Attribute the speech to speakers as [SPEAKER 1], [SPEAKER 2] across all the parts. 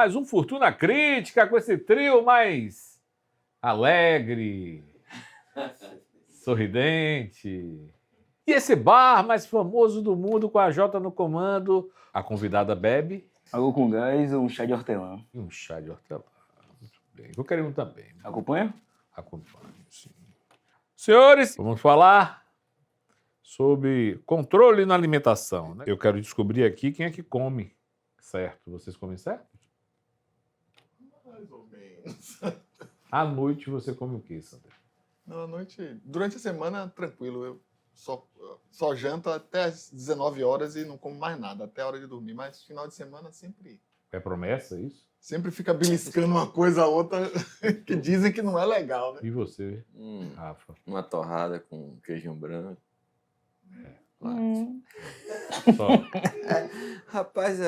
[SPEAKER 1] mais um Fortuna Crítica com esse trio mais alegre, sorridente. E esse bar mais famoso do mundo com a Jota no comando. A convidada bebe.
[SPEAKER 2] Água com gás ou um chá de hortelã?
[SPEAKER 1] E um chá de hortelã. Muito bem. Vou querer um também.
[SPEAKER 2] Acompanha?
[SPEAKER 1] Acompanho, sim. Senhores, vamos falar sobre controle na alimentação, né? Eu quero descobrir aqui quem é que come certo. Vocês comem certo?
[SPEAKER 3] Mais ou menos.
[SPEAKER 1] À noite você come o quê, Sandra?
[SPEAKER 3] Não, à noite, durante a semana, tranquilo. Eu só janto até as 19 horas e não como mais nada, até a hora de dormir. Mas final de semana sempre
[SPEAKER 1] É promessa isso?
[SPEAKER 3] fica beliscando uma coisa a outra que dizem que não é legal, né?
[SPEAKER 1] E você, Rafa?
[SPEAKER 4] Uma torrada com queijinho branco.
[SPEAKER 1] Só
[SPEAKER 4] Rapaz,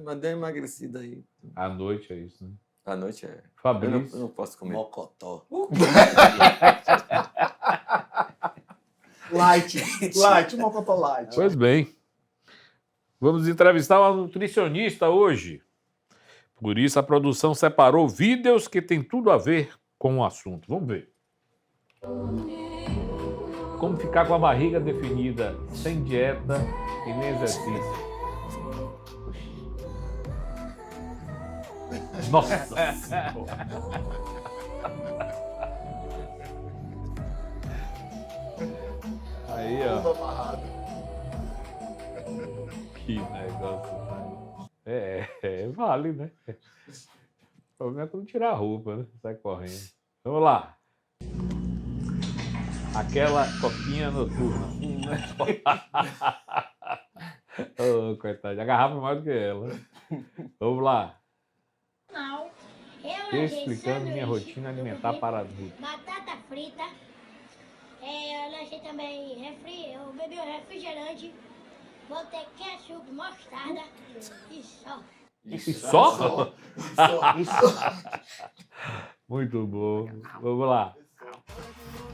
[SPEAKER 4] mas deu uma emagrecida aí.
[SPEAKER 1] à noite é isso, né?
[SPEAKER 4] À noite é. Eu
[SPEAKER 1] Fabrício?
[SPEAKER 4] não posso comer.
[SPEAKER 5] Mocotó.
[SPEAKER 3] Light, um mocotó light.
[SPEAKER 1] Pois bem. Vamos entrevistar uma nutricionista hoje. Por isso a produção separou vídeos que tem tudo a ver com o assunto. Vamos ver. Como ficar com a barriga definida sem dieta e nem exercício. Nossa Senhora. Aí, ó.
[SPEAKER 3] Tudo amarrado.
[SPEAKER 1] Que negócio. Vale, né? O problema é quando tirar a roupa, né? Sai correndo. Vamos lá. Aquela copinha noturna. Oh, coitada. A garrafa é maior do que ela. Vamos lá.
[SPEAKER 6] Não. Eu
[SPEAKER 1] Explicando minha rotina alimentar para adultos.
[SPEAKER 6] Batata frita. Eu lanchei também eu bebi um refrigerante. Botei ketchup, mostarda e só.
[SPEAKER 1] E só? Muito bom. Vamos lá.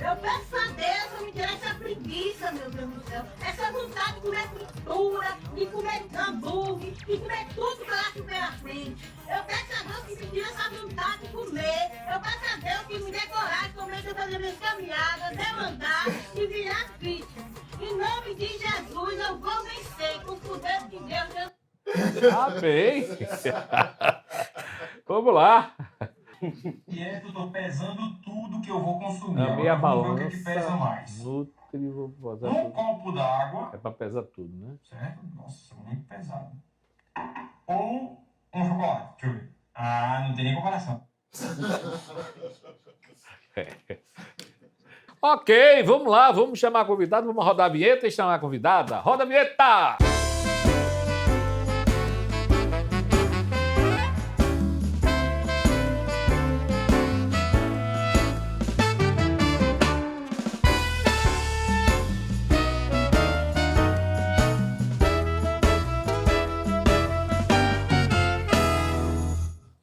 [SPEAKER 7] Eu peço a Deus pra me tirar essa preguiça, meu Deus do céu. Essa vontade de comer fritura, de comer hambúrguer, de comer tudo que eu acho pela frente. Eu peço a Deus que me tire essa vontade de comer. Eu peço a Deus que me dê coragem de começar a fazer minhas caminhadas, demandar e virar crítica. Em nome de Jesus, eu vou vencer com o poder de Deus.
[SPEAKER 1] Amém. Vamos lá.
[SPEAKER 8] E eu tô pesando tudo que eu vou consumir.
[SPEAKER 1] A meia
[SPEAKER 8] Agora vamos ver o que
[SPEAKER 1] balança.
[SPEAKER 8] pesa mais.
[SPEAKER 1] Nutri, vou botar
[SPEAKER 8] Um
[SPEAKER 1] tudo.
[SPEAKER 8] copo d'água,
[SPEAKER 1] É pra pesar tudo, né?
[SPEAKER 8] certo? Nossa, muito pesado. Ou um chocolate, deixa eu ver. Ah, não tem nem comparação.
[SPEAKER 1] Ok, vamos lá, vamos chamar a convidada, vamos rodar a vinheta e chamar a convidada. Roda a vinheta!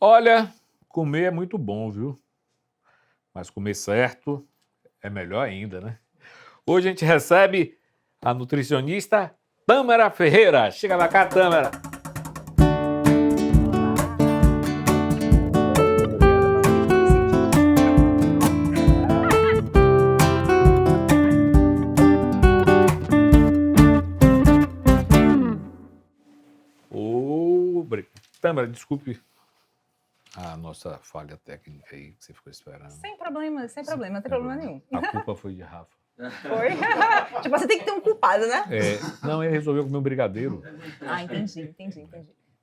[SPEAKER 1] Olha, comer é muito bom, viu? Mas comer certo é melhor ainda, né? Hoje a gente recebe a nutricionista Tâmara Ferreira. Chega pra cá, Tâmara. Tâmara, desculpe a nossa falha técnica aí que você ficou esperando.
[SPEAKER 9] Sem problema, não tem problema nenhum.
[SPEAKER 1] A culpa foi de Rafa.
[SPEAKER 9] Foi? Tipo, você tem que ter um culpado, né?
[SPEAKER 1] Não, ele resolveu comer um brigadeiro.
[SPEAKER 9] Ah, entendi.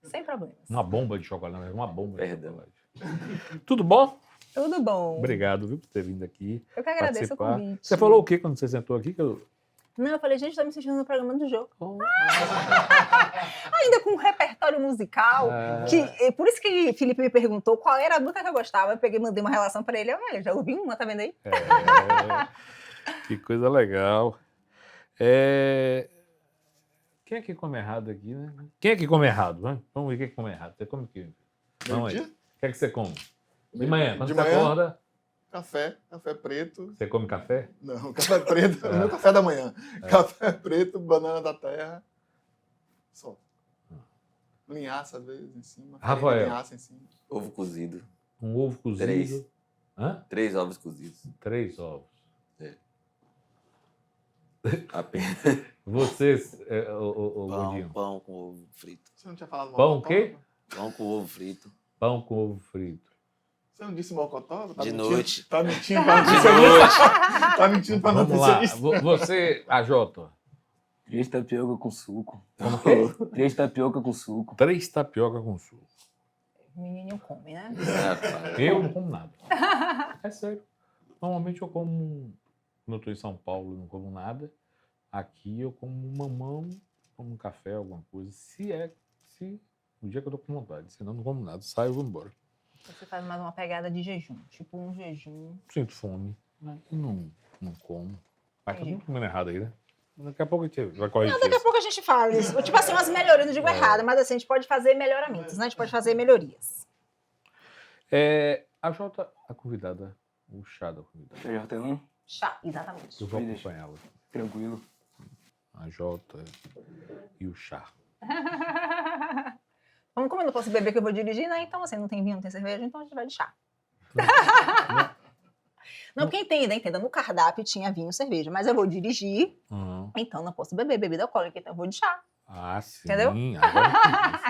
[SPEAKER 9] Sem problemas.
[SPEAKER 1] Uma bomba de chocolate, uma bomba de
[SPEAKER 4] Perdão.
[SPEAKER 1] chocolate. Tudo bom?
[SPEAKER 9] Tudo bom.
[SPEAKER 1] Obrigado, viu, por ter vindo aqui.
[SPEAKER 9] Eu que agradeço o
[SPEAKER 1] participar.
[SPEAKER 9] convite.
[SPEAKER 1] Você falou o que quando você sentou aqui?
[SPEAKER 9] Não, eu falei, gente, tá me assistindo no programa do jogo. Ainda com um repertório musical. Por isso que Felipe me perguntou qual era a música que eu gostava. Eu peguei, mandei uma relação pra ele. Eu já ouvi uma, tá vendo aí?
[SPEAKER 1] Que coisa legal. Quem é que come errado aqui, né? Quem é que come errado? Vamos ver quem é que come errado. Você come o quê? Vamos aí. O que é que você come? De manhã, quando você acorda...
[SPEAKER 3] Café preto.
[SPEAKER 1] Você come café?
[SPEAKER 3] Não, café preto é o meu café da manhã. Café preto, banana da terra. Só. Linhaça, às vezes, em cima.
[SPEAKER 1] Rafael.
[SPEAKER 3] farinha de linhaça em cima.
[SPEAKER 4] Ovo cozido.
[SPEAKER 1] Um ovo cozido.
[SPEAKER 4] 3.
[SPEAKER 1] Hã?
[SPEAKER 4] 3 ovos cozidos.
[SPEAKER 1] 3 ovos.
[SPEAKER 4] Apenas.
[SPEAKER 1] Vocês, o Gordinho?
[SPEAKER 4] Pão com ovo frito.
[SPEAKER 3] Você não tinha falado
[SPEAKER 1] Pão
[SPEAKER 3] mocotó?
[SPEAKER 1] o quê?
[SPEAKER 4] Pão com ovo frito.
[SPEAKER 1] Pão com ovo frito.
[SPEAKER 3] Você não disse mocotó? Tá
[SPEAKER 4] De
[SPEAKER 3] mentindo?
[SPEAKER 4] noite.
[SPEAKER 3] Tá mentindo pra nutricionista? Tá mentindo pra
[SPEAKER 1] Vamos lá.
[SPEAKER 3] nutricionista?
[SPEAKER 1] Você, a Jota.
[SPEAKER 2] 3 tapioca com suco.
[SPEAKER 1] Como que é?
[SPEAKER 2] 3 tapioca com suco.
[SPEAKER 1] 3 tapioca com suco.
[SPEAKER 9] O menino come, né?
[SPEAKER 1] Eu não como nada. É sério. Normalmente eu como... Quando eu estou em São Paulo, eu não como nada. Aqui eu como um mamão, como um café, alguma coisa. Se o dia que eu tô com vontade. Senão eu não como nada. Saio e vou embora.
[SPEAKER 9] Você faz mais uma pegada de jejum. Tipo um jejum.
[SPEAKER 1] Sinto fome. E não como. Mas tá
[SPEAKER 9] Entendi.
[SPEAKER 1] muito comendo errado aí, né? Daqui a pouco a gente vai corrigir
[SPEAKER 9] Não, daqui a
[SPEAKER 1] isso.
[SPEAKER 9] pouco a gente fala isso. Tipo assim, umas melhorias, não digo errado, mas assim, a gente pode fazer melhoramentos, né? A gente pode fazer melhorias.
[SPEAKER 1] A Jota, a convidada, o chá da convidada.
[SPEAKER 2] Chá de hortelã?
[SPEAKER 9] Chá, exatamente.
[SPEAKER 1] Eu vou acompanhá-la.
[SPEAKER 2] Tranquilo.
[SPEAKER 1] A Jota e o chá.
[SPEAKER 9] Como eu não posso beber que eu vou dirigir, né? Então, assim, não tem vinho, não tem cerveja, então a gente vai de chá. Não, porque entenda. No cardápio tinha vinho e cerveja, mas eu vou dirigir,
[SPEAKER 1] Uhum.
[SPEAKER 9] então não posso beber bebida alcoólica, então eu vou de chá.
[SPEAKER 1] Ah, sim.
[SPEAKER 9] Entendeu?
[SPEAKER 1] Agora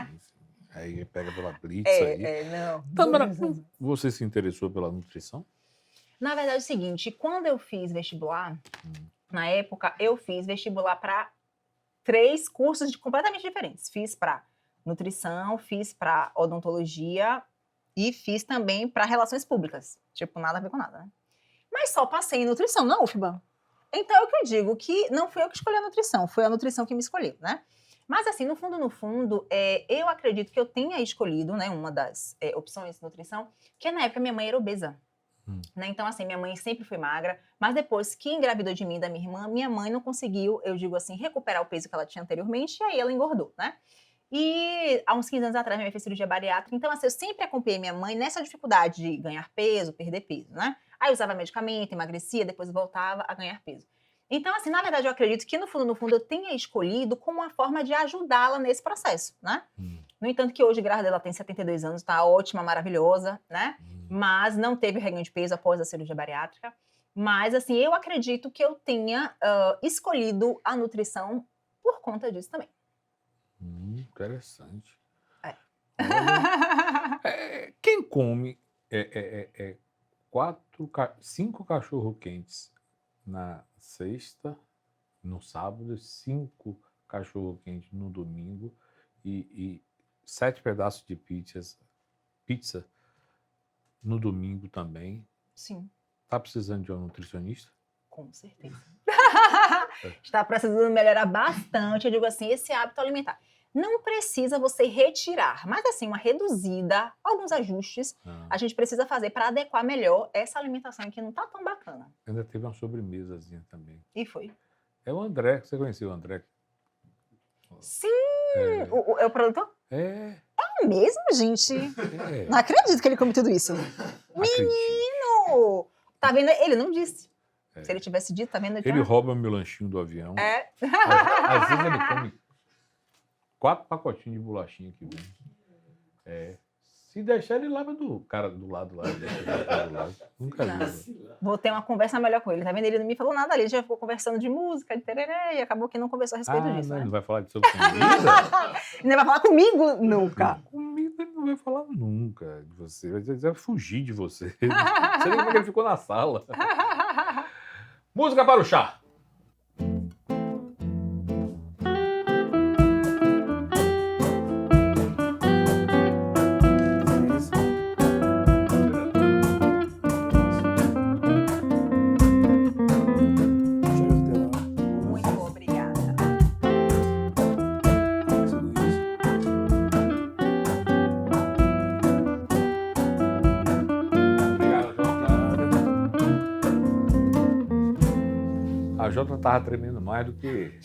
[SPEAKER 1] entendi, sim. Aí pega pela blitz aí.
[SPEAKER 9] Não.
[SPEAKER 1] Tâmara, você se interessou pela nutrição?
[SPEAKER 9] Na verdade, é o seguinte, quando eu fiz vestibular, na época, eu fiz vestibular para 3 cursos completamente diferentes. Fiz para nutrição, fiz para odontologia e fiz também para relações públicas. Tipo, nada a ver com nada, né? Mas só passei em nutrição na UFBA. Então, é o que eu digo, que não fui eu que escolhi a nutrição, foi a nutrição que me escolheu, né? Mas, assim, no fundo, eu acredito que eu tenha escolhido, né, uma das opções de nutrição, que na época minha mãe era obesa. Né? Então, assim, minha mãe sempre foi magra, mas depois que engravidou de mim e da minha irmã, minha mãe não conseguiu, eu digo assim, recuperar o peso que ela tinha anteriormente, e aí ela engordou, né? E há uns 15 anos atrás, minha mãe fez cirurgia bariátrica, então, assim, eu sempre acompanhei minha mãe nessa dificuldade de ganhar peso, perder peso, né? Aí usava medicamento, emagrecia, depois voltava a ganhar peso. Então, assim, na verdade, eu acredito que no fundo, eu tenha escolhido como uma forma de ajudá-la nesse processo, né? No entanto, que hoje, grávida, ela tem 72 anos, tá ótima, maravilhosa, né? Mas não teve reganho de peso após a cirurgia bariátrica. Mas, assim, eu acredito que eu tenha escolhido a nutrição por conta disso também.
[SPEAKER 1] Interessante.
[SPEAKER 9] É.
[SPEAKER 1] Olha, quem come 5 cachorro-quentes na sexta, no sábado, 5 cachorro-quentes no domingo e 7 pedaços de pizza no domingo também.
[SPEAKER 9] Sim,
[SPEAKER 1] Tá precisando de um nutricionista?
[SPEAKER 9] com certeza. Está precisando melhorar bastante, eu digo assim, esse hábito alimentar. Não precisa você retirar, mas assim, uma reduzida, alguns ajustes, a gente precisa fazer para adequar melhor essa alimentação que não tá tão bacana.
[SPEAKER 1] Ainda teve uma sobremesazinha também.
[SPEAKER 9] E foi.
[SPEAKER 1] É o André, você conheceu o André?
[SPEAKER 9] Sim! É o produtor?
[SPEAKER 1] É
[SPEAKER 9] Mesmo, gente?
[SPEAKER 1] é.
[SPEAKER 9] Não acredito que ele come tudo isso. Menino! Tá vendo? Ele não disse. Se ele tivesse dito, tá vendo?
[SPEAKER 1] Ele rouba meu lanchinho do avião.
[SPEAKER 9] É.
[SPEAKER 1] Às vezes ele come 4 pacotinhos de bolachinha que vem. Se deixar, ele lava do cara do lado lá. Do lado. Nunca vi.
[SPEAKER 9] Vou ter uma conversa melhor com ele, tá vendo? Ele não me falou nada ali, ele já ficou conversando de música, de tereré, e acabou que não conversou a respeito disso,
[SPEAKER 1] não,
[SPEAKER 9] né?
[SPEAKER 1] ele não vai falar sobre comida?
[SPEAKER 9] Ele não vai falar comigo nunca.
[SPEAKER 1] Comida ele não vai falar nunca de você. Ele vai fugir de você. Você nem como é que ele ficou na sala. Música para o chá.
[SPEAKER 9] Muito obrigada.
[SPEAKER 1] Obrigado, Jota. A Jota tava tremendo mais do que...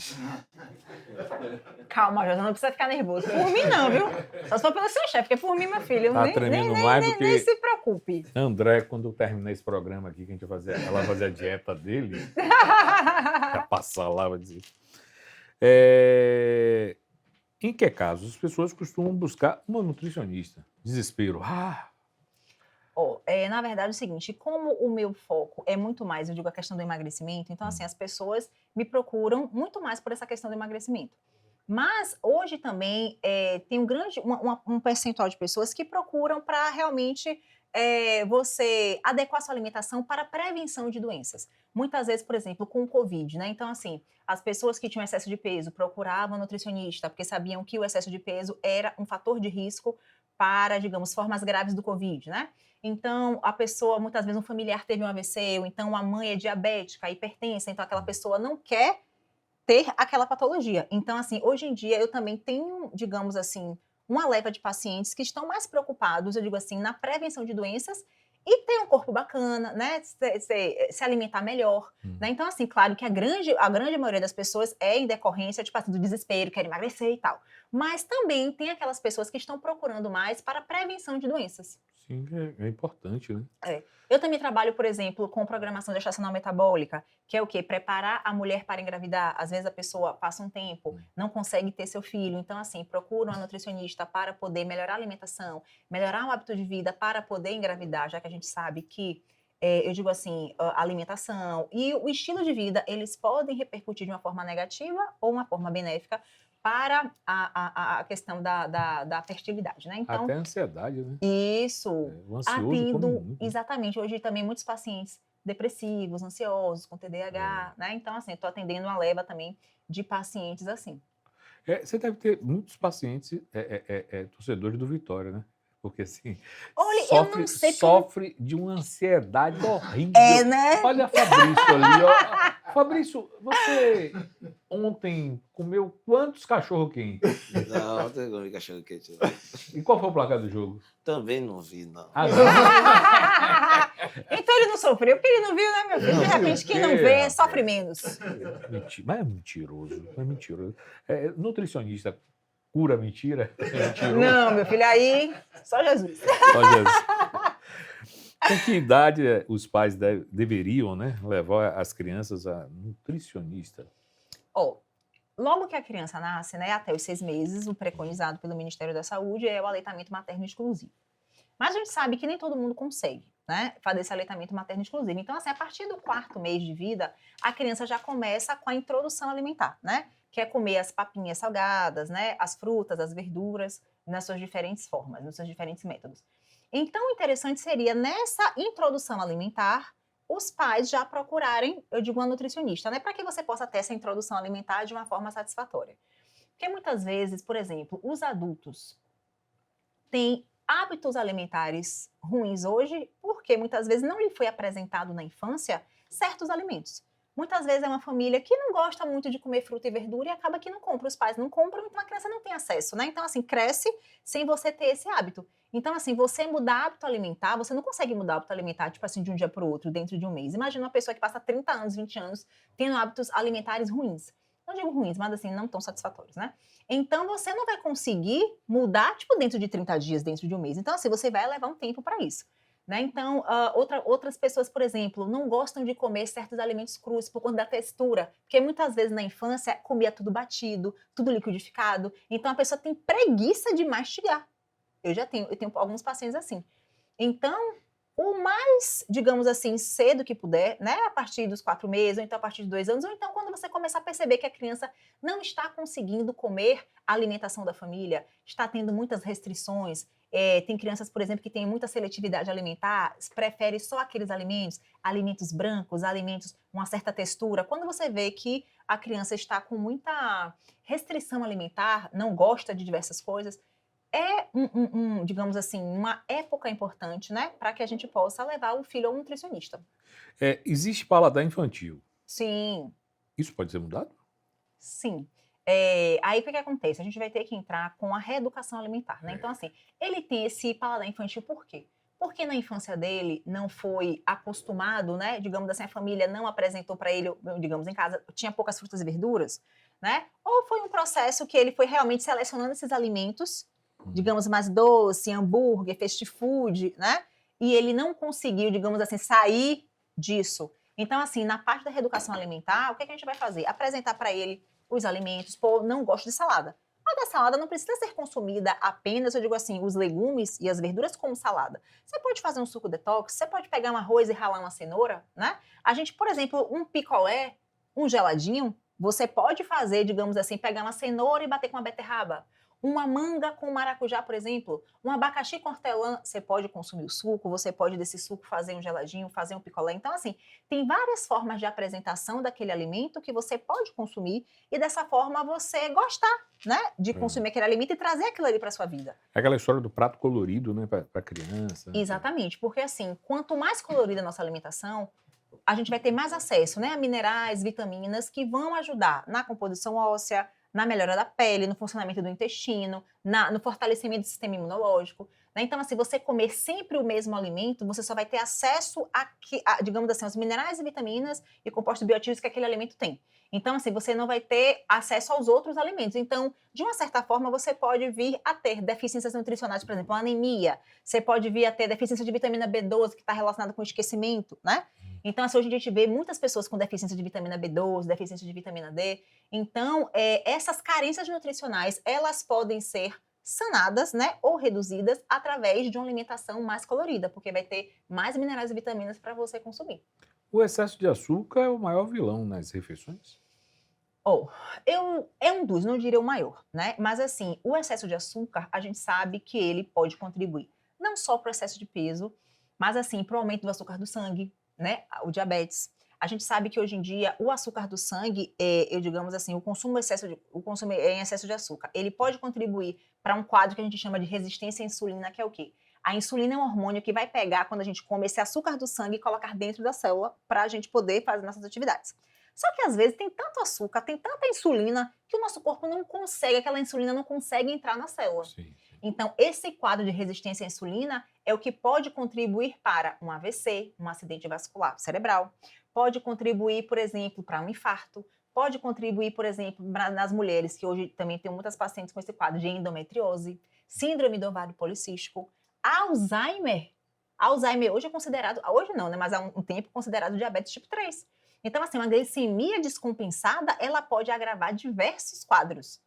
[SPEAKER 9] Calma, Jota, não precisa ficar nervoso. Por mim não, viu? Só se for pelo seu chefe, porque por mim, meu filho,
[SPEAKER 1] Tá
[SPEAKER 9] nem
[SPEAKER 1] tremendo mais do que...
[SPEAKER 9] nem se preocupe.
[SPEAKER 1] André, quando eu terminar esse programa aqui, que a gente vai fazer, ela vai fazer a dieta dele, vai passar lá, vai dizer. Em que casos as pessoas costumam buscar uma nutricionista? Desespero.
[SPEAKER 9] Na verdade, é o seguinte, como o meu foco é muito mais, eu digo, a questão do emagrecimento, então, assim, as pessoas me procuram muito mais por essa questão do emagrecimento. Mas, hoje também, tem um percentual de pessoas que procuram para realmente você adequar sua alimentação para a prevenção de doenças. Muitas vezes, por exemplo, com o Covid, né? Então, assim, as pessoas que tinham excesso de peso procuravam nutricionista, porque sabiam que o excesso de peso era um fator de risco para, digamos, formas graves do Covid, né? Então, a pessoa, muitas vezes, um familiar teve um AVC, ou então a mãe é diabética, hipertensa, então aquela pessoa não quer ter aquela patologia. Então, assim, hoje em dia eu também tenho, digamos assim, uma leva de pacientes que estão mais preocupados, eu digo assim, na prevenção de doenças e ter um corpo bacana, né? Se alimentar melhor, né? Então, assim, claro que a grande maioria das pessoas é em decorrência, tipo assim, do desespero, quer emagrecer e tal. Mas também tem aquelas pessoas que estão procurando mais para a prevenção de doenças.
[SPEAKER 1] Sim, é importante, né?
[SPEAKER 9] Eu também trabalho, por exemplo, com programação gestacional metabólica, que é o quê? Preparar a mulher para engravidar. Às vezes a pessoa passa um tempo, não consegue ter seu filho, então assim, procura uma nutricionista para poder melhorar a alimentação, melhorar o hábito de vida para poder engravidar, já que a gente sabe que, eu digo assim, a alimentação e o estilo de vida, eles podem repercutir de uma forma negativa ou uma forma benéfica para a questão da fertilidade, né? Então,
[SPEAKER 1] Até a ansiedade, né?
[SPEAKER 9] isso.
[SPEAKER 1] O ansioso come
[SPEAKER 9] Atendo,
[SPEAKER 1] muito, né?
[SPEAKER 9] exatamente. Hoje também muitos pacientes depressivos, ansiosos, com TDAH, né? Então, assim, estou atendendo uma leva também de pacientes assim.
[SPEAKER 1] Você deve ter muitos pacientes torcedores do Vitória, né? Porque assim,
[SPEAKER 9] Olha, eu não sei
[SPEAKER 1] sofre de uma ansiedade horrível.
[SPEAKER 9] né?
[SPEAKER 1] Olha a Fabrício ali, ó. Fabrício, você ontem comeu quantos cachorro-quentes?
[SPEAKER 4] Não, não tem cachorro quente.
[SPEAKER 1] E qual foi o placar do jogo?
[SPEAKER 4] Também não vi, não.
[SPEAKER 9] Então ele não sofreu, porque ele não viu, né, meu filho? De repente, quem não vê, sofre menos.
[SPEAKER 1] Mas é mentiroso, é mentiroso. Nutricionista cura mentira? É mentiroso.
[SPEAKER 9] Não, meu filho, aí só Jesus.
[SPEAKER 1] Só Jesus. Com que idade os pais deveriam, né, levar as crianças a nutricionista?
[SPEAKER 9] Logo que a criança nasce, né, até os 6 meses, o preconizado pelo Ministério da Saúde é o aleitamento materno exclusivo. Mas a gente sabe que nem todo mundo consegue, né, fazer esse aleitamento materno exclusivo. Então, assim, a partir do 4º mês de vida, a criança já começa com a introdução alimentar, né, que é comer as papinhas salgadas, né, as frutas, as verduras, nas suas diferentes formas, nos seus diferentes métodos. Então, o interessante seria, nessa introdução alimentar, os pais já procurarem, eu digo, uma nutricionista, né? Para que você possa ter essa introdução alimentar de uma forma satisfatória. Porque muitas vezes, por exemplo, os adultos têm hábitos alimentares ruins hoje, porque muitas vezes não lhe foi apresentado na infância certos alimentos. Muitas vezes é uma família que não gosta muito de comer fruta e verdura e acaba que não compra, os pais não compram, então a criança não tem acesso, né? Então, assim, cresce sem você ter esse hábito. Então, assim, você mudar hábito alimentar, você não consegue mudar hábito alimentar, tipo assim, de um dia para o outro, dentro de um mês. Imagina uma pessoa que passa 30 anos, 20 anos, tendo hábitos alimentares ruins. Não digo ruins, mas assim, não tão satisfatórios, né? Então, você não vai conseguir mudar, tipo, dentro de 30 dias, dentro de um mês. Então, assim, você vai levar um tempo para isso. Né? Então, outras pessoas, por exemplo, não gostam de comer certos alimentos crus por conta da textura, porque muitas vezes na infância comia tudo batido, tudo liquidificado, então a pessoa tem preguiça de mastigar. Eu tenho alguns pacientes assim. Então, o mais, digamos assim, cedo que puder, né, a partir dos 4 meses, ou então a partir de 2 anos, ou então quando você começar a perceber que a criança não está conseguindo comer a alimentação da família, está tendo muitas restrições. Tem crianças, por exemplo, que têm muita seletividade alimentar, prefere só aqueles alimentos brancos, alimentos com uma certa textura. Quando você vê que a criança está com muita restrição alimentar, não gosta de diversas coisas, é, digamos assim, uma época importante, né, para que a gente possa levar o filho ao nutricionista.
[SPEAKER 1] Existe paladar infantil.
[SPEAKER 9] Sim.
[SPEAKER 1] Isso pode ser mudado?
[SPEAKER 9] Sim. Aí o que acontece? A gente vai ter que entrar com a reeducação alimentar, né? Então, assim, ele tem esse paladar infantil por quê? Porque na infância dele não foi acostumado, né? Digamos assim, a família não apresentou para ele, digamos, em casa, tinha poucas frutas e verduras, né? Ou foi um processo que ele foi realmente selecionando esses alimentos, digamos, mais doce, hambúrguer, fast food, né? E ele não conseguiu, digamos assim, sair disso. Então, assim, na parte da reeducação alimentar, o que a gente vai fazer? Apresentar para ele os alimentos, pô, não gosto de salada. Mas toda salada não precisa ser consumida apenas, eu digo assim, os legumes e as verduras como salada. Você pode fazer um suco detox, você pode pegar um arroz e ralar uma cenoura, né? A gente, por exemplo, um picolé, um geladinho, você pode fazer, digamos assim, pegar uma cenoura e bater com uma beterraba. Uma manga com maracujá, por exemplo, um abacaxi com hortelã, você pode consumir o suco, você pode desse suco fazer um geladinho, fazer um picolé. Então, assim, tem várias formas de apresentação daquele alimento que você pode consumir e dessa forma você gostar, né, de consumir aquele alimento e trazer aquilo ali para sua vida.
[SPEAKER 1] É aquela história do prato colorido, né, para criança.
[SPEAKER 9] Exatamente, porque assim, quanto mais colorida a nossa alimentação, a gente vai ter mais acesso, né, a minerais, vitaminas que vão ajudar na composição óssea, na melhora da pele, no funcionamento do intestino, no fortalecimento do sistema imunológico. Né? Então, assim, você comer sempre o mesmo alimento, você só vai ter acesso digamos assim, aos minerais e vitaminas e compostos bioativos que aquele alimento tem. Então, assim, você não vai ter acesso aos outros alimentos. Então, de uma certa forma, você pode vir a ter deficiências nutricionais, por exemplo, anemia. Você pode vir a ter deficiência de vitamina B12, que está relacionada com esquecimento, né? Então, assim, hoje a gente vê muitas pessoas com deficiência de vitamina B12, deficiência de vitamina D. Então, essas carências nutricionais, elas podem ser sanadas, né, ou reduzidas através de uma alimentação mais colorida, porque vai ter mais minerais e vitaminas para você consumir.
[SPEAKER 1] O excesso de açúcar é o maior vilão nas refeições?
[SPEAKER 9] É um dos, não diria o maior, né? Mas assim, o excesso de açúcar, a gente sabe que ele pode contribuir não só para o excesso de peso, mas assim, para o aumento do açúcar do sangue, né? O diabetes. A gente sabe que hoje em dia o açúcar do sangue, digamos assim, o consumo em excesso de açúcar, ele pode contribuir para um quadro que a gente chama de resistência à insulina, que é o quê? A insulina é um hormônio que vai pegar quando a gente come esse açúcar do sangue e colocar dentro da célula para a gente poder fazer nossas atividades. Só que às vezes tem tanto açúcar, tem tanta insulina, que o nosso corpo não consegue, aquela insulina não consegue entrar na célula.
[SPEAKER 1] Sim.
[SPEAKER 9] Então, esse quadro de resistência à insulina é o que pode contribuir para um AVC, um acidente vascular cerebral, pode contribuir, por exemplo, para um infarto, pode contribuir, por exemplo, nas mulheres, que hoje também tem muitas pacientes com esse quadro de endometriose, síndrome do ovário policístico, Alzheimer. Alzheimer hoje é considerado, hoje não, né, mas há um tempo considerado diabetes tipo 3. Então, assim, uma glicemia descompensada, ela pode agravar diversos quadros.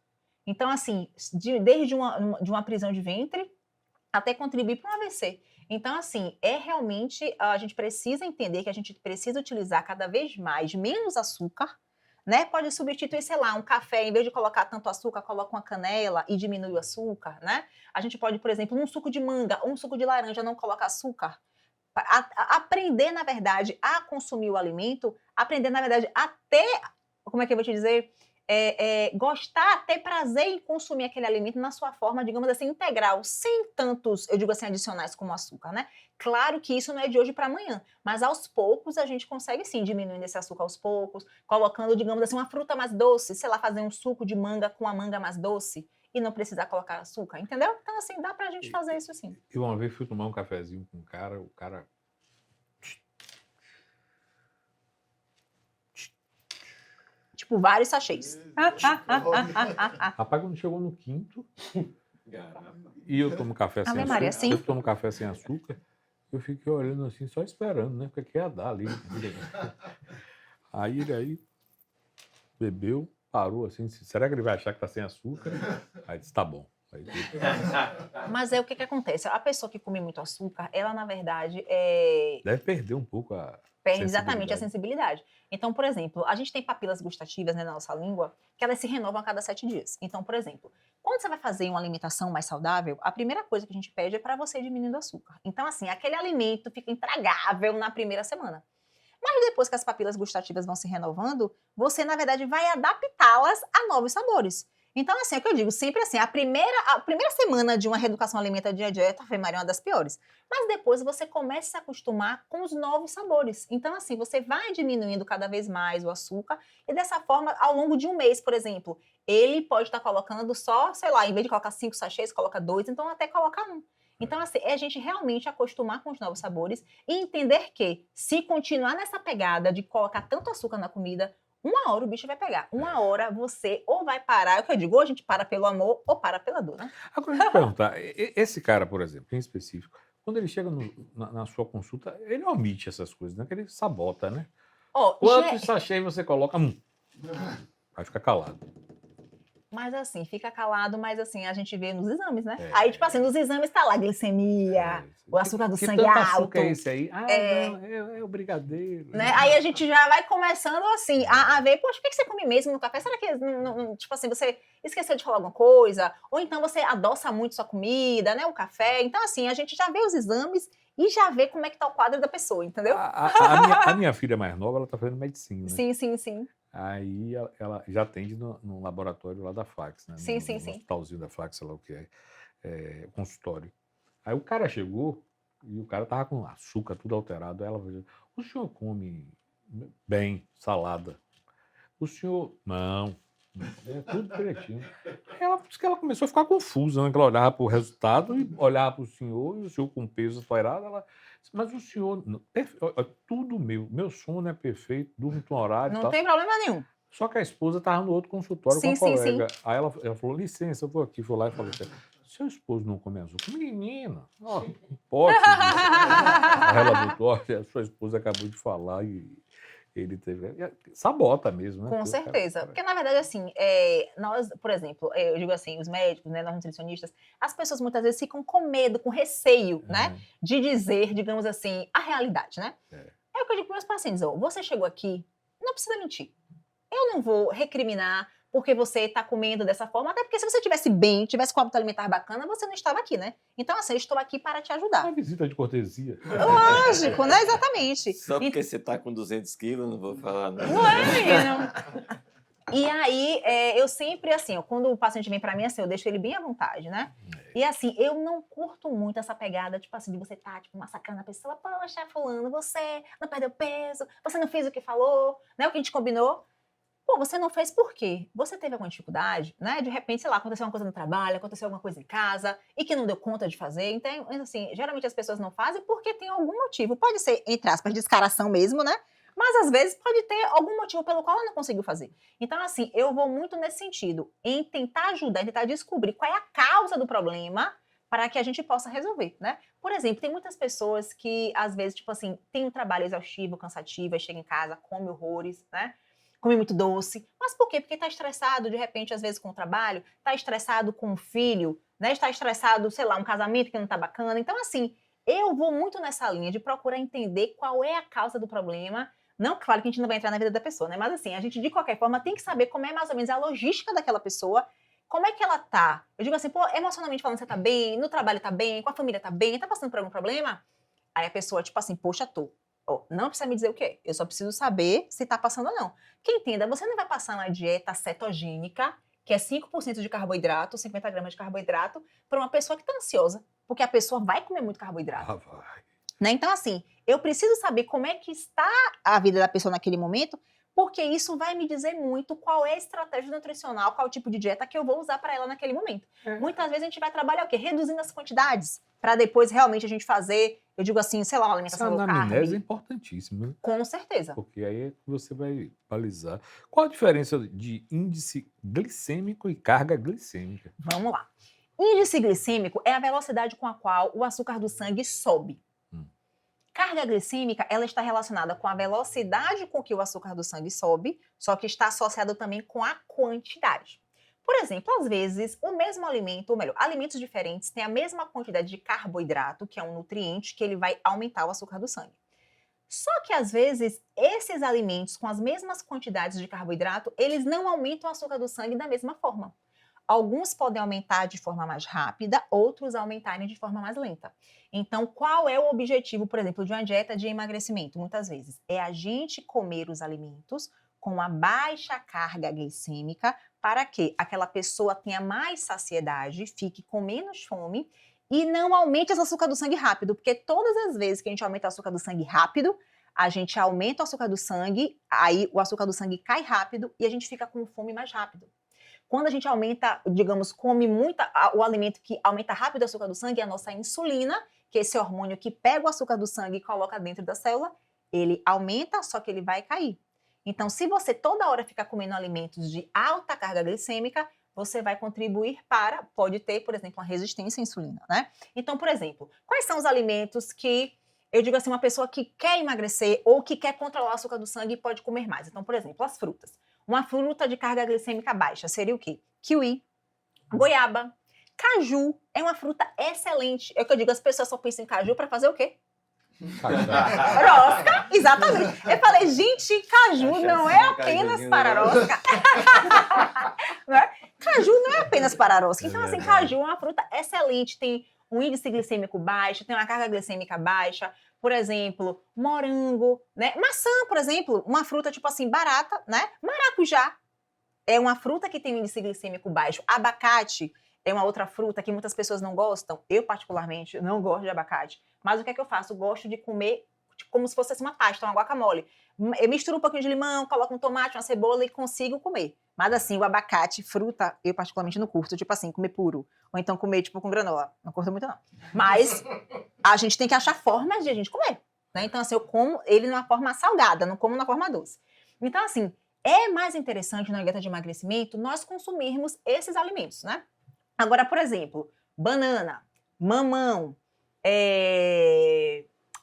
[SPEAKER 9] Então, assim, desde uma prisão de ventre até contribuir para um AVC. Então, assim, realmente, a gente precisa entender que a gente precisa utilizar cada vez mais menos açúcar, né? Pode substituir, sei lá, um café, em vez de colocar tanto açúcar, coloca uma canela e diminui o açúcar, né? A gente pode, por exemplo, um suco de manga ou um suco de laranja não colocar açúcar. Aprender, na verdade, a consumir o alimento, aprender, na verdade, até, como é que eu vou te dizer, gostar, ter prazer em consumir aquele alimento na sua forma, digamos assim, integral, sem tantos, eu digo assim, adicionais como açúcar, né? Claro que isso não é de hoje para amanhã, mas aos poucos a gente consegue sim diminuindo esse açúcar aos poucos, colocando, digamos assim, uma fruta mais doce, sei lá, fazer um suco de manga com a manga mais doce e não precisar colocar açúcar, entendeu? Então, assim, dá pra gente fazer isso sim.
[SPEAKER 1] Eu uma vez fui tomar um cafezinho com o cara...
[SPEAKER 9] Tipo, vários sachês.
[SPEAKER 1] Rapaz, quando chegou no quinto, e eu tomo café sem
[SPEAKER 9] Ave
[SPEAKER 1] açúcar,
[SPEAKER 9] Maria, sim.
[SPEAKER 1] eu tomo café sem açúcar, eu fiquei olhando assim, só esperando, né? Porque que ia dar ali. Aí ele bebeu, parou assim, disse, será que ele vai achar que tá sem açúcar? Aí disse, tá bom. Aí,
[SPEAKER 9] Mas o que acontece? A pessoa que come muito açúcar, ela, na verdade,
[SPEAKER 1] deve perder um pouco a
[SPEAKER 9] perde exatamente a sensibilidade. Então, por exemplo, a gente tem papilas gustativas, né, na nossa língua, que elas se renovam a cada 7 dias. Então, por exemplo, quando você vai fazer uma alimentação mais saudável, a primeira coisa que a gente pede é para você diminuir o açúcar. Então, assim, aquele alimento fica intragável na primeira semana. Mas depois que as papilas gustativas vão se renovando, você, na verdade, vai adaptá-las a novos sabores. Então, assim, é o que eu digo, sempre assim, a primeira semana de uma reeducação alimentar de dieta, Ave Maria, é uma das piores. Mas depois você começa a se acostumar com os novos sabores. Então, assim, você vai diminuindo cada vez mais o açúcar e dessa forma, ao longo de um mês, por exemplo, ele pode estar colocando só, sei lá, em vez de colocar 5 sachês, coloca 2, então até colocar 1. Então, assim, é a gente realmente acostumar com os novos sabores e entender que, se continuar nessa pegada de colocar tanto açúcar na comida, uma hora o bicho vai pegar. Uma hora você ou vai parar, é o que eu digo, ou a gente para pelo amor ou para pela dor, né?
[SPEAKER 1] Agora, deixa eu te perguntar, esse cara, por exemplo, em específico, quando ele chega na sua consulta, ele omite essas coisas, né? Que ele sabota, né? Quantos sachês você coloca? Vai ficar calado.
[SPEAKER 9] Mas assim, fica calado, mas assim, a gente vê nos exames, né?
[SPEAKER 1] É.
[SPEAKER 9] Aí, tipo assim, nos exames tá lá a glicemia, o açúcar do sangue
[SPEAKER 1] tanto
[SPEAKER 9] alto.
[SPEAKER 1] açúcar é esse aí? Ah,
[SPEAKER 9] É.
[SPEAKER 1] não, é o brigadeiro.
[SPEAKER 9] Né? Aí a gente já vai começando assim, a ver, poxa, o que você come mesmo no café? Será que, tipo assim, você esqueceu de falar alguma coisa? Ou então você adoça muito sua comida, né? O café. Então, assim, a gente já vê os exames e já vê como é que tá o quadro da pessoa, entendeu?
[SPEAKER 1] A minha filha mais nova, ela tá fazendo medicina, né?
[SPEAKER 9] Sim, sim, sim.
[SPEAKER 1] Aí ela já atende no laboratório lá da Flax, né?
[SPEAKER 9] Sim,
[SPEAKER 1] no,
[SPEAKER 9] sim,
[SPEAKER 1] no
[SPEAKER 9] sim.
[SPEAKER 1] hospitalzinho da Flax, sei lá o que é, consultório. Aí o cara chegou e o cara tava com açúcar tudo alterado. Aí ela falou: o senhor come bem salada? O senhor... Não. É tudo direitinho. Aí ela disse que ela começou a ficar confusa, né? Que ela olhava para o resultado e olhava para o senhor, e o senhor com peso alterado, ela disse, mas o senhor, tudo meu sono é perfeito, durmo no horário e
[SPEAKER 9] Não
[SPEAKER 1] tal.
[SPEAKER 9] tem problema nenhum.
[SPEAKER 1] Só que a esposa estava no outro consultório
[SPEAKER 9] Sim,
[SPEAKER 1] com a
[SPEAKER 9] sim, sim.
[SPEAKER 1] colega. Aí ela falou, licença, eu vou aqui. Foi lá e falou, seu esposo não come açúcar? Menina, ó, não pode. Aí ela botou, olha, a sua esposa acabou de falar e ele teve... Sabota mesmo, né?
[SPEAKER 9] Com
[SPEAKER 1] Porque o cara-
[SPEAKER 9] certeza. Porque, na verdade, assim, nós, por exemplo, eu digo assim, os médicos, né, nós nutricionistas, as pessoas muitas vezes ficam com medo, com receio, né, de dizer, digamos assim, a realidade, né? É o que eu digo para meus pacientes, ó, você chegou aqui, não precisa mentir. Eu não vou recriminar porque você está comendo dessa forma, até porque se você estivesse bem, tivesse com um hábito alimentar bacana, você não estava aqui, né? Então, assim, eu estou aqui para te ajudar.
[SPEAKER 1] Uma visita de cortesia.
[SPEAKER 9] Lógico, né? Exatamente.
[SPEAKER 4] Só porque você tá com 200 quilos, não vou falar nada.
[SPEAKER 9] Não é, menino? E aí, eu sempre, assim, ó, quando o paciente vem pra mim, assim, eu deixo ele bem à vontade, né? E assim, eu não curto muito essa pegada, tipo assim, de você tá, tipo, massacrando a pessoa. Poxa, fulano, você não perdeu peso, você não fez o que falou, né? O que a gente combinou. Pô, você não fez por quê? Você teve alguma dificuldade, né? De repente, sei lá, aconteceu uma coisa no trabalho, aconteceu alguma coisa em casa e que não deu conta de fazer. Então, assim, geralmente as pessoas não fazem porque tem algum motivo. Pode ser, entre aspas, descaração mesmo, né? Mas às vezes pode ter algum motivo pelo qual ela não conseguiu fazer. Então, assim, eu vou muito nesse sentido, em tentar ajudar, em tentar descobrir qual é a causa do problema para que a gente possa resolver, né? Por exemplo, tem muitas pessoas que, às vezes, tipo assim, tem um trabalho exaustivo, cansativo, aí chega em casa, come horrores, né? Come muito doce. Mas por quê? Porque está estressado, de repente, às vezes, com o trabalho, está estressado com o filho, né? Está estressado, sei lá, um casamento que não está bacana. Então, assim, eu vou muito nessa linha de procurar entender qual é a causa do problema. Não, claro que a gente não vai entrar na vida da pessoa, né? Mas, assim, a gente, de qualquer forma, tem que saber como é mais ou menos a logística daquela pessoa, como é que ela tá. Eu digo assim, pô, emocionalmente falando, você tá bem, no trabalho tá bem, com a família tá bem, tá passando por algum problema? Aí a pessoa, tipo assim, poxa, tô. Oh, não precisa me dizer o quê? Eu só preciso saber se tá passando ou não. Que entenda, você não vai passar uma dieta cetogênica, que é 5% de carboidrato, 50 gramas de carboidrato, para uma pessoa que tá ansiosa. Porque a pessoa vai comer muito carboidrato.
[SPEAKER 1] Vai.
[SPEAKER 9] Né? Então, assim, eu preciso saber como é que está a vida da pessoa naquele momento, porque isso vai me dizer muito qual é a estratégia nutricional, qual é o tipo de dieta que eu vou usar para ela naquele momento. Muitas vezes a gente vai trabalhar o quê? Reduzindo as quantidades, para depois realmente a gente fazer, eu digo assim, sei lá, uma
[SPEAKER 1] Essa
[SPEAKER 9] alimentação low
[SPEAKER 1] anamnese é
[SPEAKER 9] carb.
[SPEAKER 1] importantíssima, né?
[SPEAKER 9] Com certeza.
[SPEAKER 1] Porque aí você vai balizar. Qual a diferença de índice glicêmico e carga glicêmica?
[SPEAKER 9] Vamos lá. Índice glicêmico é a velocidade com a qual o açúcar do sangue sobe. Carga glicêmica, ela está relacionada com a velocidade com que o açúcar do sangue sobe, só que está associado também com a quantidade. Por exemplo, às vezes, o mesmo alimento, ou melhor, alimentos diferentes têm a mesma quantidade de carboidrato, que é um nutriente que ele vai aumentar o açúcar do sangue. Só que, às vezes, esses alimentos com as mesmas quantidades de carboidrato, eles não aumentam o açúcar do sangue da mesma forma. Alguns podem aumentar de forma mais rápida, outros aumentarem de forma mais lenta. Então, qual é o objetivo, por exemplo, de uma dieta de emagrecimento? Muitas vezes é a gente comer os alimentos com uma baixa carga glicêmica para que aquela pessoa tenha mais saciedade, fique com menos fome e não aumente esse açúcar do sangue rápido, porque todas as vezes que a gente aumenta o açúcar do sangue rápido, a gente aumenta o açúcar do sangue, aí o açúcar do sangue cai rápido e a gente fica com fome mais rápido. Quando a gente aumenta, digamos, come muito, o alimento que aumenta rápido o açúcar do sangue é a nossa insulina, que é esse hormônio que pega o açúcar do sangue e coloca dentro da célula, ele aumenta, só que ele vai cair. Então, se você toda hora ficar comendo alimentos de alta carga glicêmica, você vai contribuir para, pode ter, por exemplo, uma resistência à insulina, né? Então, por exemplo, quais são os alimentos que, eu digo assim, uma pessoa que quer emagrecer ou que quer controlar o açúcar do sangue pode comer mais? Então, por exemplo, as frutas. Uma fruta de carga glicêmica baixa seria o quê? Kiwi, goiaba, caju é uma fruta excelente. É o que eu digo, as pessoas só pensam em caju para fazer o quê? Rosca, exatamente. Eu falei, gente, caju não é apenas para rosca. Não é? Caju não é apenas para rosca. Então, assim, caju é uma fruta excelente, tem um índice glicêmico baixo, tem uma carga glicêmica baixa. Por exemplo, morango, né? Maçã, por exemplo, uma fruta, tipo assim, barata, né? Maracujá é uma fruta que tem um índice glicêmico baixo. Abacate é uma outra fruta que muitas pessoas não gostam. Eu, particularmente, não gosto de abacate. Mas o que é que eu faço? Eu gosto de comer como se fosse uma pasta, uma guacamole. Eu misturo um pouquinho de limão, coloco um tomate, uma cebola e consigo comer. Mas assim, o abacate, fruta, eu particularmente não curto. Tipo assim, comer puro. Ou então comer, tipo, com granola. Não curto muito, não. Mas a gente tem que achar formas de a gente comer. Né? Então, assim, eu como ele numa forma salgada, não como na forma doce. Então, assim, é mais interessante na dieta de emagrecimento nós consumirmos esses alimentos, né? Agora, por exemplo, banana, mamão,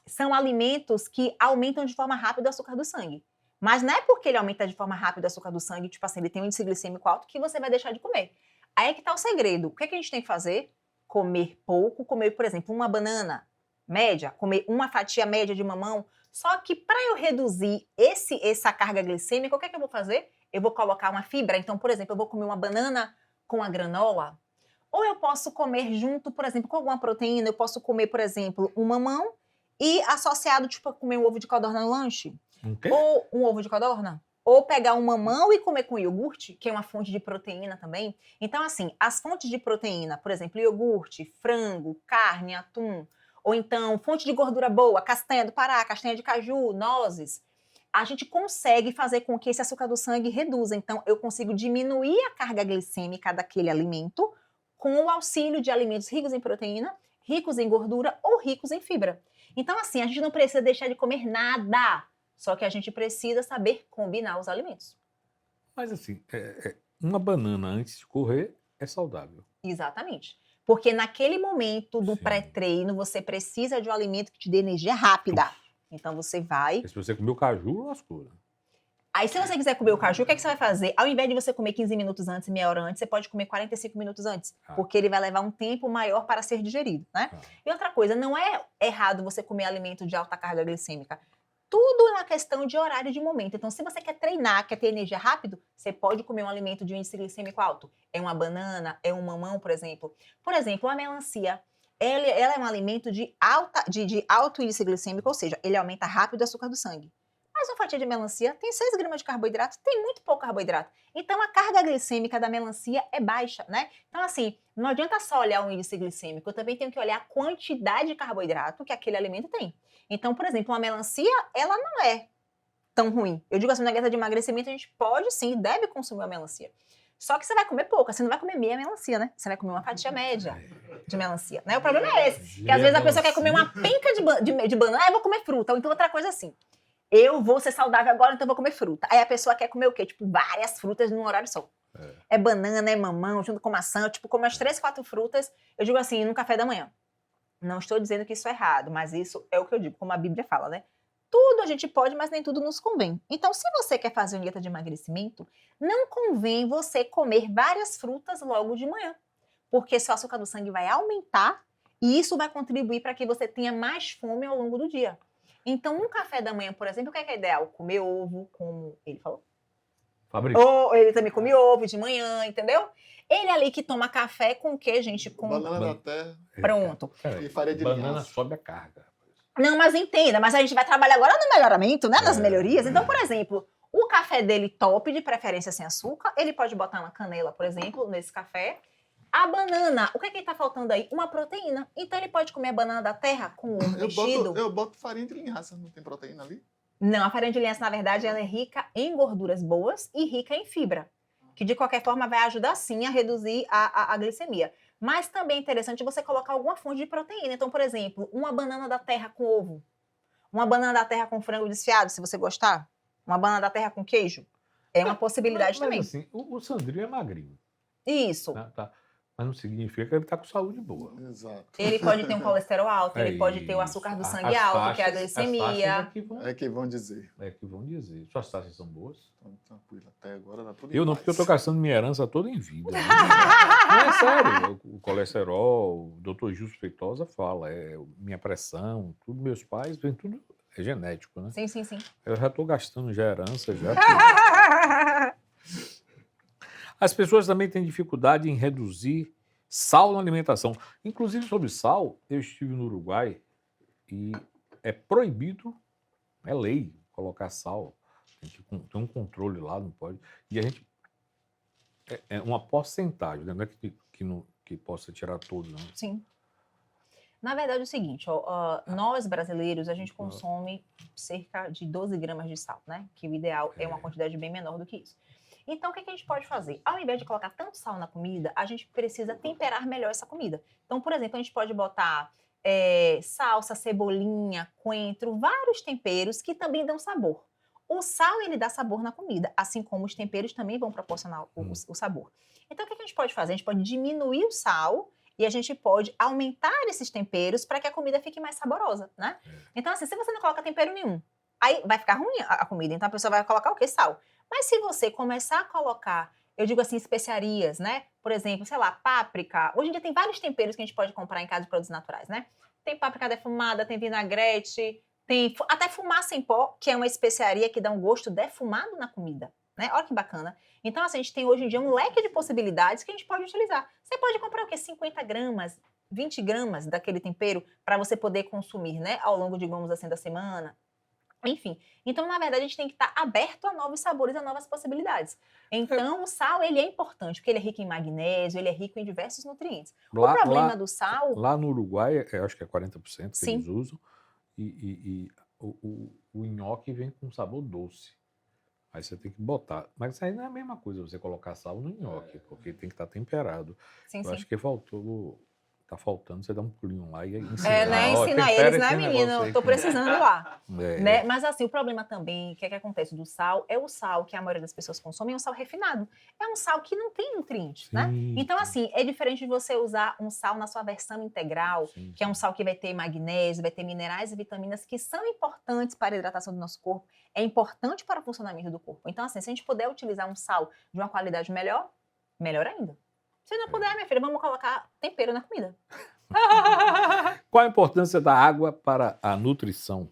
[SPEAKER 9] são alimentos que aumentam de forma rápida o açúcar do sangue. Mas não é porque ele aumenta de forma rápida o açúcar do sangue, tipo assim, ele tem um índice glicêmico alto, que você vai deixar de comer. Aí é que tá o segredo. O que é que a gente tem que fazer? Comer pouco, comer, por exemplo, uma banana média, comer uma fatia média de mamão. Só que para eu reduzir essa carga glicêmica, o que é que eu vou fazer? Eu vou colocar uma fibra. Então, por exemplo, eu vou comer uma banana com a granola. Ou eu posso comer junto, por exemplo, com alguma proteína. Eu posso comer, por exemplo, um mamão e associado, tipo, comer um ovo de codorna no lanche.
[SPEAKER 1] Okay.
[SPEAKER 9] Ou um ovo de codorna. Ou pegar um mamão e comer com iogurte, que é uma fonte de proteína também. Então, assim, as fontes de proteína, por exemplo, iogurte, frango, carne, atum, ou então fonte de gordura boa, castanha do Pará, castanha de caju, nozes, a gente consegue fazer com que esse açúcar do sangue reduza. Então, eu consigo diminuir a carga glicêmica daquele alimento com o auxílio de alimentos ricos em proteína, ricos em gordura ou ricos em fibra. Então, assim, a gente não precisa deixar de comer nada. Só que a gente precisa saber combinar os alimentos.
[SPEAKER 1] Mas assim, uma banana antes de correr é saudável.
[SPEAKER 9] Exatamente. Porque naquele momento do pré-treino, você precisa de um alimento que te dê energia rápida. Então você vai...
[SPEAKER 1] Porque se você comer o caju, lascou, né?
[SPEAKER 9] Aí se você quiser comer o caju, o que é que você vai fazer? Ao invés de você comer 15 minutos antes, meia hora antes, você pode comer 45 minutos antes. Porque ele vai levar um tempo maior para ser digerido, né? E outra coisa, não é errado você comer alimento de alta carga glicêmica. Tudo é uma questão de horário e de momento. Então, se você quer treinar, quer ter energia rápido, você pode comer um alimento de índice glicêmico alto. É uma banana, é um mamão, por exemplo. Por exemplo, a melancia. Ela é um alimento de alto índice glicêmico, ou seja, ele aumenta rápido o açúcar do sangue. Mas uma fatia de melancia tem 6 gramas de carboidrato, tem muito pouco carboidrato. Então, a carga glicêmica da melancia é baixa, né? Então, assim, não adianta só olhar o índice glicêmico, eu também tenho que olhar a quantidade de carboidrato que aquele alimento tem. Então, por exemplo, uma melancia, ela não é tão ruim. Eu digo assim, na dieta de emagrecimento, a gente pode sim, deve consumir uma melancia. Só que você vai comer pouca, você não vai comer meia melancia, né? Você vai comer uma fatia média de melancia, né? O problema é esse, que às vezes a pessoa quer comer uma penca de banana, eu vou comer fruta, ou então outra coisa assim. Eu vou ser saudável agora, então eu vou comer fruta. Aí a pessoa quer comer o quê? Tipo, várias frutas num horário só. É banana, é mamão, junto com maçã. Eu, tipo, como as 3, 4 frutas, eu digo assim, no café da manhã. Não estou dizendo que isso é errado, mas isso é o que eu digo, como a Bíblia fala, né? Tudo a gente pode, mas nem tudo nos convém. Então, se você quer fazer uma dieta de emagrecimento, não convém você comer várias frutas logo de manhã. Porque seu açúcar do sangue vai aumentar e isso vai contribuir para que você tenha mais fome ao longo do dia. Então, um café da manhã, por exemplo, o que é ideal? Comer ovo, como ele falou. Ou ele também come ovo de manhã, entendeu? Ele ali que toma café com o quê, gente? Com
[SPEAKER 3] banana da terra.
[SPEAKER 9] Pronto.
[SPEAKER 3] E farinha de
[SPEAKER 1] banana
[SPEAKER 3] linhaça.
[SPEAKER 1] sobe a carga.
[SPEAKER 9] Não, mas entenda, mas a gente vai trabalhar agora no melhoramento, né? Nas melhorias. Então, por exemplo, o café dele top, de preferência sem açúcar, ele pode botar uma canela, por exemplo, nesse café. A banana, o que é que tá faltando aí? Uma proteína. Então ele pode comer a banana da terra com ovo mexido.
[SPEAKER 3] Eu boto farinha de linhaça, não tem proteína ali?
[SPEAKER 9] Não, a farinha de linhaça, na verdade, ela é rica em gorduras boas e rica em fibra, que de qualquer forma vai ajudar sim a reduzir a glicemia. Mas também é interessante você colocar alguma fonte de proteína. Então, por exemplo, uma banana da terra com ovo, uma banana da terra com frango desfiado, se você gostar, uma banana da terra com queijo, é uma possibilidade também.
[SPEAKER 1] Mas assim, o Sandrinho é magrinho.
[SPEAKER 9] Isso.
[SPEAKER 1] Tá. Mas não significa que ele está com saúde boa.
[SPEAKER 3] Exato.
[SPEAKER 9] Ele pode ter um colesterol alto, ele pode ter o açúcar do sangue alto, que é a glicemia.
[SPEAKER 3] É que vão dizer.
[SPEAKER 1] É que vão dizer. Suas taxas são boas?
[SPEAKER 3] Então, tranquilo. É, agora dá tudo
[SPEAKER 1] Eu não,
[SPEAKER 3] em
[SPEAKER 1] porque eu tô
[SPEAKER 3] paz.
[SPEAKER 1] gastando minha herança toda em vida. Né? Não, é sério. O colesterol, o doutor Gilson Feitosa fala, minha pressão, tudo, meus pais, vem tudo, é genético, né?
[SPEAKER 9] Sim, sim, sim.
[SPEAKER 1] Eu já tô gastando já herança, já. As pessoas também têm dificuldade em reduzir sal na alimentação. Inclusive, sobre sal, eu estive no Uruguai e é proibido, é lei, colocar sal. Tem um controle lá, não pode. E a gente. É uma porcentagem, né? Não é que possa tirar todo, não.
[SPEAKER 9] Sim. Na verdade é o seguinte, nós brasileiros, a gente consome cerca de 12 gramas de sal, né? Que o ideal é uma quantidade bem menor do que isso. Então, o que a gente pode fazer? Ao invés de colocar tanto sal na comida, a gente precisa temperar melhor essa comida. Então, por exemplo, a gente pode botar salsa, cebolinha, coentro, vários temperos que também dão sabor. O sal, ele dá sabor na comida, assim como os temperos também vão proporcionar o sabor. Então, o que a gente pode fazer? A gente pode diminuir o sal e a gente pode aumentar esses temperos para que a comida fique mais saborosa, né? Então, assim, se você não coloca tempero nenhum, aí vai ficar ruim a comida. Então, a pessoa vai colocar o quê? Sal. Mas se você começar a colocar, eu digo assim, especiarias, né? Por exemplo, sei lá, páprica. Hoje em dia tem vários temperos que a gente pode comprar em casa de produtos naturais, né? Tem páprica defumada, tem vinagrete, tem até fumaça em pó, que é uma especiaria que dá um gosto defumado na comida, né? Olha que bacana. Então, assim, a gente tem hoje em dia um leque de possibilidades que a gente pode utilizar. Você pode comprar o quê? 50 gramas, 20 gramas daquele tempero para você poder consumir, né? Ao longo, digamos assim, da semana. Enfim, então, na verdade, a gente tem que estar aberto a novos sabores, a novas possibilidades. Então, o sal, ele é importante, porque ele é rico em magnésio, ele é rico em diversos nutrientes. O problema do sal...
[SPEAKER 1] Lá no Uruguai, eu acho que é 40% que
[SPEAKER 9] Sim.
[SPEAKER 1] eles usam, e o nhoque vem com sabor doce. Aí você tem que botar. Mas isso aí não é a mesma coisa, você colocar sal no nhoque, porque tem que estar temperado.
[SPEAKER 9] Sim,
[SPEAKER 1] Eu
[SPEAKER 9] sim.
[SPEAKER 1] acho que tá faltando você dar um pulinho lá e ensinar.
[SPEAKER 9] né?
[SPEAKER 1] Ó,
[SPEAKER 9] Ensinar
[SPEAKER 1] tempera
[SPEAKER 9] eles, né,
[SPEAKER 1] esse negócio
[SPEAKER 9] menino?
[SPEAKER 1] aí
[SPEAKER 9] Tô
[SPEAKER 1] que-
[SPEAKER 9] precisando ir lá.
[SPEAKER 1] É.
[SPEAKER 9] Né? Mas assim, o problema também, o que é que acontece do sal, é o sal que a maioria das pessoas consome, é um sal refinado. É um sal que não tem nutrientes, né?
[SPEAKER 1] Sim,
[SPEAKER 9] Então, assim, é diferente de você usar um sal na sua versão integral,
[SPEAKER 1] sim,
[SPEAKER 9] que é um sal que vai ter magnésio, vai ter minerais e vitaminas que são importantes para a hidratação do nosso corpo, é importante para o funcionamento do corpo. Então, assim, se a gente puder utilizar um sal de uma qualidade melhor, melhor ainda. Se não puder, minha filha, vamos colocar tempero na comida.
[SPEAKER 1] Qual a importância da água para a nutrição?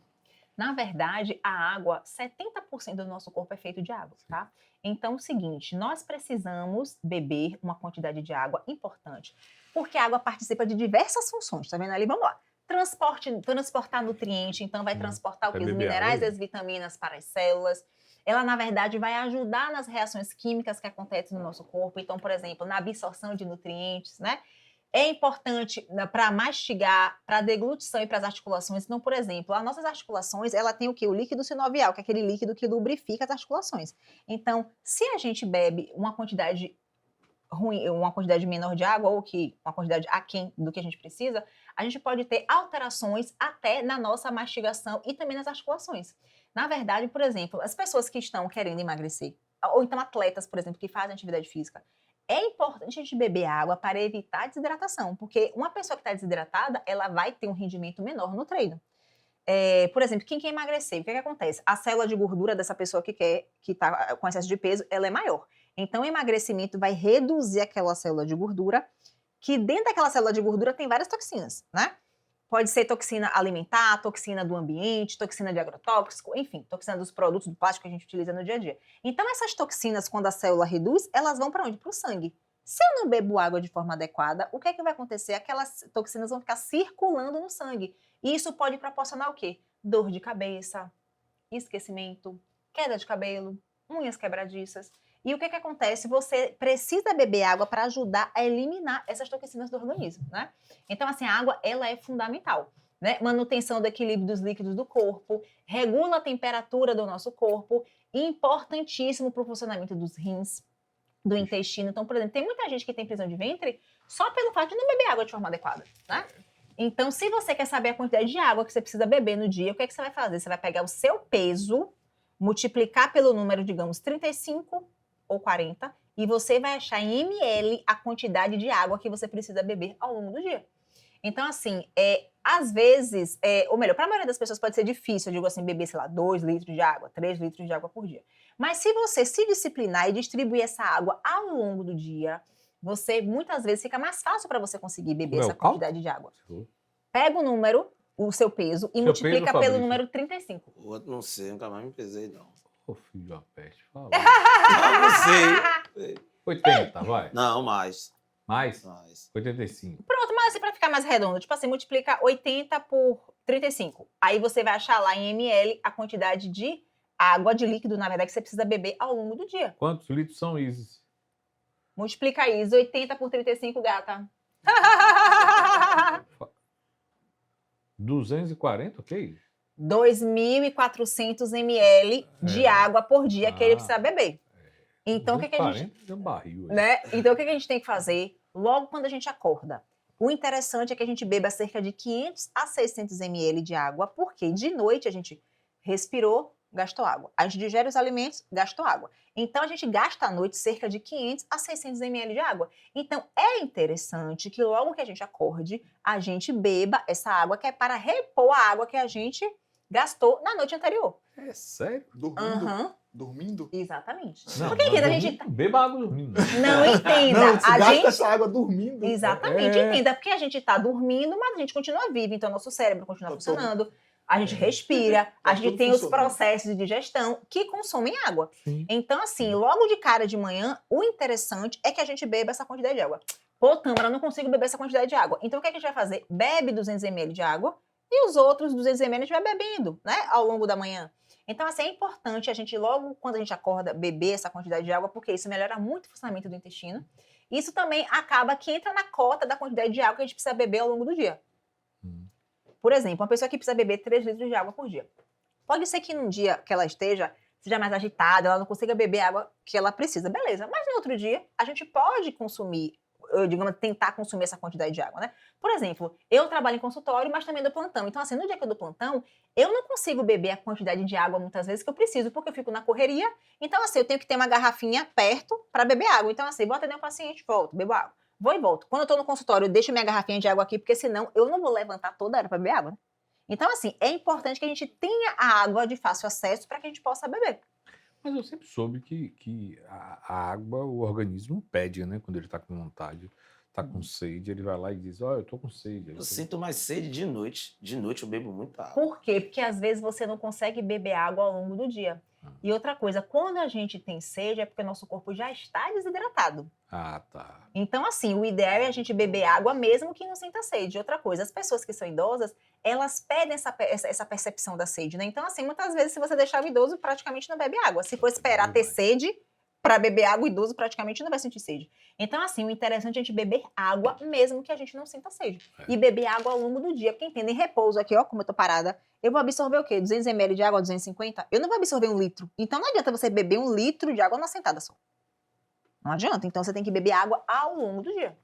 [SPEAKER 9] Na verdade, a água, 70% do nosso corpo é feito de água, tá? Então, é o seguinte, nós precisamos beber uma quantidade de água importante, porque a água participa de diversas funções, tá vendo ali? Vamos lá. Transportar nutriente, então vai transportar o
[SPEAKER 1] Vai
[SPEAKER 9] quê? Os
[SPEAKER 1] beber
[SPEAKER 9] minerais e
[SPEAKER 1] água?
[SPEAKER 9] as vitaminas para as células. Ela, na verdade, vai ajudar nas reações químicas que acontecem no nosso corpo. Então, por exemplo, na absorção de nutrientes, né? É importante para mastigar, para a deglutição e para as articulações. Então, por exemplo, as nossas articulações, ela tem o quê? O líquido sinovial, que é aquele líquido que lubrifica as articulações. Então, se a gente bebe uma quantidade ruim, uma quantidade menor de água, ou que uma quantidade aquém do que a gente precisa, a gente pode ter alterações até na nossa mastigação e também nas articulações. Na verdade, por exemplo, as pessoas que estão querendo emagrecer, ou então atletas, por exemplo, que fazem atividade física, é importante a gente beber água para evitar a desidratação, porque uma pessoa que está desidratada, ela vai ter um rendimento menor no treino. Por exemplo, quem quer emagrecer, o que acontece? A célula de gordura dessa pessoa que está com excesso de peso, ela é maior. Então, o emagrecimento vai reduzir aquela célula de gordura, que dentro daquela célula de gordura tem várias toxinas, né? Pode ser toxina alimentar, toxina do ambiente, toxina de agrotóxico, enfim, toxina dos produtos do plástico que a gente utiliza no dia a dia. Então, essas toxinas, quando a célula reduz, elas vão para onde? Para o sangue. Se eu não bebo água de forma adequada, o que é que vai acontecer? Aquelas toxinas vão ficar circulando no sangue. E isso pode proporcionar o quê? Dor de cabeça, esquecimento, queda de cabelo, unhas quebradiças. E o que acontece? Você precisa beber água para ajudar a eliminar essas toxinas do organismo, né? Então, assim, a água, ela é fundamental, né? Manutenção do equilíbrio dos líquidos do corpo, regula a temperatura do nosso corpo, importantíssimo para o funcionamento dos rins, do intestino. Então, por exemplo, tem muita gente que tem prisão de ventre só pelo fato de não beber água de forma adequada, né? Então, se você quer saber a quantidade de água que você precisa beber no dia, o que é que você vai fazer? Você vai pegar o seu peso, multiplicar pelo número, digamos, 35 ou 40, e você vai achar em ml a quantidade de água que você precisa beber ao longo do dia. Então, assim, às vezes, ou melhor, para a maioria das pessoas pode ser difícil, eu digo assim, beber, sei lá, 2 litros de água, 3 litros de água por dia. Mas se você se disciplinar e distribuir essa água ao longo do dia, você muitas vezes fica mais fácil para você conseguir beber
[SPEAKER 1] Como é
[SPEAKER 9] essa
[SPEAKER 1] o cálculo?
[SPEAKER 9] quantidade de água. Pega o número, o seu peso, e
[SPEAKER 1] Seu
[SPEAKER 9] multiplica
[SPEAKER 1] peso,
[SPEAKER 9] pelo
[SPEAKER 1] Fabrício?
[SPEAKER 9] número 35.
[SPEAKER 4] O outro não sei, nunca mais me pesei, não.
[SPEAKER 1] Ô, filho da peste, fala.
[SPEAKER 4] Não sei.
[SPEAKER 1] 80, vai.
[SPEAKER 4] Não, mais.
[SPEAKER 1] Mais?
[SPEAKER 4] Mais.
[SPEAKER 9] É.
[SPEAKER 1] 85.
[SPEAKER 9] Pronto, mas assim, para ficar mais redondo, tipo assim, multiplica 80 por 35. Aí você vai achar lá em ml a quantidade de água, de líquido, na verdade, que você precisa beber ao longo do dia.
[SPEAKER 1] Quantos litros são Isis?
[SPEAKER 9] Multiplica isso, 80 por 35, gata.
[SPEAKER 1] 240, ok?
[SPEAKER 9] 2.400 ml de água por dia que ele
[SPEAKER 1] Ah.
[SPEAKER 9] precisa beber. Então, o que, que a gente...
[SPEAKER 1] 240 é um barril. aí.
[SPEAKER 9] Né? Então, o que, que a gente tem que fazer logo quando a gente acorda? O interessante é que a gente beba cerca de 500 a 600 ml de água, porque de noite a gente respirou, gastou água. A gente digere os alimentos, gastou água. Então, a gente gasta à noite cerca de 500 a 600 ml de água. Então, é interessante que logo que a gente acorde, a gente beba essa água, que é para repor a água que a gente gastou na noite anterior.
[SPEAKER 1] É sério?
[SPEAKER 3] Dormindo?
[SPEAKER 9] Aham,
[SPEAKER 3] Dormindo?
[SPEAKER 9] exatamente.
[SPEAKER 1] Não,
[SPEAKER 9] Porque entenda, a
[SPEAKER 1] mas
[SPEAKER 9] gente...
[SPEAKER 1] dormindo, beba água dormindo.
[SPEAKER 9] Não entenda,
[SPEAKER 3] Não, se
[SPEAKER 9] a
[SPEAKER 3] gasta
[SPEAKER 9] gente...
[SPEAKER 3] essa água dormindo.
[SPEAKER 9] Exatamente,
[SPEAKER 1] É.
[SPEAKER 9] entenda, porque a gente está dormindo, mas a gente continua vivo, então nosso cérebro continua
[SPEAKER 3] Tá
[SPEAKER 9] funcionando, a gente respira,
[SPEAKER 3] Tá
[SPEAKER 9] a gente
[SPEAKER 3] tudo
[SPEAKER 9] tem os
[SPEAKER 3] funcionando.
[SPEAKER 9] processos de digestão que consomem água.
[SPEAKER 1] Sim.
[SPEAKER 9] Então, assim, logo de cara de manhã, o interessante é que a gente beba essa quantidade de água. Pô, Tâmara, eu não consigo beber essa quantidade de água. Então, o que a gente vai fazer? Bebe 200 ml de água e os outros 200 ml a gente vai bebendo, né, ao longo da manhã. Então, assim, é importante a gente, logo quando a gente acorda, beber essa quantidade de água, porque isso melhora muito o funcionamento do intestino. Isso também acaba que entra na cota da quantidade de água que a gente precisa beber ao longo do dia.
[SPEAKER 1] Hum.
[SPEAKER 9] Por exemplo, uma pessoa que precisa beber 3 litros de água por dia. Pode ser que num dia que ela seja mais agitada, ela não consiga beber a água que ela precisa, beleza. Mas no outro dia, a gente pode consumir, digamos, tentar consumir essa quantidade de água, né? Por exemplo, eu trabalho em consultório, mas também dou plantão. Então, assim, no dia que eu dou plantão, eu não consigo beber a quantidade de água muitas vezes que eu preciso, porque eu fico na correria. Então, assim, eu tenho que ter uma garrafinha perto para beber água. Então, assim, vou atender um paciente, volto, bebo água. Vou e volto. Quando eu tô no consultório, eu deixo minha garrafinha de água aqui, porque senão eu não vou levantar toda hora para beber água, né? Então, assim, é importante que a gente tenha a água de fácil acesso para que a gente possa beber.
[SPEAKER 1] Mas eu sempre soube que a água, o organismo pede, né? Quando ele tá com vontade, tá com sede, ele vai lá e diz, ó, eu tô com sede. Aí
[SPEAKER 4] Eu
[SPEAKER 1] você-
[SPEAKER 4] sinto mais sede de noite. De noite eu bebo muita água.
[SPEAKER 9] Por quê? Porque às vezes você não consegue beber água ao longo do dia. E outra coisa, quando a gente tem sede, é porque o nosso corpo já está desidratado.
[SPEAKER 1] Ah, tá.
[SPEAKER 9] Então, assim, o ideal é a gente beber água mesmo que não sinta sede. Outra coisa, as pessoas que são idosas, elas perdem essa percepção da sede, né? Então, assim, muitas vezes, se você deixar o idoso, praticamente não bebe água. Se for esperar ter sede para beber água, o idoso praticamente não vai sentir sede. Então, assim, o interessante é a gente beber água mesmo que a gente não sinta sede. E beber água ao longo do dia. Porque entende, em repouso aqui, ó, como eu tô parada, eu vou absorver o quê? 200 ml de água, 250? Eu não vou absorver 1 litro. Então, não adianta você beber 1 litro de água numa sentada só. Não adianta. Então, você tem que beber água ao longo do dia.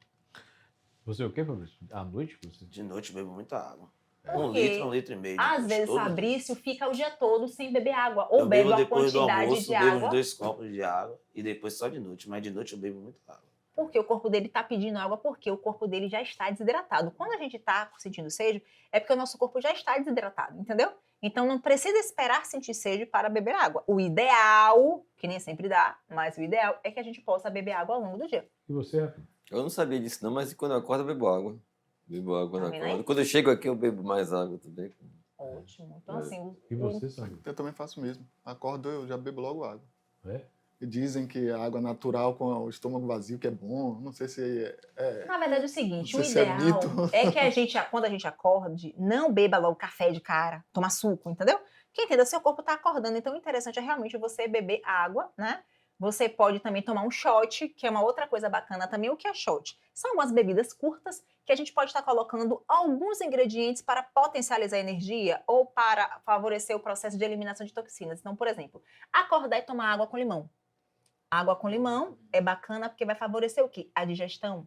[SPEAKER 1] Você o quê, Fabrício? À noite? Você...
[SPEAKER 4] De noite eu bebo muita água.
[SPEAKER 9] Por
[SPEAKER 4] 1
[SPEAKER 9] quê?
[SPEAKER 4] litro, 1 litro e meio. de
[SPEAKER 9] Às
[SPEAKER 4] noite,
[SPEAKER 9] vezes,
[SPEAKER 4] todo dia.
[SPEAKER 9] Fabrício fica o dia todo sem beber água. Ou
[SPEAKER 4] Eu
[SPEAKER 9] bebe
[SPEAKER 4] bebo
[SPEAKER 9] a
[SPEAKER 4] depois do
[SPEAKER 9] quantidade
[SPEAKER 4] almoço,
[SPEAKER 9] de
[SPEAKER 4] bebo
[SPEAKER 9] água.
[SPEAKER 4] 2 copos de água e depois só de noite. Mas de noite eu bebo muita água.
[SPEAKER 9] Porque o corpo dele está pedindo água, porque o corpo dele já está desidratado. Quando a gente está sentindo sede, é porque o nosso corpo já está desidratado, entendeu? Então não precisa esperar sentir sede para beber água. O ideal, que nem sempre dá, mas o ideal é que a gente possa beber água ao longo do dia.
[SPEAKER 1] E você, Rafa?
[SPEAKER 2] Eu não sabia disso não, mas quando eu acordo eu bebo água. Bebo água quando
[SPEAKER 9] Tá
[SPEAKER 2] eu
[SPEAKER 9] vendo
[SPEAKER 2] acordo.
[SPEAKER 9] aí?
[SPEAKER 2] Quando eu chego aqui eu bebo mais água também.
[SPEAKER 9] Ótimo. Então,
[SPEAKER 2] É.
[SPEAKER 9] assim,
[SPEAKER 1] E você, Sandro?
[SPEAKER 3] Eu também faço mesmo. Acordo, eu já bebo logo água.
[SPEAKER 1] É?
[SPEAKER 3] E dizem que a água natural com o estômago vazio que é bom. Não sei se é...
[SPEAKER 9] na verdade é o seguinte,
[SPEAKER 3] Não
[SPEAKER 9] o
[SPEAKER 3] sei se é
[SPEAKER 9] ideal
[SPEAKER 3] mito.
[SPEAKER 9] é que a gente, quando a gente acorde, não beba logo café de cara, tomar suco, entendeu? Porque entenda, seu corpo está acordando, então o interessante é realmente você beber água, né? Você pode também tomar um shot, que é uma outra coisa bacana também. O que é shot? São algumas bebidas curtas que a gente pode estar colocando alguns ingredientes para potencializar a energia ou para favorecer o processo de eliminação de toxinas. Então, por exemplo, acordar e tomar água com limão. Água com limão é bacana porque vai favorecer o quê? A digestão.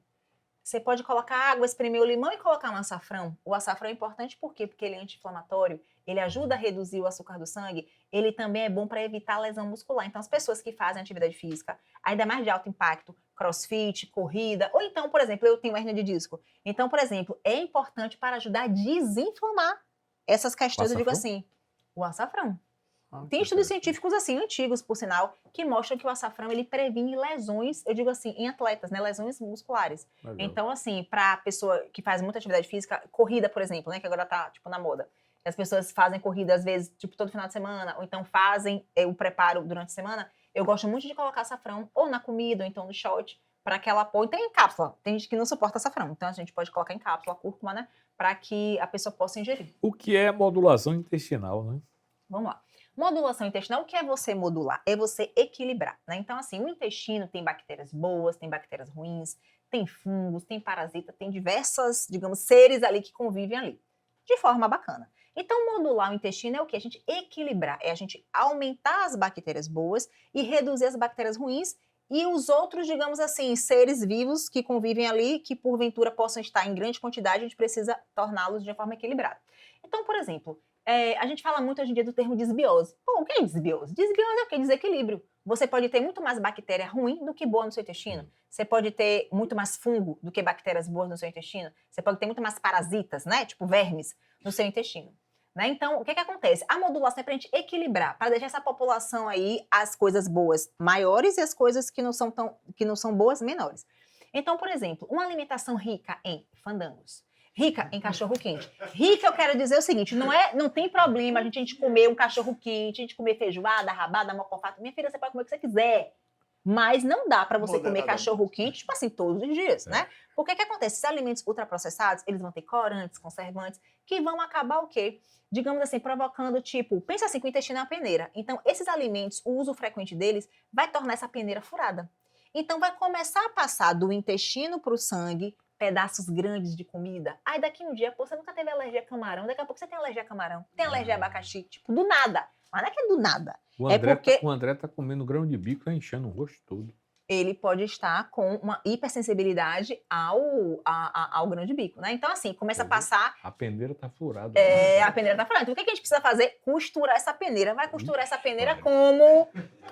[SPEAKER 9] Você pode colocar água, espremer o limão e colocar um açafrão. O açafrão é importante por quê? Porque ele é anti-inflamatório, ele ajuda a reduzir o açúcar do sangue, ele também é bom para evitar lesão muscular. Então, as pessoas que fazem atividade física, ainda mais de alto impacto, crossfit, corrida, ou então, por exemplo, eu tenho hérnia de disco. Então, por exemplo, é importante para ajudar a desinflamar essas questões, eu digo
[SPEAKER 1] açafrão?
[SPEAKER 9] assim, o açafrão. Tem estudos científicos assim, antigos, por sinal, que mostram que o açafrão ele previne lesões, eu digo assim, em atletas, né? Lesões musculares.
[SPEAKER 1] Legal.
[SPEAKER 9] Então, assim, para pessoa que faz muita atividade física, corrida, por exemplo, né? Que agora tá, tipo, na moda. As pessoas fazem corrida, às vezes, tipo, todo final de semana, ou então fazem o preparo durante a semana. Eu gosto muito de colocar açafrão ou na comida, ou então no shot, para que ela põe. Tem em cápsula. Tem gente que não suporta açafrão. Então, a gente pode colocar em cápsula, cúrcuma, né? Para que a pessoa possa ingerir.
[SPEAKER 1] O que é modulação intestinal, né?
[SPEAKER 9] Vamos lá. Modulação intestinal, o que é você modular? É você equilibrar, né? Então, assim, o intestino tem bactérias boas, tem bactérias ruins, tem fungos, tem parasita, tem diversas, digamos, seres ali que convivem ali, de forma bacana. Então, modular o intestino é o que? A gente equilibrar, é a gente aumentar as bactérias boas e reduzir as bactérias ruins e os outros, digamos assim, seres vivos que convivem ali, que porventura possam estar em grande quantidade, a gente precisa torná-los de forma equilibrada. Então, por exemplo, a gente fala muito hoje em dia do termo desbiose. Pô, o que é desbiose? Desbiose é o quê? Desequilíbrio. Você pode ter muito mais bactéria ruim do que boa no seu intestino. Você pode ter muito mais fungo do que bactérias boas no seu intestino. Você pode ter muito mais parasitas, né? Tipo vermes, no seu intestino. Né? Então, o que acontece? A modulação é para a gente equilibrar, para deixar essa população aí, as coisas boas maiores e as coisas que não são boas menores. Então, por exemplo, uma alimentação rica em fandangos, rica em cachorro-quente. Rica, eu quero dizer o seguinte, não tem problema a gente comer um cachorro-quente, a gente comer feijoada, rabada, mocofata. Minha filha, você pode comer o que você quiser. Mas não dá para você comer cachorro-quente, tipo assim, todos os dias, né? Porque o que acontece? Esses alimentos ultraprocessados, eles vão ter corantes, conservantes, que vão acabar o quê? Digamos assim, provocando, tipo, pensa assim, que o intestino é uma peneira. Então, esses alimentos, o uso frequente deles, vai tornar essa peneira furada. Então, vai começar a passar do intestino para o sangue, pedaços grandes de comida. Aí daqui um dia, pô, você nunca teve alergia a camarão, daqui a pouco você tem alergia a camarão, tem alergia a abacaxi, tipo, do nada. Mas não é que é do nada.
[SPEAKER 1] O André tá comendo grão de bico e enchendo o rosto todo.
[SPEAKER 9] Ele pode estar com uma hipersensibilidade ao grão de bico, né? Então, assim, começa a passar...
[SPEAKER 1] A peneira tá furada.
[SPEAKER 9] A peneira tá furada. Então, o que a gente precisa fazer? Costurar essa peneira. Vai costurar essa peneira como?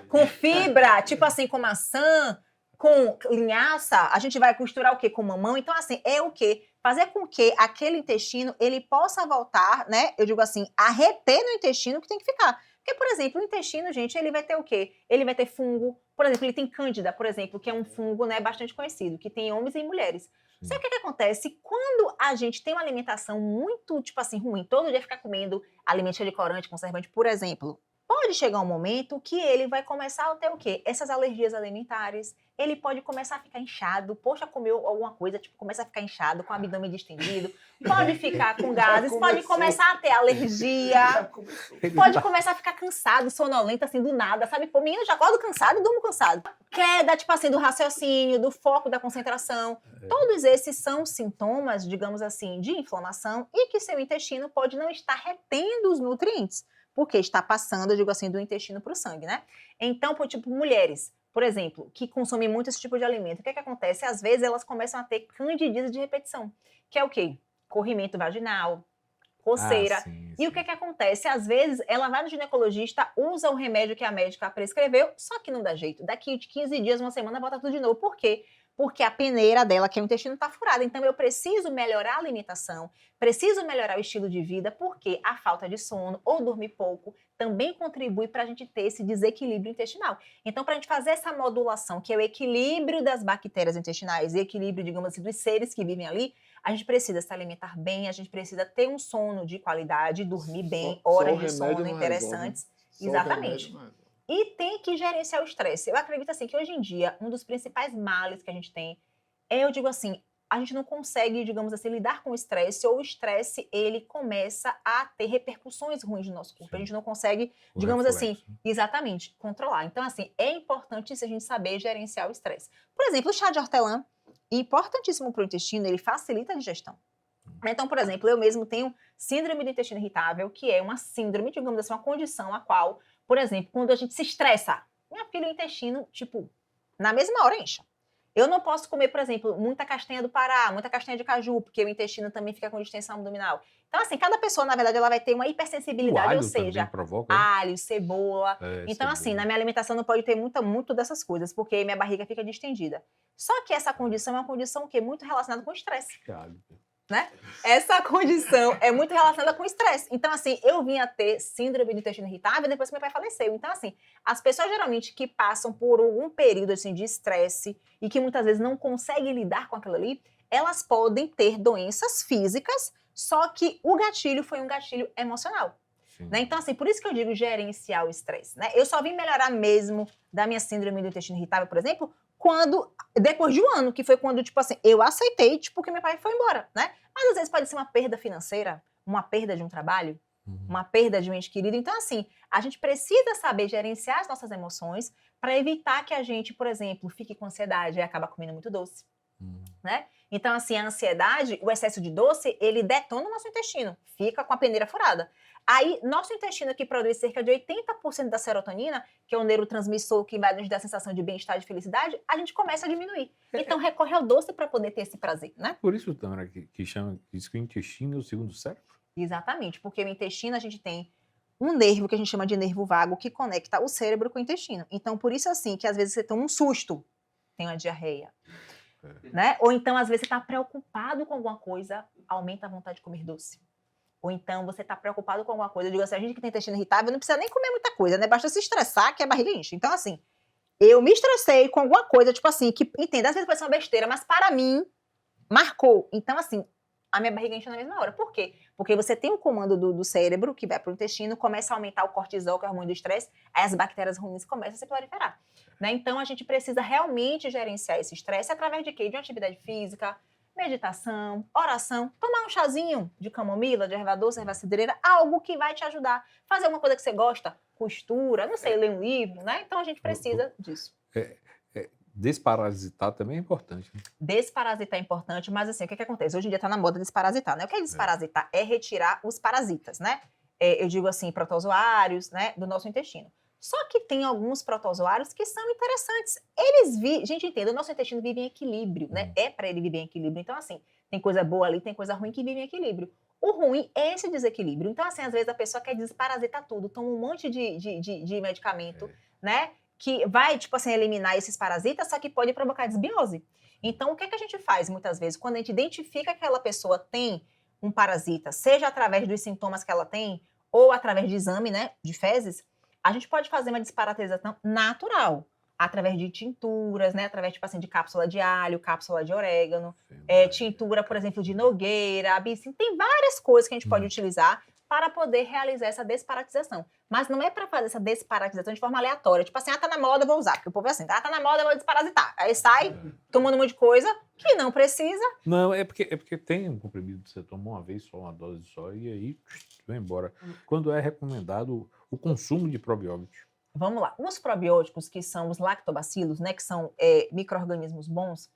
[SPEAKER 9] Com fibra, tipo assim, com maçã, com linhaça. A gente vai costurar o quê? Com mamão. Então, assim, é o quê? Fazer com que aquele intestino, ele possa voltar, né? Eu digo assim, a reter no intestino o que tem que ficar. Porque, por exemplo, o intestino, gente, ele vai ter o quê? Ele vai ter fungo. Por exemplo, ele tem cândida, por exemplo, que é um fungo, né, bastante conhecido, que tem em homens e em mulheres. Sabe o que acontece? Quando a gente tem uma alimentação muito, tipo assim, ruim, todo dia ficar comendo alimento cheio de corante, conservante, por exemplo, pode chegar um momento que ele vai começar a ter o quê? Essas alergias alimentares. Ele pode começar a ficar inchado. Poxa, comeu alguma coisa, tipo, começa a ficar inchado, com o abdômen distendido. Pode ficar com gases, pode começar a ter alergia. Pode começar a ficar cansado, sonolento, assim, do nada, sabe? Pô, menino, já acordo cansado e durmo cansado. Queda, tipo assim, do raciocínio, do foco, da concentração. Todos esses são sintomas, digamos assim, de inflamação e que seu intestino pode não estar retendo os nutrientes, porque está passando, eu digo assim, do intestino para o sangue, né? Então, tipo, mulheres, por exemplo, que consomem muito esse tipo de alimento, o que acontece? Às vezes elas começam a ter candidíase de repetição, que é o quê? Corrimento vaginal, coceira.
[SPEAKER 1] Sim.
[SPEAKER 9] E o que acontece? Às vezes ela vai no ginecologista, usa o remédio que a médica prescreveu, só que não dá jeito. Daqui de 15 dias, uma semana, volta tudo de novo. Por quê? Porque a peneira dela, que é o intestino, está furada. Então, eu preciso melhorar a alimentação, preciso melhorar o estilo de vida, porque a falta de sono ou dormir pouco também contribui para a gente ter esse desequilíbrio intestinal. Então, para a gente fazer essa modulação, que é o equilíbrio das bactérias intestinais e equilíbrio, digamos assim, dos seres que vivem ali, a gente precisa se alimentar bem, a gente precisa ter um sono de qualidade, dormir bem, horas de sono interessantes. Exatamente. E tem que gerenciar o estresse. Eu acredito assim que hoje em dia, um dos principais males que a gente tem é, eu digo assim, a gente não consegue, digamos assim, lidar com o estresse, ou o estresse, ele começa a ter repercussões ruins no nosso corpo. Sim. A gente não consegue, digamos assim, exatamente, controlar. Então, assim, é importante a gente saber gerenciar o estresse. Por exemplo, o chá de hortelã, importantíssimo para o intestino, ele facilita a digestão. Então, por exemplo, eu mesmo tenho síndrome do intestino irritável, que é uma síndrome, digamos assim, uma condição a qual, por exemplo, quando a gente se estressa, minha filha, o intestino, tipo, na mesma hora enche. Eu não posso comer, por exemplo, muita castanha do Pará, muita castanha de caju, porque o intestino também fica com distensão abdominal. Então, assim, cada pessoa, na verdade, ela vai ter uma hipersensibilidade, ou seja, alho, cebola. Então, assim, na minha alimentação não pode ter muito dessas coisas, porque minha barriga fica distendida. Só que essa condição é uma condição que é muito relacionada com o estresse. né? Essa condição é muito relacionada com estresse. Então, assim, eu vim a ter síndrome do intestino irritável depois que meu pai faleceu. Então, assim, as pessoas geralmente que passam por algum período assim, de estresse e que muitas vezes não conseguem lidar com aquilo ali, elas podem ter doenças físicas, só que o gatilho foi um gatilho emocional.
[SPEAKER 1] Sim.
[SPEAKER 9] Né? Então, assim, por isso que eu digo gerenciar o estresse. Né? Eu só vim melhorar mesmo da minha síndrome do intestino irritável, por exemplo, depois de um ano, que foi quando, tipo assim, eu aceitei, tipo, que meu pai foi embora, né? Mas às vezes pode ser uma perda financeira, uma perda de um trabalho, uma perda de um ente querido. Então, assim, a gente precisa saber gerenciar as nossas emoções para evitar que a gente, por exemplo, fique com ansiedade e acaba comendo muito doce, né? Então, assim, a ansiedade, o excesso de doce, ele detona o nosso intestino, fica com a peneira furada. Aí, nosso intestino que produz cerca de 80% da serotonina, que é o neurotransmissor que vai nos dar a sensação de bem-estar e de felicidade, a gente começa a diminuir. Então, recorre ao doce para poder ter esse prazer, né?
[SPEAKER 1] Por isso, Tâmara, diz que o intestino é o segundo cérebro?
[SPEAKER 9] Exatamente, porque o intestino a gente tem um nervo que a gente chama de nervo vago que conecta o cérebro com o intestino. Então, por isso assim, que às vezes você toma um susto, tem uma diarreia, né? Ou então, às vezes, você está preocupado com alguma coisa, aumenta a vontade de comer doce. Ou então, você está preocupado com alguma coisa. Eu digo assim, a gente que tem intestino irritável não precisa nem comer muita coisa, né? Basta se estressar que a barriga enche. Então, assim, eu me estressei com alguma coisa, tipo assim, que, entenda, às vezes pode ser uma besteira, mas para mim, marcou. Então, assim, a minha barriga enche na mesma hora. Por quê? Porque você tem um comando do cérebro que vai para o intestino, começa a aumentar o cortisol, que é o hormônio do estresse, aí as bactérias ruins começam a se proliferar. Né? Então, a gente precisa realmente gerenciar esse estresse através de quê? De uma atividade física, meditação, oração, tomar um chazinho de camomila, de erva doce, erva cidreira, algo que vai te ajudar. Fazer uma coisa que você gosta, costura, não sei, ler um livro, né? Então, a gente precisa disso.
[SPEAKER 1] Desparasitar também é importante. Né?
[SPEAKER 9] Desparasitar é importante, mas assim, o que acontece? Hoje em dia está na moda desparasitar, né? O que é desparasitar? É retirar os parasitas, né? Eu digo assim, protozoários, né? Do nosso intestino. Só que tem alguns protozoários que são interessantes. Gente, entenda, o nosso intestino vive em equilíbrio, né? É para ele viver em equilíbrio. Então, assim, tem coisa boa ali, tem coisa ruim que vive em equilíbrio. O ruim é esse desequilíbrio. Então, assim, às vezes a pessoa quer desparasitar tudo, toma um monte de medicamento, né? Que vai, tipo assim, eliminar esses parasitas, só que pode provocar desbiose. Então, o que é que a gente faz muitas vezes? Quando a gente identifica que aquela pessoa tem um parasita, seja através dos sintomas que ela tem, ou através de exame, né, de fezes, a gente pode fazer uma desparasitização natural, através de tinturas, né, através, tipo assim, de cápsula de alho, cápsula de orégano, tintura, por exemplo, de nogueira, absinto, tem várias coisas que a gente pode utilizar para poder realizar essa desparasitização. Mas não é para fazer essa desparasitização de forma aleatória. Tipo assim, tá na moda, eu vou usar. Porque o povo é assim, tá na moda, eu vou desparasitar. Aí sai tomando um monte de coisa que não precisa.
[SPEAKER 1] Não, é porque tem um comprimido que você toma uma vez só, uma dose só, e aí vai embora. Quando é recomendado o consumo de probióticos?
[SPEAKER 9] Vamos lá. Os probióticos, que são os lactobacilos, né, que são micro-organismos bons,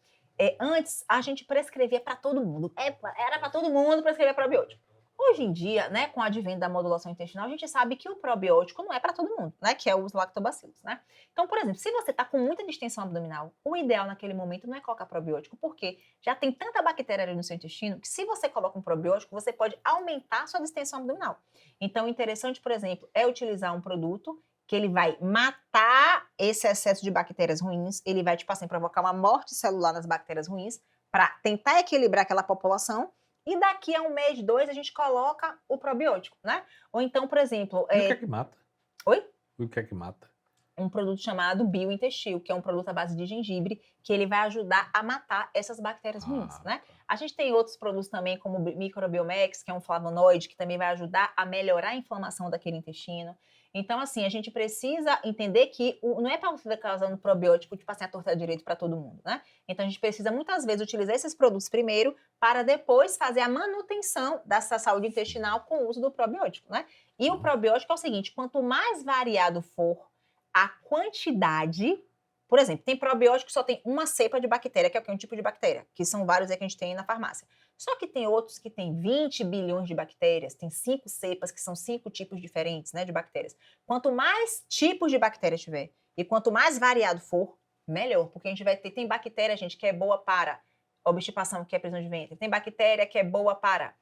[SPEAKER 9] antes a gente prescrevia para todo mundo. Era para todo mundo prescrever probiótico. Hoje em dia, né, com o advento da modulação intestinal, a gente sabe que o probiótico não é para todo mundo, né, que é os lactobacilos, né? Então, por exemplo, se você está com muita distensão abdominal, o ideal naquele momento não é colocar probiótico, porque já tem tanta bactéria ali no seu intestino que se você coloca um probiótico, você pode aumentar a sua distensão abdominal. Então, o interessante, por exemplo, é utilizar um produto que ele vai matar esse excesso de bactérias ruins, ele vai, tipo assim, provocar uma morte celular nas bactérias ruins para tentar equilibrar aquela população. E daqui a 1 mês, 2, a gente coloca o probiótico, né? Ou então, por exemplo...
[SPEAKER 1] E o que é que mata?
[SPEAKER 9] Oi?
[SPEAKER 1] O que é que mata?
[SPEAKER 9] Um produto chamado biointestil, que é um produto à base de gengibre, que ele vai ajudar a matar essas bactérias ruins, né? A gente tem outros produtos também, como o Microbiomex, que é um flavonoide, que também vai ajudar a melhorar a inflamação daquele intestino. Então, assim, a gente precisa entender que não é para você ficar usando probiótico, tipo assim, a torta direito para todo mundo, né? Então, a gente precisa, muitas vezes, utilizar esses produtos primeiro para depois fazer a manutenção dessa saúde intestinal com o uso do probiótico, né? E o probiótico é o seguinte, quanto mais variado for a quantidade... Por exemplo, tem probiótico que só tem uma cepa de bactéria, que é um tipo de bactéria, que são vários aí que a gente tem na farmácia. Só que tem outros que tem 20 bilhões de bactérias, tem 5 cepas, que são 5 tipos diferentes, né, de bactérias. Quanto mais tipos de bactérias tiver e quanto mais variado for, melhor. Porque a gente vai ter, tem bactéria, gente, que é boa para obstipação, que é prisão de ventre. Tem bactéria que é boa para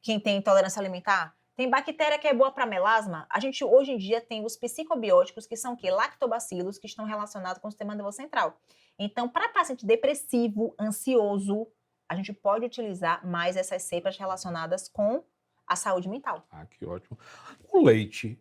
[SPEAKER 9] quem tem intolerância alimentar. Tem bactéria que é boa para melasma. A gente, hoje em dia, tem os psicobióticos, que são o quê? Lactobacilos, que estão relacionados com o sistema nervoso central. Então, para paciente depressivo, ansioso, a gente pode utilizar mais essas cepas relacionadas com a saúde mental.
[SPEAKER 1] Ah, que ótimo. O leite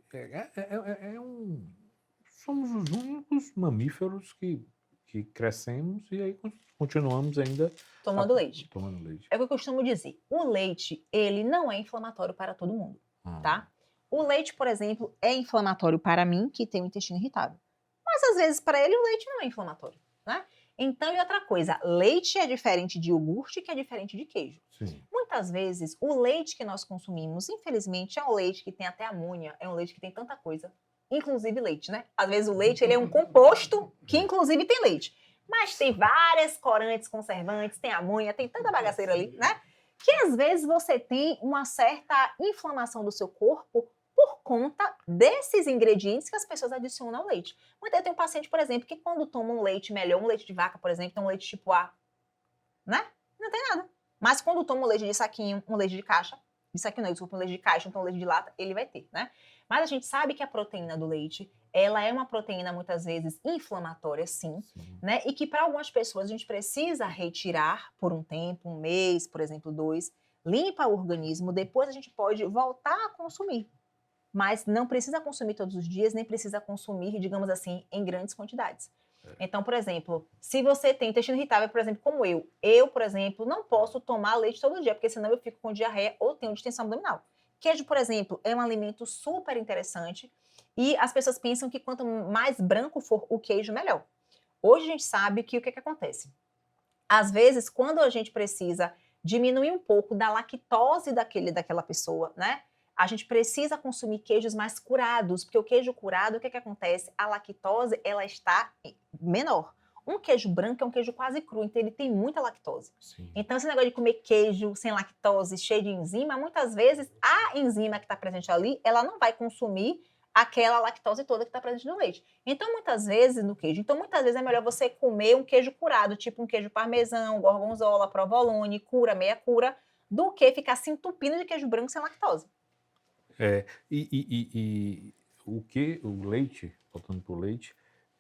[SPEAKER 1] somos os únicos mamíferos que crescemos e aí continuamos ainda
[SPEAKER 9] Tomando leite.
[SPEAKER 1] tomando leite.
[SPEAKER 9] É o que eu costumo dizer. O leite, ele não é inflamatório para todo mundo,
[SPEAKER 1] Ah,
[SPEAKER 9] tá? O leite, por exemplo, é inflamatório para mim, que tenho intestino irritável. Mas, às vezes, para ele, o leite não é inflamatório, né? Então, e outra coisa, leite é diferente de iogurte, que é diferente de queijo.
[SPEAKER 1] Sim.
[SPEAKER 9] Muitas vezes, o leite que nós consumimos, infelizmente, é um leite que tem até amônia, é um leite que tem tanta coisa, inclusive leite, né? Às vezes o leite ele é um composto que, inclusive, tem leite. Mas tem várias corantes, conservantes, tem amônia, tem tanta bagaceira ali, né? Que, às vezes, você tem uma certa inflamação do seu corpo por conta desses ingredientes que as pessoas adicionam ao leite. Muitas vezes tem um paciente, por exemplo, que quando toma um leite melhor, um leite de vaca, por exemplo, tem um leite tipo A, né? Não tem nada. Mas quando toma um leite de saquinho, um leite de caixa, de saquinho não, desculpa, um leite de caixa, então um leite de lata, ele vai ter, né? Mas a gente sabe que a proteína do leite, ela é uma proteína muitas vezes inflamatória, sim, né? E que para algumas pessoas a gente precisa retirar por um tempo, um mês, por exemplo, 2, limpa o organismo, depois a gente pode voltar a consumir. Mas não precisa consumir todos os dias, nem precisa consumir, digamos assim, em grandes quantidades. Então, por exemplo, se você tem intestino irritável, por exemplo, como eu, por exemplo, não posso tomar leite todo dia, porque senão eu fico com diarreia ou tenho distensão abdominal. Queijo, por exemplo, é um alimento super interessante e as pessoas pensam que quanto mais branco for o queijo, melhor. Hoje a gente sabe que o que acontece? Às vezes, quando a gente precisa diminuir um pouco da lactose daquela pessoa, né? A gente precisa consumir queijos mais curados, porque o queijo curado, o que acontece? A lactose, ela está menor. Um queijo branco é um queijo quase cru, então ele tem muita lactose.
[SPEAKER 1] Sim.
[SPEAKER 9] Então, esse negócio de comer queijo sem lactose, cheio de enzima, muitas vezes a enzima que está presente ali, ela não vai consumir aquela lactose toda que está presente no leite. Então, muitas vezes, no queijo. Então, muitas vezes é melhor você comer um queijo curado, tipo um queijo parmesão, gorgonzola, provolone, cura, meia cura, do que ficar se entupindo de queijo branco sem lactose.
[SPEAKER 1] E o leite, voltando para o leite,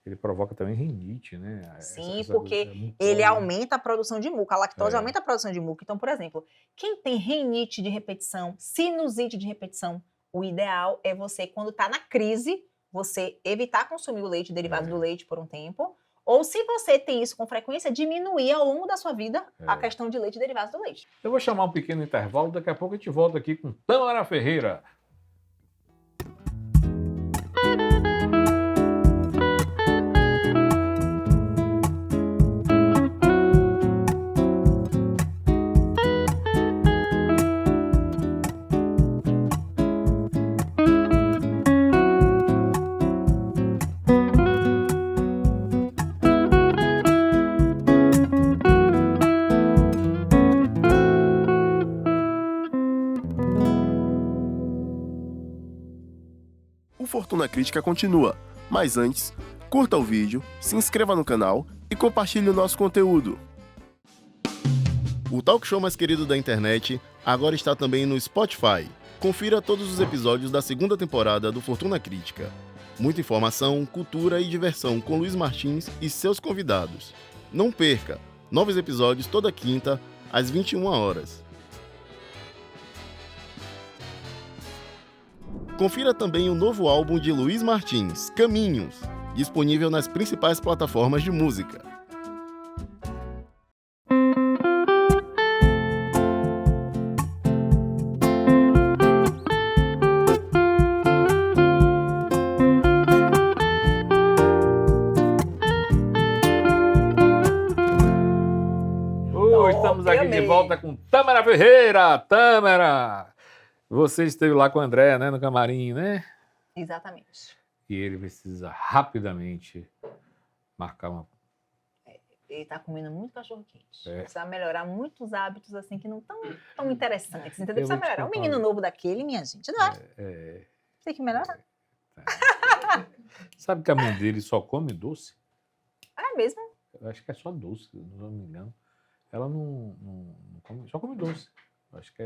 [SPEAKER 1] ele provoca também rinite, né?
[SPEAKER 9] Sim, porque
[SPEAKER 1] mucosa,
[SPEAKER 9] ele
[SPEAKER 1] né?
[SPEAKER 9] aumenta a produção de muco. A lactose
[SPEAKER 1] É.
[SPEAKER 9] aumenta a produção de muco. Então, por exemplo, quem tem rinite de repetição, sinusite de repetição, o ideal é você, quando está na crise, você evitar consumir o leite derivado do leite por um tempo. Ou se você tem isso com frequência, diminuir ao longo da sua vida a questão de leite derivado do leite.
[SPEAKER 1] Eu vou chamar um pequeno intervalo, daqui a pouco a gente volta aqui com Tâmara Ferreira.
[SPEAKER 5] O Fortuna Crítica continua, mas antes, curta o vídeo, se inscreva no canal e compartilhe o nosso conteúdo. O talk show mais querido da internet agora está também no Spotify. Confira todos os episódios da segunda temporada do Fortuna Crítica. Muita informação, cultura e diversão com Luiz Martins e seus convidados. Não perca! Novos episódios toda quinta, às 21 horas. Confira também o novo álbum de Luiz Martins, Caminhos, disponível nas principais plataformas de música.
[SPEAKER 1] Estamos aqui de volta com Tâmara Ferreira. Tâmara! Você esteve lá com o André, né, no camarim, né?
[SPEAKER 9] Exatamente.
[SPEAKER 1] E ele precisa rapidamente marcar uma...
[SPEAKER 9] Ele tá comendo muito cachorro-quente.
[SPEAKER 1] É.
[SPEAKER 9] Precisa melhorar muitos hábitos, assim, que não tão interessantes, entendeu?
[SPEAKER 1] Eu
[SPEAKER 9] Precisa
[SPEAKER 1] vou te
[SPEAKER 9] melhorar. Um
[SPEAKER 1] contar
[SPEAKER 9] menino novo daquele, minha gente, não é? Tem que melhorar.
[SPEAKER 1] Sabe que a mãe dele só come doce?
[SPEAKER 9] É mesmo?
[SPEAKER 1] Eu acho que é só doce, não me engano. Ela não come, só come doce. Eu acho que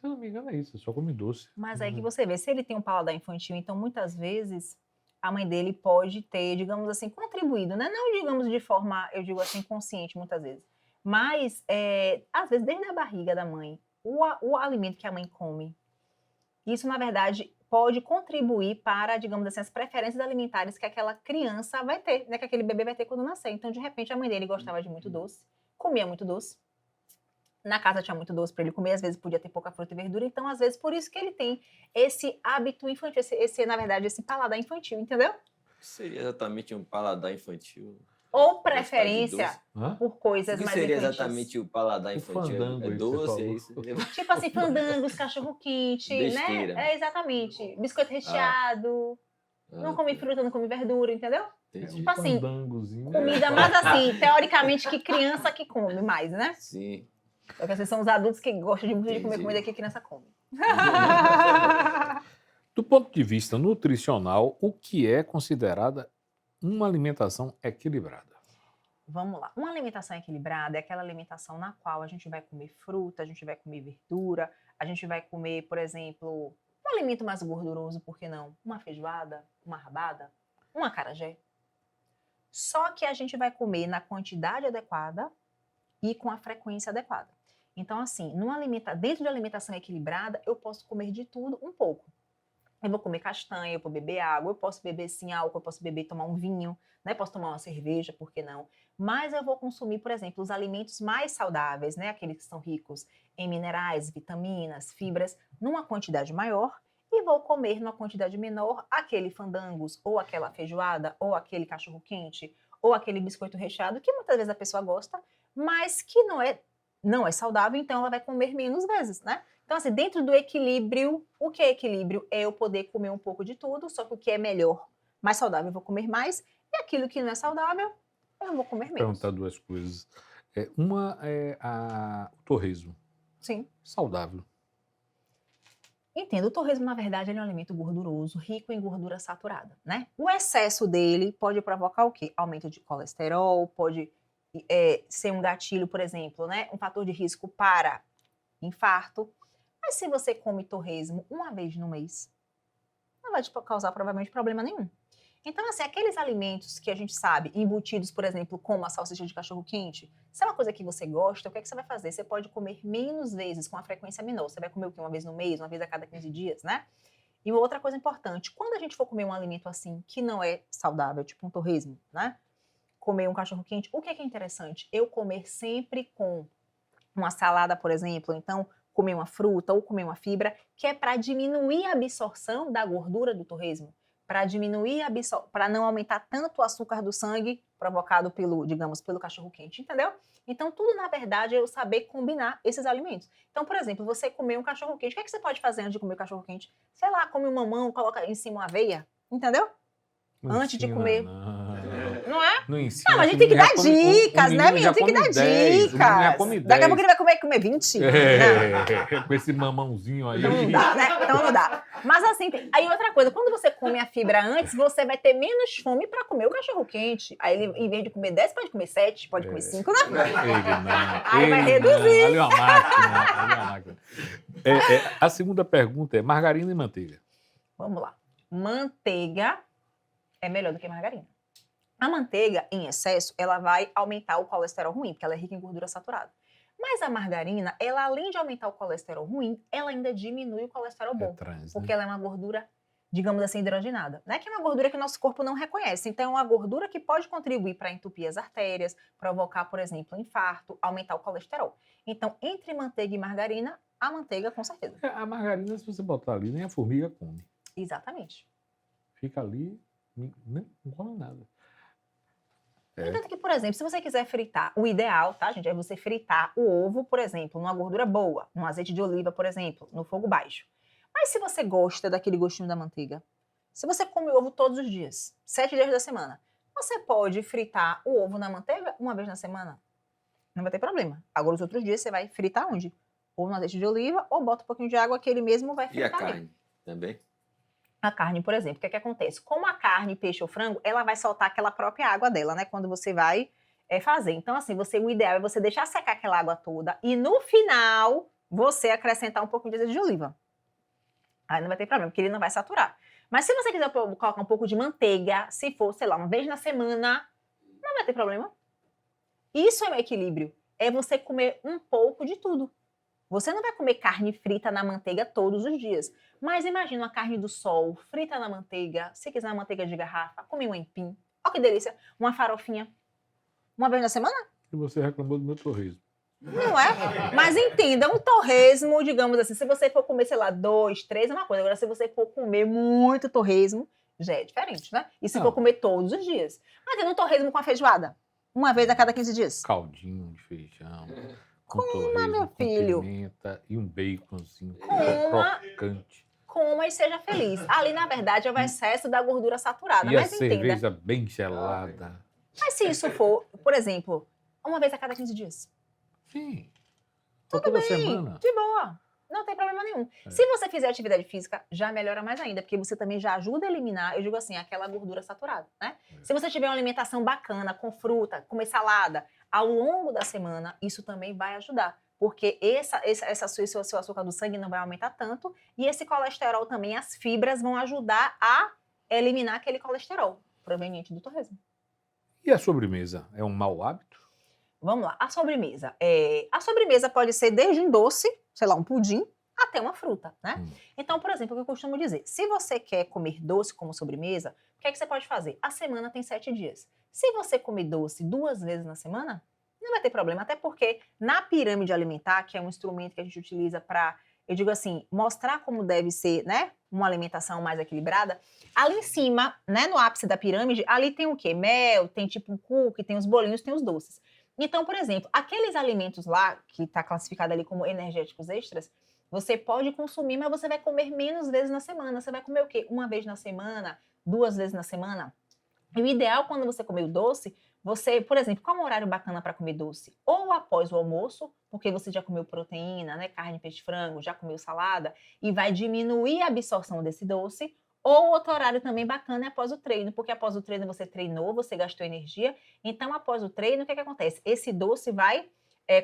[SPEAKER 1] se eu não me engano é isso, só come doce.
[SPEAKER 9] Mas aí que você vê, se ele tem um paladar infantil, então muitas vezes a mãe dele pode ter, digamos assim, contribuído, né? Não digamos de forma, eu digo assim, consciente muitas vezes, Mas, às vezes, desde a barriga da mãe, o alimento que a mãe come, isso, na verdade, pode contribuir para, digamos assim, as preferências alimentares que aquela criança vai ter, né? Que aquele bebê vai ter quando nascer. Então, de repente, a mãe dele gostava de muito doce, comia muito doce. Na casa tinha muito doce para ele comer, às vezes podia ter pouca fruta e verdura. Então, às vezes, por isso que ele tem esse hábito infantil, na verdade, esse paladar infantil, entendeu?
[SPEAKER 2] Seria exatamente um paladar infantil.
[SPEAKER 9] Ou preferência
[SPEAKER 1] Hã?
[SPEAKER 9] por
[SPEAKER 2] O
[SPEAKER 9] coisas
[SPEAKER 2] que
[SPEAKER 9] mais
[SPEAKER 2] seria
[SPEAKER 9] infantis.
[SPEAKER 2] exatamente o paladar
[SPEAKER 1] O
[SPEAKER 2] infantil?
[SPEAKER 1] fandango
[SPEAKER 2] É
[SPEAKER 1] aí que
[SPEAKER 2] doce,
[SPEAKER 1] você
[SPEAKER 2] é isso?
[SPEAKER 9] Tipo assim, fandangos, cachorro-quente,
[SPEAKER 2] Besteira.
[SPEAKER 9] né? Exatamente. Biscoito recheado, não come fruta, não come verdura, entendeu?
[SPEAKER 2] Entendi.
[SPEAKER 9] Tipo assim,
[SPEAKER 1] Fandangozinho.
[SPEAKER 9] comida mais assim, teoricamente, que criança que come mais, né?
[SPEAKER 2] Sim.
[SPEAKER 9] Porque vocês são os adultos que gostam de muito de comer
[SPEAKER 2] Entendi.
[SPEAKER 9] comida que criança come.
[SPEAKER 1] Do ponto de vista nutricional, o que é considerada uma alimentação equilibrada?
[SPEAKER 9] Vamos lá. Uma alimentação equilibrada é aquela alimentação na qual a gente vai comer fruta, a gente vai comer verdura, a gente vai comer, por exemplo, um alimento mais gorduroso, por que não? Uma feijoada, uma rabada, um acarajé. Só que a gente vai comer na quantidade adequada e com a frequência adequada. Então, assim, dentro de alimentação equilibrada, eu posso comer de tudo um pouco. Eu vou comer castanha, eu vou beber água, eu posso beber sim álcool, eu posso beber tomar um vinho, né? Posso tomar uma cerveja, por que não? Mas eu vou consumir, por exemplo, os alimentos mais saudáveis, né? Aqueles que são ricos em minerais, vitaminas, fibras, numa quantidade maior, e vou comer numa quantidade menor aquele fandangos, ou aquela feijoada, ou aquele cachorro-quente, ou aquele biscoito recheado, que muitas vezes a pessoa gosta, mas que não é saudável, então ela vai comer menos vezes, né? Então, assim, dentro do equilíbrio, o que é equilíbrio? É eu poder comer um pouco de tudo, só que o que é melhor, mais saudável, eu vou comer mais, e aquilo que não é saudável, eu vou comer
[SPEAKER 1] Vou
[SPEAKER 9] menos.
[SPEAKER 1] perguntar duas coisas. Uma é o torresmo.
[SPEAKER 9] Sim.
[SPEAKER 1] Saudável.
[SPEAKER 9] Entendo, o torresmo, na verdade, ele é um alimento gorduroso, rico em gordura saturada, né? O excesso dele pode provocar o quê? Aumento de colesterol, pode ser um gatilho, por exemplo, né? Um fator de risco para infarto. Mas se você come torresmo uma vez no mês, não vai te causar provavelmente problema nenhum. Então, assim, aqueles alimentos que a gente sabe, embutidos, por exemplo, como a salsicha de cachorro-quente, se é uma coisa que você gosta, o que é que você vai fazer? Você pode comer menos vezes, com uma frequência menor. Você vai comer o quê? Uma vez no mês, uma vez a cada 15 dias, né? E outra coisa importante, quando a gente for comer um alimento assim, que não é saudável, tipo um torresmo, né? Comer um cachorro-quente, o que é interessante? Eu comer sempre com uma salada, por exemplo, então comer uma fruta ou comer uma fibra, que é para diminuir a absorção da gordura do torresmo, para diminuir para não aumentar tanto o açúcar do sangue provocado pelo cachorro-quente, entendeu? Então, tudo, na verdade, é eu saber combinar esses alimentos. Então, por exemplo, você comer um cachorro-quente, o que é que você pode fazer antes de comer o cachorro-quente? Sei lá, come um mamão, coloca em cima uma aveia, entendeu?
[SPEAKER 1] Não
[SPEAKER 9] Antes de
[SPEAKER 1] ensina,
[SPEAKER 9] comer.
[SPEAKER 1] Não
[SPEAKER 9] é?
[SPEAKER 1] Não ensina.
[SPEAKER 9] Não, mas a gente tem que dar dicas, né, menino? Tem que dar
[SPEAKER 1] 10,
[SPEAKER 9] dicas. Daqui a pouco ele vai comer 20.
[SPEAKER 1] Com esse mamãozinho aí.
[SPEAKER 9] Não dá, né? Então não dá. Mas assim, aí outra coisa, quando você come a fibra antes, você vai ter menos fome para comer o cachorro-quente. Aí ele, em vez de comer 10, pode comer 7, pode comer 5, né? Aí vai reduzir.
[SPEAKER 1] Ali é uma máquina. A segunda pergunta é margarina e manteiga.
[SPEAKER 9] Vamos lá. Manteiga é melhor do que margarina. A manteiga, em excesso, ela vai aumentar o colesterol ruim, porque ela é rica em gordura saturada. Mas a margarina, ela além de aumentar o colesterol ruim, ela ainda diminui o colesterol bom. Porque ela é uma gordura, digamos assim, hidrogenada. Né? Que é uma gordura que o nosso corpo não reconhece. Então, é uma gordura que pode contribuir para entupir as artérias, provocar, por exemplo, infarto, aumentar o colesterol. Então, entre manteiga e margarina, a manteiga, com certeza.
[SPEAKER 1] A margarina, se você botar ali, nem a formiga come.
[SPEAKER 9] Exatamente.
[SPEAKER 1] Fica ali, não come nada.
[SPEAKER 9] Tanto que, por exemplo, se você quiser fritar, o ideal, tá, gente, é você fritar o ovo, por exemplo, numa gordura boa, num azeite de oliva, por exemplo, no fogo baixo. Mas se você gosta daquele gostinho da manteiga, se você come ovo todos os dias, 7 dias da semana, você pode fritar o ovo na manteiga uma vez na semana. Não vai ter problema. Agora, os outros dias, você vai fritar onde? Ou no azeite de oliva, ou bota um pouquinho de água que ele mesmo vai fritar.
[SPEAKER 2] E a carne também?
[SPEAKER 9] A carne, por exemplo, o que é que acontece? Como a carne, peixe ou frango, ela vai soltar aquela própria água dela, né? Quando você vai fazer. Então, assim, o ideal é você deixar secar aquela água toda e no final você acrescentar um pouquinho de azeite de oliva. Aí não vai ter problema, porque ele não vai saturar. Mas se você quiser colocar um pouco de manteiga, se for, sei lá, uma vez na semana, não vai ter problema. Isso é um equilíbrio. é você comer um pouco de tudo. Você não vai comer carne frita na manteiga todos os dias. Mas imagina uma carne do sol, frita na manteiga, se quiser uma manteiga de garrafa, come um empim. Olha que delícia. Uma farofinha. Uma vez na semana?
[SPEAKER 1] E você reclamou do meu torresmo.
[SPEAKER 9] Não é? Mas entenda, um torresmo, digamos assim, se você for comer, sei lá, 2, 3 é uma coisa. Agora, se você for comer muito torresmo, já é diferente, né? E se
[SPEAKER 1] Não.
[SPEAKER 9] for comer todos os dias. Mas tem um torresmo com a feijoada? Uma vez a cada 15 dias?
[SPEAKER 1] Caldinho de feijão, com
[SPEAKER 9] Coma,
[SPEAKER 1] torresmo,
[SPEAKER 9] meu
[SPEAKER 1] com
[SPEAKER 9] filho.
[SPEAKER 1] pimenta e um baconzinho
[SPEAKER 9] Coma.
[SPEAKER 1] crocante.
[SPEAKER 9] Coma e seja feliz. Ali, na verdade, é o excesso da gordura saturada.
[SPEAKER 1] E a
[SPEAKER 9] Mas entenda,
[SPEAKER 1] cerveja bem gelada.
[SPEAKER 9] mas se isso for, por exemplo, uma vez a cada 15 dias?
[SPEAKER 1] Sim. Toda
[SPEAKER 9] Sim,
[SPEAKER 1] semana.
[SPEAKER 9] de boa. Não tem problema nenhum.
[SPEAKER 1] É.
[SPEAKER 9] Se você fizer atividade física, já melhora mais ainda, porque você também já ajuda a eliminar, eu digo assim, aquela gordura saturada, né? Se você tiver uma alimentação bacana, com fruta, comer salada, ao longo da semana, isso também vai ajudar. Porque seu açúcar do sangue não vai aumentar tanto, e esse colesterol também, as fibras vão ajudar a eliminar aquele colesterol proveniente do torresmo.
[SPEAKER 1] E a sobremesa? É um mau hábito?
[SPEAKER 9] Vamos lá, a sobremesa. A sobremesa pode ser desde um doce, sei lá, um pudim, até uma fruta, né? Então, por exemplo, o que eu costumo dizer, se você quer comer doce como sobremesa, o que é que você pode fazer? A semana tem 7 dias. Se você comer doce 2 vezes na semana, não vai ter problema, até porque na pirâmide alimentar, que é um instrumento que a gente utiliza para, eu digo assim, mostrar como deve ser, né, uma alimentação mais equilibrada, ali em cima, né, no ápice da pirâmide, ali tem o quê? Mel, tem tipo um cookie, tem os bolinhos, tem os doces. Então, por exemplo, aqueles alimentos lá, que está classificado ali como energéticos extras, você pode consumir, mas você vai comer menos vezes na semana. Você vai comer o quê? 1 vez na semana, 2 vezes na semana. E o ideal, quando você comer o doce, você, por exemplo, qual é um horário bacana para comer doce? Ou após o almoço, porque você já comeu proteína, né, carne, peixe, frango, já comeu salada, e vai diminuir a absorção desse doce. Ou outro horário também bacana é após o treino, porque após o treino você treinou, você gastou energia. Então, após o treino, o que acontece? Esse doce vai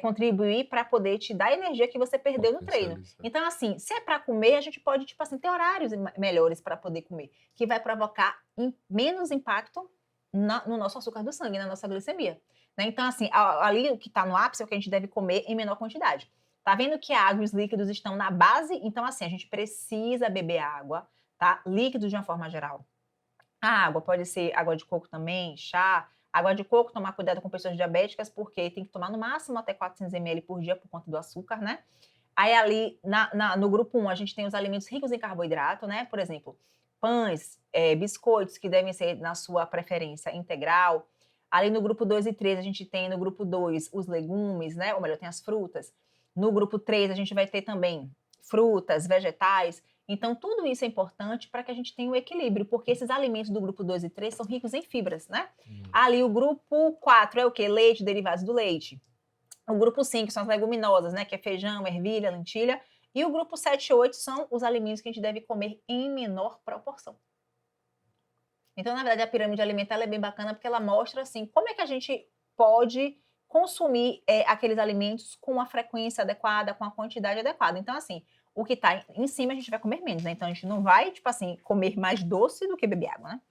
[SPEAKER 9] contribuir para poder te dar a energia que você perdeu no treino. Então, assim, se é para comer, a gente pode, tipo assim, ter horários melhores para poder comer, que vai provocar menos impacto no nosso açúcar do sangue, na nossa glicemia. Né? Então, assim, ali o que está no ápice é o que a gente deve comer em menor quantidade. Tá vendo que a água e os líquidos estão na base? Então, assim, a gente precisa beber água, tá? Líquidos de uma forma geral. A água pode ser água de coco também, chá. Água de coco, tomar cuidado com pessoas diabéticas, porque tem que tomar no máximo até 400 ml por dia por conta do açúcar, né? Aí ali no grupo 1 a gente tem os alimentos ricos em carboidrato, né? Por exemplo, pães, biscoitos, que devem ser na sua preferência integral. Ali no grupo 2 e 3 a gente tem no grupo 2 os legumes, né? Ou melhor, tem as frutas. No grupo 3 a gente vai ter também frutas, vegetais. Então, tudo isso é importante para que a gente tenha um equilíbrio, porque esses alimentos do grupo 2 e 3 são ricos em fibras, né? Ali o grupo 4 é o quê? Leite, derivados do leite. O grupo 5 são as leguminosas, né? Que é feijão, ervilha, lentilha. E o grupo 7 e 8 são os alimentos que a gente deve comer em menor proporção. Então, na verdade, a pirâmide alimentar ela é bem bacana porque ela mostra, assim, como é que a gente pode consumir aqueles alimentos com a frequência adequada, com a quantidade adequada. Então, assim, o que está em cima a gente vai comer menos, né? Então, a gente não vai, tipo assim, comer mais doce do que beber água, né?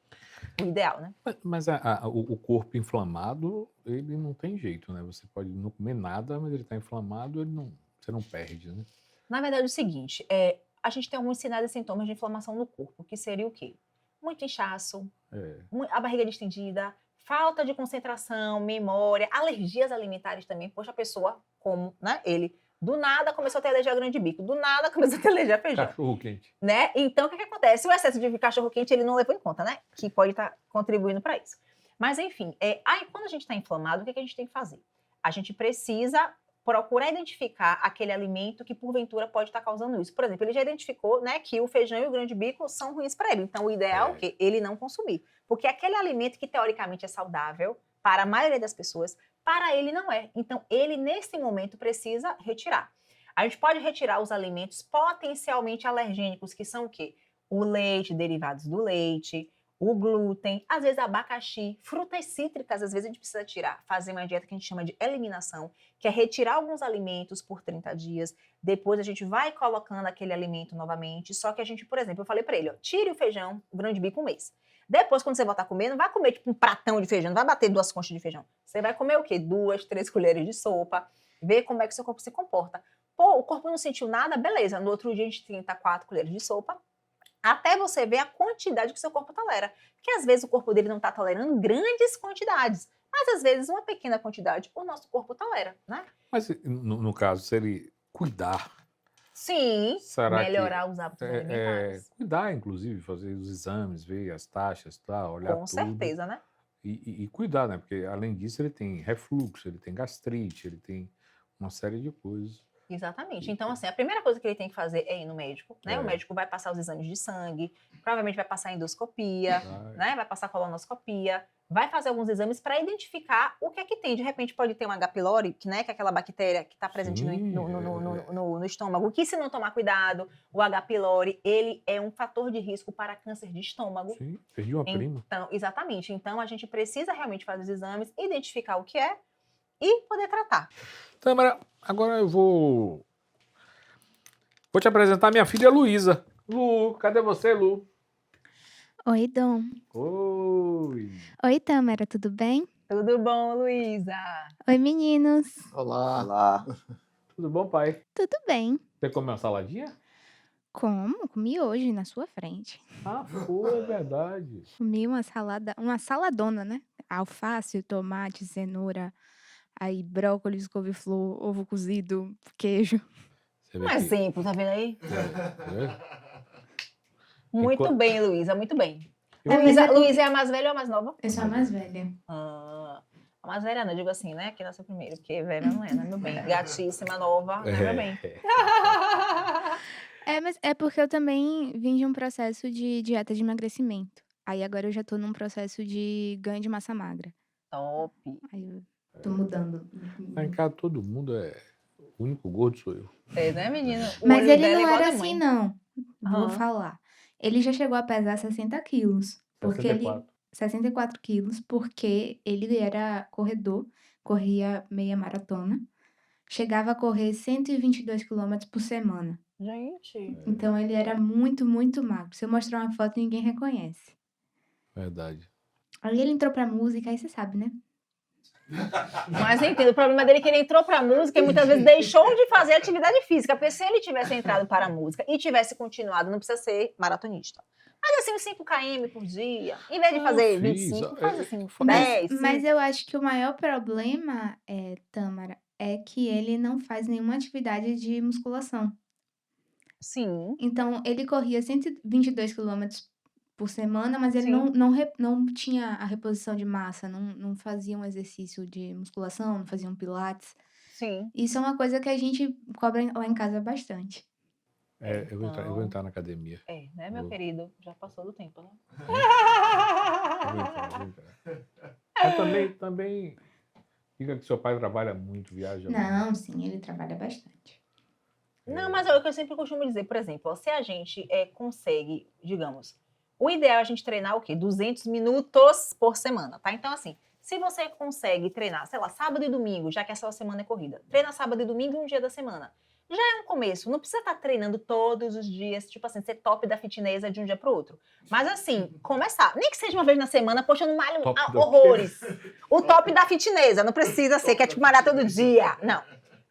[SPEAKER 9] O ideal, né?
[SPEAKER 1] Mas o corpo inflamado, ele não tem jeito, né? Você pode não comer nada, mas ele está inflamado, você não perde, né?
[SPEAKER 9] Na verdade, é o seguinte, a gente tem alguns sinais e sintomas de inflamação no corpo, que seria o quê? Muito inchaço, a barriga distendida, falta de concentração, memória, alergias alimentares também. Poxa, a pessoa, como, né? Ele, do nada, começou a ter alergia a grão de bico, do nada, começou a ter alergia a feijão.
[SPEAKER 1] Cachorro quente.
[SPEAKER 9] Né? Então, o que acontece? O excesso de cachorro quente, ele não levou em conta, né? Que pode estar contribuindo para isso. Mas, enfim, aí quando a gente está inflamado, o que a gente tem que fazer? A gente precisa procurar identificar aquele alimento que, porventura, pode estar causando isso. Por exemplo, ele já identificou, né, que o feijão e o grão de bico são ruins para ele. Então, o ideal é que ele não consumir. Porque aquele alimento que, teoricamente, é saudável para a maioria das pessoas, para ele não é. Então, ele, nesse momento, precisa retirar. A gente pode retirar os alimentos potencialmente alergênicos, que são o quê? O leite, derivados do leite, o glúten, às vezes abacaxi, frutas cítricas, às vezes a gente precisa tirar, fazer uma dieta que a gente chama de eliminação, que é retirar alguns alimentos por 30 dias, depois a gente vai colocando aquele alimento novamente, só que a gente, por exemplo, eu falei para ele, ó, tire o feijão, o grão de bico 1 mês. Depois, quando você voltar a comer, não vai comer tipo um pratão de feijão, não vai bater 2 conchas de feijão. Você vai comer o quê? 2, 3 colheres de sopa, ver como é que o seu corpo se comporta. Pô, o corpo não sentiu nada, beleza. No outro dia a gente tenta 4 colheres de sopa, até você ver a quantidade que o seu corpo tolera. Porque às vezes o corpo dele não está tolerando grandes quantidades, mas às vezes uma pequena quantidade o nosso corpo tolera, né?
[SPEAKER 1] Mas no caso, se ele cuidar,
[SPEAKER 9] Sim,
[SPEAKER 1] será
[SPEAKER 9] melhorar os hábitos
[SPEAKER 1] que
[SPEAKER 9] alimentares.
[SPEAKER 1] cuidar, inclusive, fazer os exames, ver as taxas, tá, olhar
[SPEAKER 9] Com
[SPEAKER 1] tudo.
[SPEAKER 9] certeza, né?
[SPEAKER 1] E cuidar, né? Porque além disso ele tem refluxo, ele tem gastrite, ele tem uma série de coisas.
[SPEAKER 9] Exatamente. Então, assim, a primeira coisa que ele tem que fazer é ir no médico, né?
[SPEAKER 1] É.
[SPEAKER 9] O médico vai passar os exames de sangue, provavelmente vai passar endoscopia, né? Vai passar colonoscopia, vai fazer alguns exames para identificar o que é que tem. De repente pode ter uma H. pylori, que, né, que é aquela bactéria que está presente no estômago, que se não tomar cuidado, o H. pylori, ele é um fator de risco para câncer de estômago.
[SPEAKER 1] Sim, perdi uma prima.
[SPEAKER 9] Então, exatamente. Então, a gente precisa realmente fazer os exames, identificar o que é e poder tratar.
[SPEAKER 1] Tâmara, agora eu vou te apresentar minha filha Luísa. Lu, cadê você, Lu?
[SPEAKER 10] Oi, Dom.
[SPEAKER 1] Oi.
[SPEAKER 10] Oi, Tâmara, tudo bem?
[SPEAKER 9] Tudo bom, Luísa?
[SPEAKER 10] Oi, meninos.
[SPEAKER 3] Olá.
[SPEAKER 2] Olá.
[SPEAKER 1] Tudo bom, pai?
[SPEAKER 10] Tudo bem.
[SPEAKER 1] Você comeu uma saladinha?
[SPEAKER 10] Como? Comi hoje na sua frente.
[SPEAKER 1] Ah, foi, é verdade.
[SPEAKER 10] Comi uma saladona, né? Alface, tomate, cenoura, aí brócolis, couve-flor, ovo cozido, queijo.
[SPEAKER 1] Você vê
[SPEAKER 9] Um
[SPEAKER 1] que-
[SPEAKER 9] exemplo, tá vendo aí?
[SPEAKER 1] É.
[SPEAKER 9] Muito
[SPEAKER 1] Enquanto-
[SPEAKER 9] bem, Luísa, muito bem.
[SPEAKER 10] É,
[SPEAKER 9] Luísa,
[SPEAKER 10] mas é
[SPEAKER 9] Luísa é a mais velha ou a mais nova?
[SPEAKER 10] Eu sou a mais velha.
[SPEAKER 9] Ah, a mais velha não, eu digo assim, né? Que nasceu primeiro, porque velha não é, né, meu bem? Gatíssima, nova, né, meu bem?
[SPEAKER 10] Mas é porque eu também vim de um processo de dieta de emagrecimento. Aí agora eu já tô num processo de ganho de massa magra.
[SPEAKER 9] Top.
[SPEAKER 10] Aí eu tô mudando.
[SPEAKER 1] Lá em casa todo mundo é... O único gordo sou eu.
[SPEAKER 9] É, né, menino? O
[SPEAKER 10] Mas
[SPEAKER 9] olho
[SPEAKER 10] ele
[SPEAKER 9] dela é
[SPEAKER 10] não
[SPEAKER 9] igual
[SPEAKER 10] era
[SPEAKER 9] da mãe.
[SPEAKER 10] assim, não. Vou
[SPEAKER 9] Aham.
[SPEAKER 10] falar. Ele já chegou a pesar 60 quilos. Porque
[SPEAKER 1] 64.
[SPEAKER 10] 64 quilos, porque ele era corredor, corria meia maratona, chegava a correr 122 quilômetros por semana.
[SPEAKER 9] Gente.
[SPEAKER 10] Então ele era muito, muito magro. Se eu mostrar uma foto, ninguém reconhece.
[SPEAKER 1] Verdade.
[SPEAKER 10] Aí ele entrou pra música, aí você sabe, né?
[SPEAKER 9] Mas enfim, o problema dele é que ele entrou pra música e muitas vezes deixou de fazer atividade física. Porque se ele tivesse entrado para a música e tivesse continuado, não precisa ser maratonista. Mas assim, uns 5 km por dia. Em vez de fazer 25, faz assim, 10.
[SPEAKER 10] Mas eu acho que o maior problema, Tâmara, é que ele não faz nenhuma atividade de musculação.
[SPEAKER 9] Sim.
[SPEAKER 10] Então, ele corria 122 quilômetros por semana, mas ele
[SPEAKER 9] Sim.
[SPEAKER 10] não tinha a reposição de massa, não fazia um exercício de musculação, não fazia um pilates.
[SPEAKER 9] Sim.
[SPEAKER 10] Isso é uma coisa que a gente cobra lá em casa bastante.
[SPEAKER 1] Eu vou entrar na academia.
[SPEAKER 9] É, né, meu
[SPEAKER 1] Vou.
[SPEAKER 9] querido? Já passou do tempo, né?
[SPEAKER 1] Vou entrar. Mas também diga que seu pai trabalha muito, viaja muito.
[SPEAKER 10] Não, sim, ele trabalha bastante.
[SPEAKER 9] Não, mas é o que eu sempre costumo dizer, por exemplo, ó, se a gente consegue, digamos, o ideal é a gente treinar o quê? 200 minutos por semana, tá? Então, assim, se você consegue treinar, sei lá, sábado e domingo, já que essa semana é corrida, treina sábado e domingo um dia da semana. Já é um começo, não precisa estar treinando todos os dias, tipo assim, ser top da fitness de um dia pro outro. Mas assim, começar, nem que seja uma vez na semana, poxa, eu não malho
[SPEAKER 1] Top do
[SPEAKER 9] horrores. O top da fitness, não precisa ser, que é tipo malhar todo dia, não.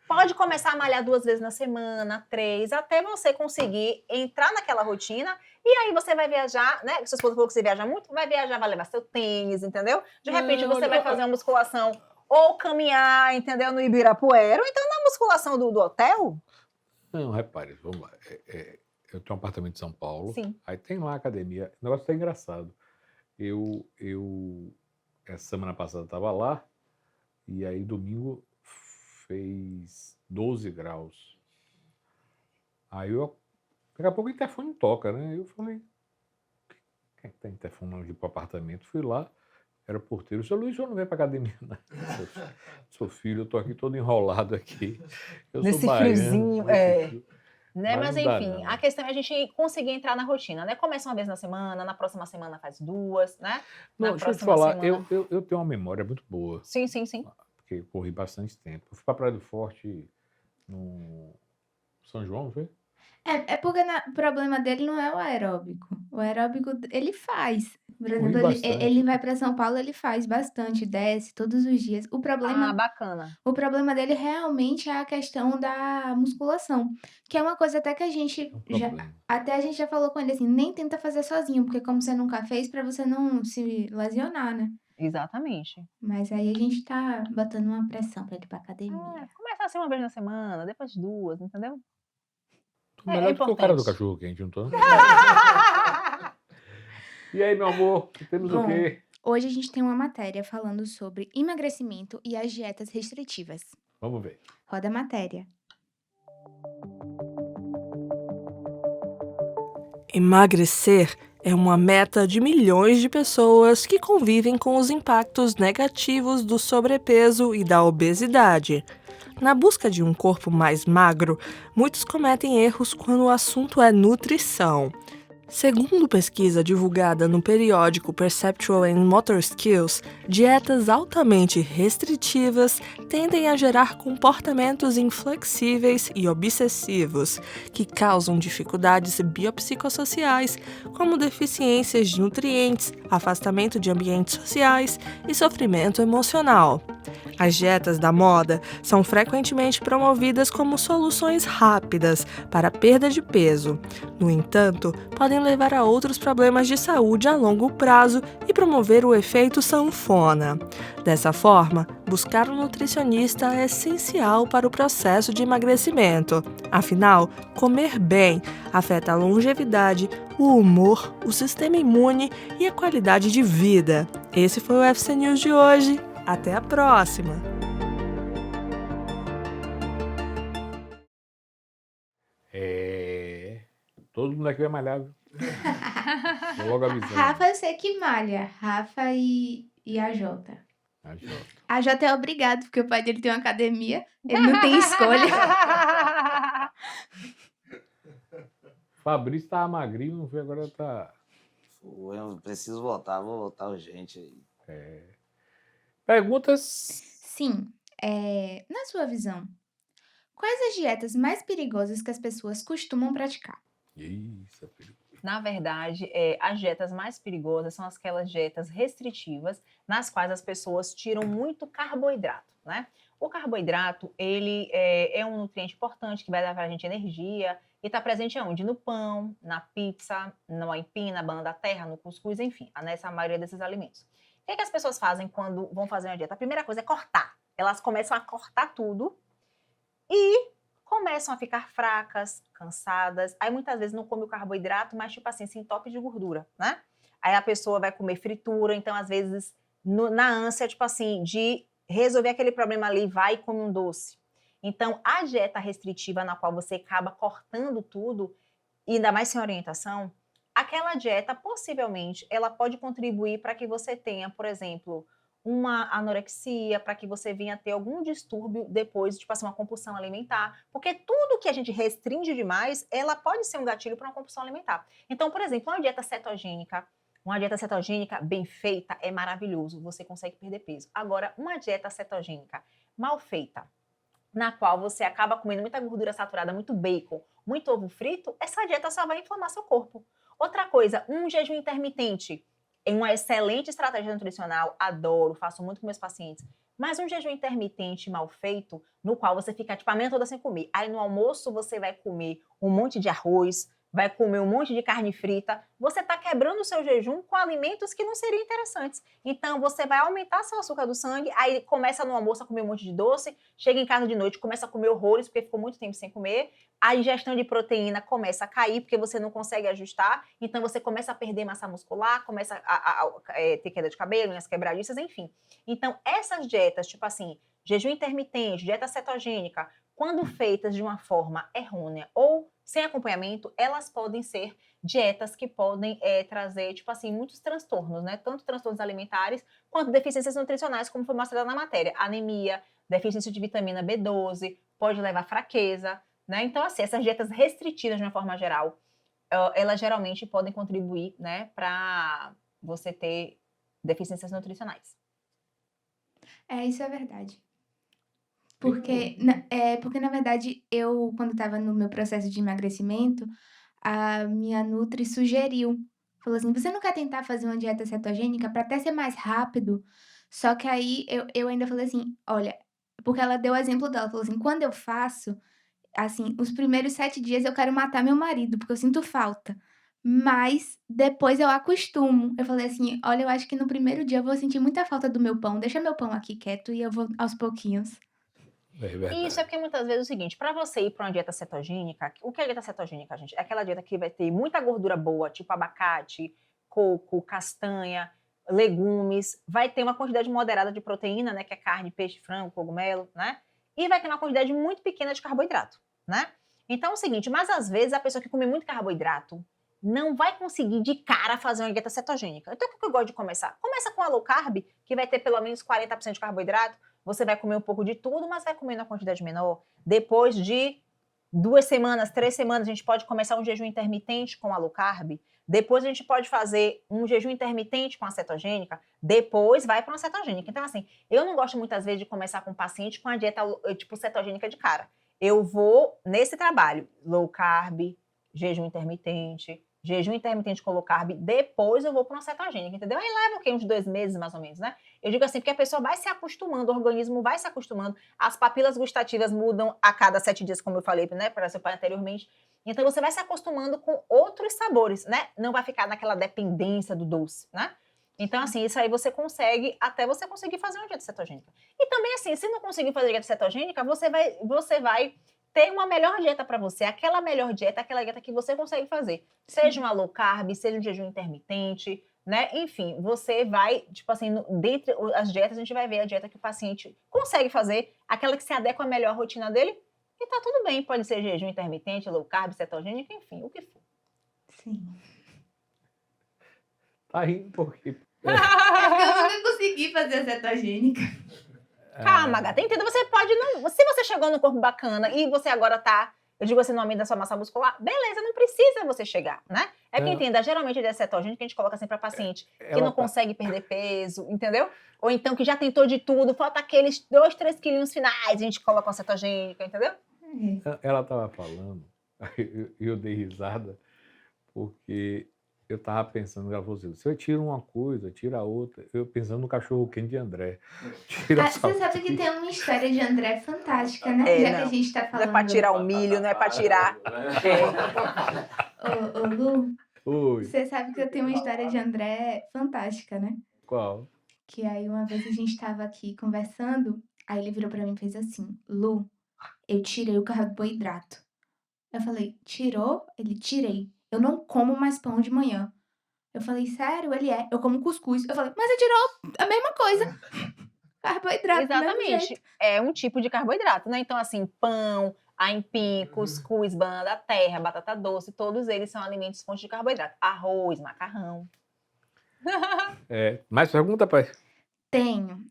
[SPEAKER 9] Pode começar a malhar 2 vezes na semana, 3, até você conseguir entrar naquela rotina. E aí você vai viajar, né? Sua esposa falou que você viaja muito, vai viajar, vai levar seu tênis, entendeu? De repente você vai fazer uma musculação ou caminhar, entendeu? No Ibirapuera, ou então na musculação do hotel.
[SPEAKER 1] Não, repare, vamos lá. Eu tenho um apartamento em São Paulo.
[SPEAKER 9] Sim.
[SPEAKER 1] Aí tem lá a academia. O negócio tá engraçado. Essa semana passada estava lá. E aí domingo fez 12 graus. Aí daqui a pouco o interfone toca, né? Eu falei, quem é que tá interfonando aqui pro apartamento? Fui lá, era o porteiro. Seu Luiz, eu não venho pra academia, não. Sou filho, eu tô aqui todo enrolado aqui. Eu
[SPEAKER 9] Nesse
[SPEAKER 1] sou baiano,
[SPEAKER 9] friozinho,
[SPEAKER 1] nesse frio.
[SPEAKER 9] Né?
[SPEAKER 1] Mas
[SPEAKER 9] Mas
[SPEAKER 1] não dá,
[SPEAKER 9] enfim,
[SPEAKER 1] não.
[SPEAKER 9] a questão é a gente conseguir entrar na rotina, né? Começa uma vez na semana, na próxima semana faz 2, né?
[SPEAKER 1] Não,
[SPEAKER 9] Na
[SPEAKER 1] deixa eu te
[SPEAKER 9] próxima
[SPEAKER 1] falar,
[SPEAKER 9] semana.
[SPEAKER 1] eu tenho uma memória muito boa,
[SPEAKER 9] Sim, sim, sim.
[SPEAKER 1] porque corri bastante tempo. Eu fui pra Praia do Forte no São João, não foi?
[SPEAKER 10] É porque o problema dele não é o aeróbico. O aeróbico ele faz. Por exemplo,
[SPEAKER 1] Corri bastante.
[SPEAKER 10] ele vai para São Paulo, ele faz bastante, desce todos os dias.
[SPEAKER 9] Ah, bacana.
[SPEAKER 10] O problema dele realmente é a questão da musculação, que é uma coisa até que a gente
[SPEAKER 1] Problema.
[SPEAKER 10] a gente já falou com ele assim, nem tenta fazer sozinho, porque como você nunca fez, para você não se lesionar, né.
[SPEAKER 9] Exatamente.
[SPEAKER 10] Mas aí a gente tá botando uma pressão para ele ir pra academia.
[SPEAKER 9] Começa assim uma vez na semana, depois 2, entendeu?
[SPEAKER 1] Tô melhor do que o cara do
[SPEAKER 9] importante.
[SPEAKER 1] cachorro quente, não tô? E aí, meu amor, temos o
[SPEAKER 10] Bom,
[SPEAKER 1] quê?
[SPEAKER 10] hoje a gente tem uma matéria falando sobre emagrecimento e as dietas restritivas.
[SPEAKER 1] Vamos ver.
[SPEAKER 10] Roda a matéria.
[SPEAKER 11] Emagrecer é uma meta de milhões de pessoas que convivem com os impactos negativos do sobrepeso e da obesidade. Na busca de um corpo mais magro, muitos cometem erros quando o assunto é nutrição. Segundo pesquisa divulgada no periódico Perceptual and Motor Skills, dietas altamente restritivas tendem a gerar comportamentos inflexíveis e obsessivos, que causam dificuldades biopsicossociais, como deficiências de nutrientes, afastamento de ambientes sociais e sofrimento emocional. As dietas da moda são frequentemente promovidas como soluções rápidas para a perda de peso. No entanto, podem levar a outros problemas de saúde a longo prazo e promover o efeito sanfona. Dessa forma, buscar um nutricionista é essencial para o processo de emagrecimento. Afinal, comer bem afeta a longevidade, o humor, o sistema imune e a qualidade de vida. Esse foi o UFC News de hoje. Até a próxima!
[SPEAKER 1] Todo mundo aqui vai malhar, viu? Tô logo avisando.
[SPEAKER 10] Rafa, eu sei que malha. Rafa e a Jota.
[SPEAKER 1] A Jota.
[SPEAKER 10] A Jota é obrigado, porque o pai dele tem uma academia. Ele não tem escolha.
[SPEAKER 1] Fabrício tava magrinho, não foi, agora tá...
[SPEAKER 4] Eu preciso voltar, vou voltar urgente aí.
[SPEAKER 1] Perguntas?
[SPEAKER 10] Sim. Na sua visão, quais as dietas mais perigosas que as pessoas costumam praticar?
[SPEAKER 1] Isso, é perigoso.
[SPEAKER 9] Na verdade, as dietas mais perigosas são aquelas dietas restritivas, nas quais as pessoas tiram muito carboidrato, né? O carboidrato, ele é um nutriente importante que vai dar pra gente energia e está presente aonde? No pão, na pizza, no aipim, na banana da terra, no cuscuz, enfim, nessa maioria desses alimentos. O que as pessoas fazem quando vão fazer uma dieta? A primeira coisa é cortar. Elas começam a cortar tudo e começam a ficar fracas, cansadas. Aí muitas vezes não come o carboidrato, mas tipo assim, se entope de gordura, né? Aí a pessoa vai comer fritura, então às vezes na ânsia, tipo assim, de resolver aquele problema ali, vai e come um doce. Então a dieta restritiva na qual você acaba cortando tudo, e ainda mais sem orientação, aquela dieta possivelmente ela pode contribuir para que você tenha, por exemplo, uma anorexia, para que você venha ter algum distúrbio depois, tipo assim, uma compulsão alimentar. Porque tudo que a gente restringe demais, ela pode ser um gatilho para uma compulsão alimentar. Então, por exemplo, uma dieta cetogênica bem feita é maravilhoso, você consegue perder peso. Agora, uma dieta cetogênica mal feita, na qual você acaba comendo muita gordura saturada, muito bacon, muito ovo frito, essa dieta só vai inflamar seu corpo. Outra coisa, um jejum intermitente. É uma excelente estratégia nutricional, adoro, faço muito com meus pacientes. Mas um jejum intermitente mal feito, no qual você fica tipo a manhã toda sem comer. Aí no almoço você vai comer um monte de arroz, vai comer um monte de carne frita. Você está quebrando o seu jejum com alimentos que não seriam interessantes. Então você vai aumentar seu açúcar do sangue, aí começa no almoço a comer um monte de doce, chega em casa de noite, começa a comer horrores, porque ficou muito tempo sem comer. A ingestão de proteína começa a cair, porque você não consegue ajustar. Então você começa a perder massa muscular, começa a ter queda de cabelo, unhas quebradiças, enfim. Então essas dietas, tipo assim, jejum intermitente, dieta cetogênica, quando feitas de uma forma errônea ou sem acompanhamento, elas podem ser dietas que podem trazer, tipo assim, muitos transtornos, né? Tanto transtornos alimentares, quanto deficiências nutricionais, como foi mostrado na matéria. Anemia, deficiência de vitamina B12, pode levar a fraqueza, né? Então, assim, essas dietas restritivas, de uma forma geral, elas geralmente podem contribuir, né, para você ter deficiências nutricionais.
[SPEAKER 10] Isso é verdade. Porque, na verdade, eu, quando estava no meu processo de emagrecimento, a minha nutri sugeriu. Falou assim: você não quer tentar fazer uma dieta cetogênica para até ser mais rápido? Só que aí eu ainda falei assim: olha, porque ela deu o exemplo dela, falou assim: quando eu faço, assim, os primeiros 7 dias eu quero matar meu marido, porque eu sinto falta. Mas depois eu acostumo. Eu falei assim: olha, eu acho que no primeiro dia eu vou sentir muita falta do meu pão. Deixa meu pão aqui quieto e eu vou aos pouquinhos.
[SPEAKER 1] É verdade.
[SPEAKER 9] Isso é porque muitas vezes é o seguinte, para você ir para uma dieta cetogênica, o que é dieta cetogênica, gente? É aquela dieta que vai ter muita gordura boa, tipo abacate, coco, castanha, legumes, vai ter uma quantidade moderada de proteína, né, que é carne, peixe, frango, cogumelo, né? E vai ter uma quantidade muito pequena de carboidrato, né? Então é o seguinte, mas às vezes a pessoa que come muito carboidrato não vai conseguir de cara fazer uma dieta cetogênica. Então o que eu gosto de começar? Começa com a low carb, que vai ter pelo menos 40% de carboidrato. Você vai comer um pouco de tudo, mas vai comer na quantidade menor. Depois de 2 semanas, 3 semanas, a gente pode começar um jejum intermitente com a low carb. Depois a gente pode fazer um jejum intermitente com a cetogênica. Depois vai para uma cetogênica. Então, assim, eu não gosto muitas vezes de começar com o paciente com a dieta tipo cetogênica de cara. Eu vou nesse trabalho, low carb, jejum intermitente com low carb, depois eu vou para uma cetogênica, entendeu? Aí leva o quê? Uns 2 meses, mais ou menos, né? Eu digo assim, porque a pessoa vai se acostumando, o organismo vai se acostumando, as papilas gustativas mudam a cada 7 dias, como eu falei, né, para seu pai anteriormente. Então você vai se acostumando com outros sabores, né? Não vai ficar naquela dependência do doce, né? Então, assim, isso aí você consegue, até você conseguir fazer uma dieta cetogênica. E também, assim, se não conseguir fazer dieta cetogênica, você vai ter uma melhor dieta para você, aquela melhor dieta, aquela dieta que você consegue fazer. Seja uma low carb, seja um jejum intermitente, né? Enfim, você vai, tipo assim, dentre as dietas, a gente vai ver a dieta que o paciente consegue fazer, aquela que se adequa à melhor rotina dele, e tá tudo bem. Pode ser jejum intermitente, low carb, cetogênico, enfim, o que for.
[SPEAKER 10] Sim.
[SPEAKER 1] Tá rindo por quê?
[SPEAKER 10] É porque eu nunca consegui fazer a cetogênica.
[SPEAKER 9] Calma, gata, entenda, você pode não... Se você chegou no corpo bacana e você agora tá, eu digo assim, no aumento da sua massa muscular, beleza, não precisa você chegar, né? É que entenda, geralmente a dieta cetogênica a gente coloca assim pra paciente que não consegue perder peso, entendeu? Ou então que já tentou de tudo, falta aqueles 2, 3 quilinhos finais, a gente coloca uma cetogênica, entendeu?
[SPEAKER 1] Ela tava falando, eu dei risada, porque eu tava pensando, ela falou assim, se eu tiro uma coisa, tira a outra, eu pensando no cachorro quente de André.
[SPEAKER 10] Você sabe que tem uma história de André fantástica, né? Já que a gente tá falando...
[SPEAKER 9] Não é pra tirar o milho, não é pra tirar...
[SPEAKER 10] Ô, Lu,
[SPEAKER 1] Oi.
[SPEAKER 10] você sabe que eu tenho uma história de André fantástica, né?
[SPEAKER 1] Qual?
[SPEAKER 10] Que aí uma vez a gente tava aqui conversando, aí ele virou pra mim e fez assim, Lu, eu tirei o carboidrato. Eu falei, tirou? Ele, tirei. Eu não como mais pão de manhã. Eu falei, sério? Ele é. Eu como cuscuz. Eu falei, mas você tirou a mesma coisa. Carboidrato, do mesmo
[SPEAKER 9] Exatamente.
[SPEAKER 10] jeito.
[SPEAKER 9] É um tipo de carboidrato, né? Então, assim, pão, aipim, cuscuz, banana da terra, batata doce, todos eles são alimentos fontes de carboidrato. Arroz, macarrão.
[SPEAKER 1] Mais pergunta, pai?
[SPEAKER 10] Tenho.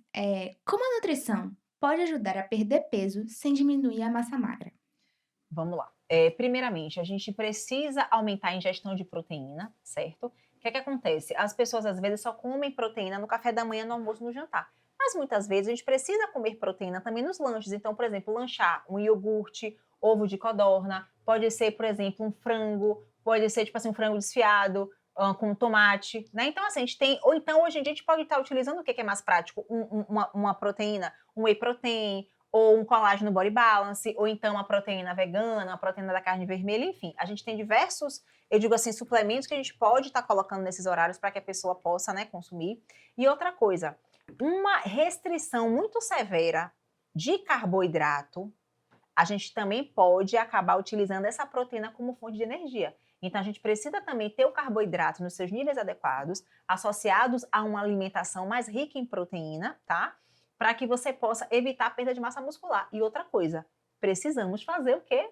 [SPEAKER 10] Como a nutrição pode ajudar a perder peso sem diminuir a massa magra?
[SPEAKER 9] Vamos lá. Primeiramente, a gente precisa aumentar a ingestão de proteína, certo? O que é que acontece? As pessoas, às vezes, só comem proteína no café da manhã, no almoço, no jantar. Mas, muitas vezes, a gente precisa comer proteína também nos lanches. Então, por exemplo, lanchar um iogurte, ovo de codorna, pode ser, por exemplo, um frango, pode ser, tipo assim, um frango desfiado, com tomate, né? Então, assim, a gente tem... Ou então, hoje em dia, a gente pode estar utilizando o que é mais prático? Uma proteína, um whey protein, ou um colágeno body balance, ou então uma proteína vegana, uma proteína da carne vermelha, enfim. A gente tem diversos, eu digo assim, suplementos que a gente pode estar colocando nesses horários para que a pessoa possa, né, consumir. E outra coisa, uma restrição muito severa de carboidrato, a gente também pode acabar utilizando essa proteína como fonte de energia. Então, a gente precisa também ter o carboidrato nos seus níveis adequados, associados a uma alimentação mais rica em proteína, tá? Para que você possa evitar a perda de massa muscular. E outra coisa, precisamos fazer o quê?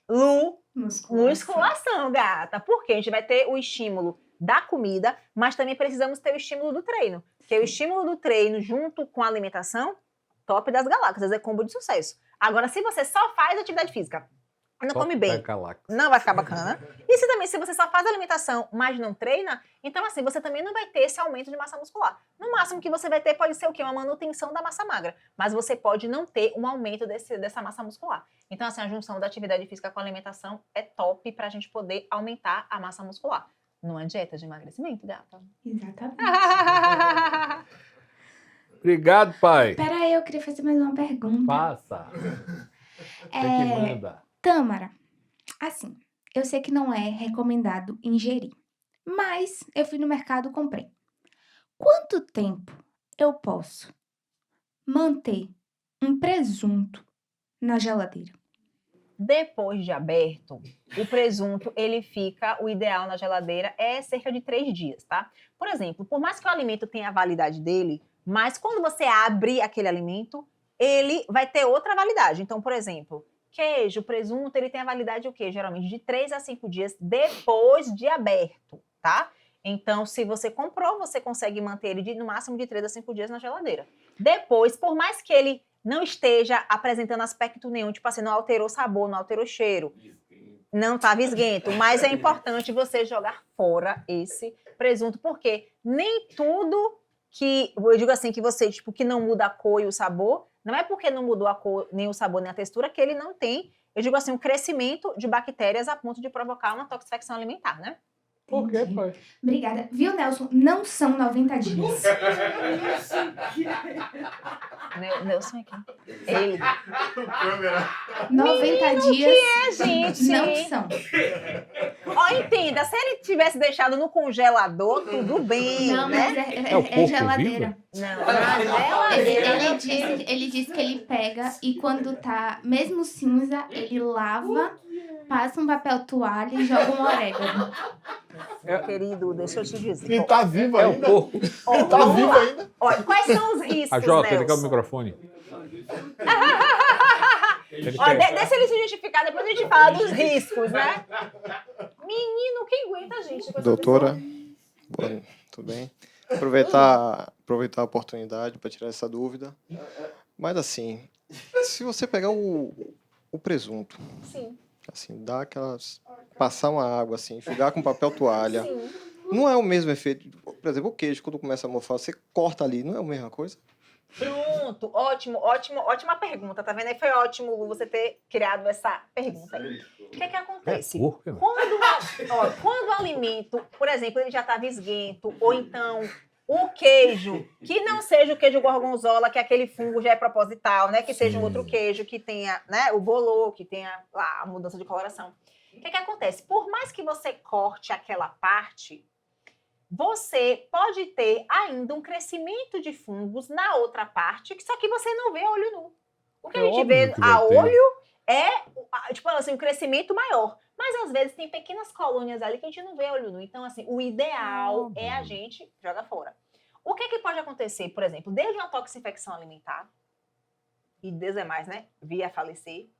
[SPEAKER 9] Lu, musculação, gata. Porque a gente vai ter o estímulo da comida, mas também precisamos ter o estímulo do treino. Porque o estímulo do treino junto com a alimentação, top das galáxias, é combo de sucesso. Agora, se você só faz atividade física, não
[SPEAKER 1] Só
[SPEAKER 9] come bem,
[SPEAKER 1] peca lá.
[SPEAKER 9] não vai ficar bacana. E se você só faz alimentação, mas não treina, então assim, você também não vai ter esse aumento de massa muscular. No máximo que você vai ter pode ser o quê? Uma manutenção da massa magra. Mas você pode não ter um aumento dessa massa muscular. Então assim, a junção da atividade física com a alimentação é top pra gente poder aumentar a massa muscular. Numa dieta de emagrecimento, gata.
[SPEAKER 10] Exatamente.
[SPEAKER 1] Obrigado, pai.
[SPEAKER 10] Pera aí, eu queria fazer mais uma pergunta.
[SPEAKER 1] Passa. Você que manda.
[SPEAKER 10] Tâmara, assim, eu sei que não é recomendado ingerir, mas eu fui no mercado e comprei. Quanto tempo eu posso manter um presunto na geladeira?
[SPEAKER 9] Depois de aberto, o presunto, ele fica, o ideal na geladeira é cerca de 3 dias, tá? Por exemplo, por mais que o alimento tenha a validade dele, mas quando você abre aquele alimento, ele vai ter outra validade. Então, por exemplo, queijo, presunto, ele tem a validade o quê? Geralmente de 3 a 5 dias depois de aberto, tá? Então, se você comprou, você consegue manter ele no máximo de 3 a 5 dias na geladeira. Depois, por mais que ele não esteja apresentando aspecto nenhum, tipo assim, não alterou sabor, não alterou cheiro, não tá visguento, mas é importante você jogar fora esse presunto, porque nem tudo que, eu digo assim, que você, tipo, que não muda a cor e o sabor, não é porque não mudou a cor, nem o sabor, nem a textura, que ele não tem, eu digo assim, um crescimento de bactérias a ponto de provocar uma toxificação alimentar, né?
[SPEAKER 1] Por quê, pai?
[SPEAKER 10] Obrigada. Viu, Nelson? Não são 90 dias.
[SPEAKER 9] Nelson aqui. Ele.
[SPEAKER 10] 90 dias
[SPEAKER 9] Que é, gente?
[SPEAKER 10] não são.
[SPEAKER 9] Ó, entenda, se ele tivesse deixado no congelador, tudo bem,
[SPEAKER 10] Não,
[SPEAKER 9] né?
[SPEAKER 10] mas
[SPEAKER 1] É o porco
[SPEAKER 10] geladeira.
[SPEAKER 9] Não, na geladeira.
[SPEAKER 10] Ele disse que ele pega e quando tá mesmo cinza, ele lava, passa um papel toalha e joga um orégano.
[SPEAKER 9] Meu querido, deixa eu te dizer.
[SPEAKER 3] E tá vivo
[SPEAKER 1] É o
[SPEAKER 3] ainda?
[SPEAKER 1] porco.
[SPEAKER 9] Ó,
[SPEAKER 3] Tá
[SPEAKER 9] vamos
[SPEAKER 3] vivo
[SPEAKER 9] lá.
[SPEAKER 3] ainda?
[SPEAKER 9] Olha, quais são os riscos,
[SPEAKER 1] A Jota, ele quer o
[SPEAKER 9] Nelson?
[SPEAKER 1] microfone. Ele
[SPEAKER 9] Ó,
[SPEAKER 1] quer.
[SPEAKER 9] deixa ele se justificar, depois a gente fala dos riscos, né? Menino, quem aguenta a gente? com essa
[SPEAKER 12] Doutora,
[SPEAKER 9] pessoa?
[SPEAKER 12] boa, tudo bem? Aproveitar a oportunidade para tirar essa dúvida. Mas assim, se você pegar o presunto,
[SPEAKER 9] Sim,
[SPEAKER 12] assim, dar aquelas, passar uma água assim, enxugar com papel toalha,
[SPEAKER 9] sim.
[SPEAKER 12] não é o mesmo efeito. Por exemplo, o queijo, quando começa a mofar, você corta ali, não é a mesma coisa?
[SPEAKER 9] Pronto, ótima pergunta, tá vendo? Aí foi ótimo, Lu, você ter criado essa pergunta aí. O que é que acontece?
[SPEAKER 1] Porco, né?
[SPEAKER 9] Quando o alimento, por exemplo, ele já tá visguento, ou então o queijo, que não seja o queijo gorgonzola, que aquele fungo já é proposital, né? Que seja um outro queijo que tenha, né, o bolor, que tenha lá a mudança de coloração. O que é que acontece? Por mais que você corte aquela parte, você pode ter ainda um crescimento de fungos na outra parte, só que você não vê a olho nu. O que a gente vê a olho é, tipo assim, um crescimento maior. Mas às vezes tem pequenas colônias ali que a gente não vê a olho nu. Então, assim, o ideal é a gente jogar fora. O que é que pode acontecer, por exemplo, desde uma toxinfecção alimentar, e Deus é mais, né? Via falecer.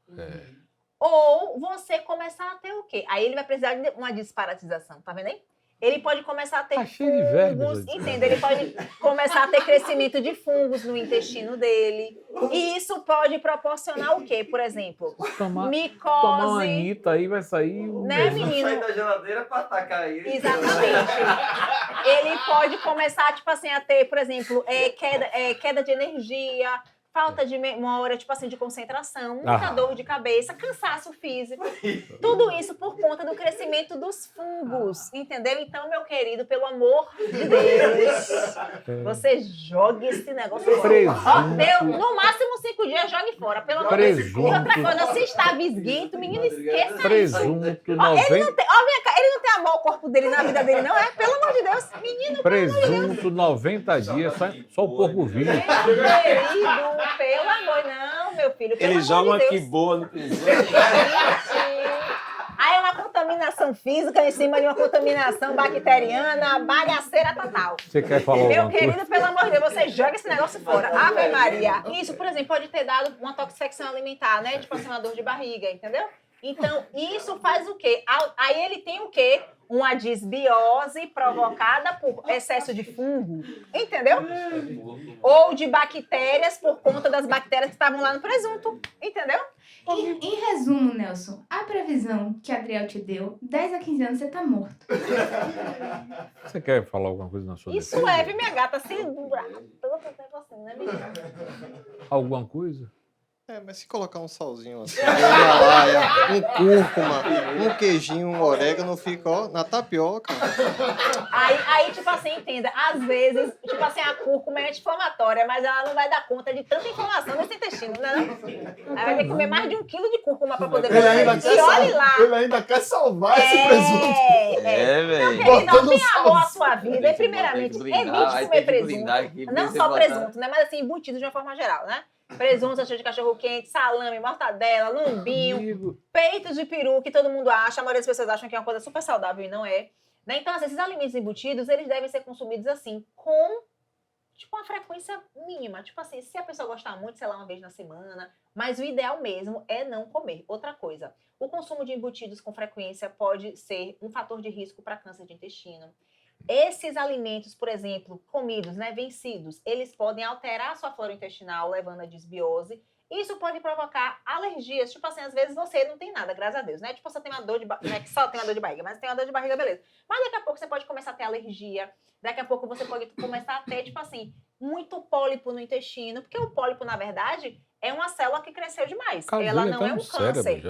[SPEAKER 9] Ou você começar a ter o quê? Aí ele vai precisar de uma disparatização, tá vendo aí? Ele pode começar a ter
[SPEAKER 1] cheio de vermes,
[SPEAKER 9] fungos, entende? Ele pode começar a ter crescimento de fungos no intestino dele. E isso pode proporcionar o quê, por exemplo?
[SPEAKER 1] Tomar uma
[SPEAKER 9] Micose,
[SPEAKER 1] Anitta aí vai sair.
[SPEAKER 9] né, menino?
[SPEAKER 2] Sai da geladeira pra atacar ele.
[SPEAKER 9] Exatamente. Ele pode começar, tipo assim, a ter, por exemplo, queda de energia, falta de uma hora, tipo assim, de concentração, muita dor de cabeça, cansaço físico. Tudo isso por conta do crescimento dos fungos, entendeu? Então, meu querido, pelo amor de Deus, você jogue esse negócio fora. Ó, deu, no máximo 5 dias, jogue fora, pelo amor de Deus. E outra coisa, se está visguento, menino, esqueça isso.
[SPEAKER 1] Presunto,
[SPEAKER 9] Ó,
[SPEAKER 1] 90.
[SPEAKER 9] ele não tem amor ao corpo dele na vida dele, não é? Pelo amor de Deus, menino,
[SPEAKER 1] Presunto, 90 dias, só o porco vivo.
[SPEAKER 9] querido, pelo amor, não, meu filho. Pelo
[SPEAKER 2] Ele
[SPEAKER 9] amor
[SPEAKER 2] joga
[SPEAKER 9] de
[SPEAKER 2] uma
[SPEAKER 9] Deus.
[SPEAKER 2] que boa no presunto.
[SPEAKER 9] Aí é uma contaminação física em cima de uma contaminação bacteriana, bagaceira total.
[SPEAKER 1] Você quer falar
[SPEAKER 9] Meu
[SPEAKER 1] alguma
[SPEAKER 9] querido,
[SPEAKER 1] coisa?
[SPEAKER 9] pelo amor de Deus, você joga esse negócio fora. Ave Maria. Isso, por exemplo, pode ter dado uma toxifecção alimentar, né? Tipo assim, uma dor de barriga, entendeu? Então, isso faz o quê? Aí ele tem o quê? Uma disbiose provocada por excesso de fungo, entendeu? Ou de bactérias por conta das bactérias que estavam lá no presunto, entendeu?
[SPEAKER 10] Em resumo, Nelson, a previsão que Adriel te deu, 10 a 15 anos você tá morto.
[SPEAKER 1] Você quer falar alguma coisa na sua
[SPEAKER 9] Isso
[SPEAKER 1] defesa?
[SPEAKER 9] é, viu, minha gata? Segura. Tanto tempo assim, né, menina?
[SPEAKER 1] Alguma coisa?
[SPEAKER 12] Mas se colocar um salzinho assim, uma Himalaia, um cúrcuma, um queijinho, um orégano, fica, ó, na tapioca.
[SPEAKER 9] Aí, tipo assim, entenda, às vezes, tipo assim, a cúrcuma é anti-inflamatória, mas ela não vai dar conta de tanta inflamação nesse intestino, né? Aí vai ter que comer mais de 1 quilo de cúrcuma pra poder
[SPEAKER 3] Ele ainda,
[SPEAKER 9] comer. E olhe lá.
[SPEAKER 3] ele ainda quer salvar esse presunto.
[SPEAKER 2] velho.
[SPEAKER 9] Querido, não
[SPEAKER 3] Botando
[SPEAKER 9] tem amor à
[SPEAKER 3] salsa.
[SPEAKER 9] sua vida. E primeiramente, evite comer presunto. Não só presunto, né? Mas assim, embutidos de uma forma geral, né? Presunto, salsicha de cachorro-quente, salame, mortadela, lombinho, peitos de peru, que todo mundo acha. A maioria das pessoas acham que é uma coisa super saudável e não é. Né? Então, assim, esses alimentos embutidos, eles devem ser consumidos assim, com tipo uma frequência mínima. Tipo assim, se a pessoa gostar muito, sei lá, uma vez na semana. Mas o ideal mesmo é não comer. Outra coisa, o consumo de embutidos com frequência pode ser um fator de risco para câncer de intestino. Esses alimentos, por exemplo, comidos, né, vencidos, eles podem alterar a sua flora intestinal, levando a desbiose. Isso pode provocar alergias. Tipo assim, às vezes você não tem nada, graças a Deus, né? Tipo, você tem uma dor de barriga, né? Que só tem uma dor de barriga, mas tem uma dor de barriga, beleza. Mas daqui a pouco você pode começar a ter alergia. Daqui a pouco você pode começar a ter, tipo assim, muito pólipo no intestino. Porque o pólipo, na verdade, é uma célula que cresceu demais. Ela não é um câncer,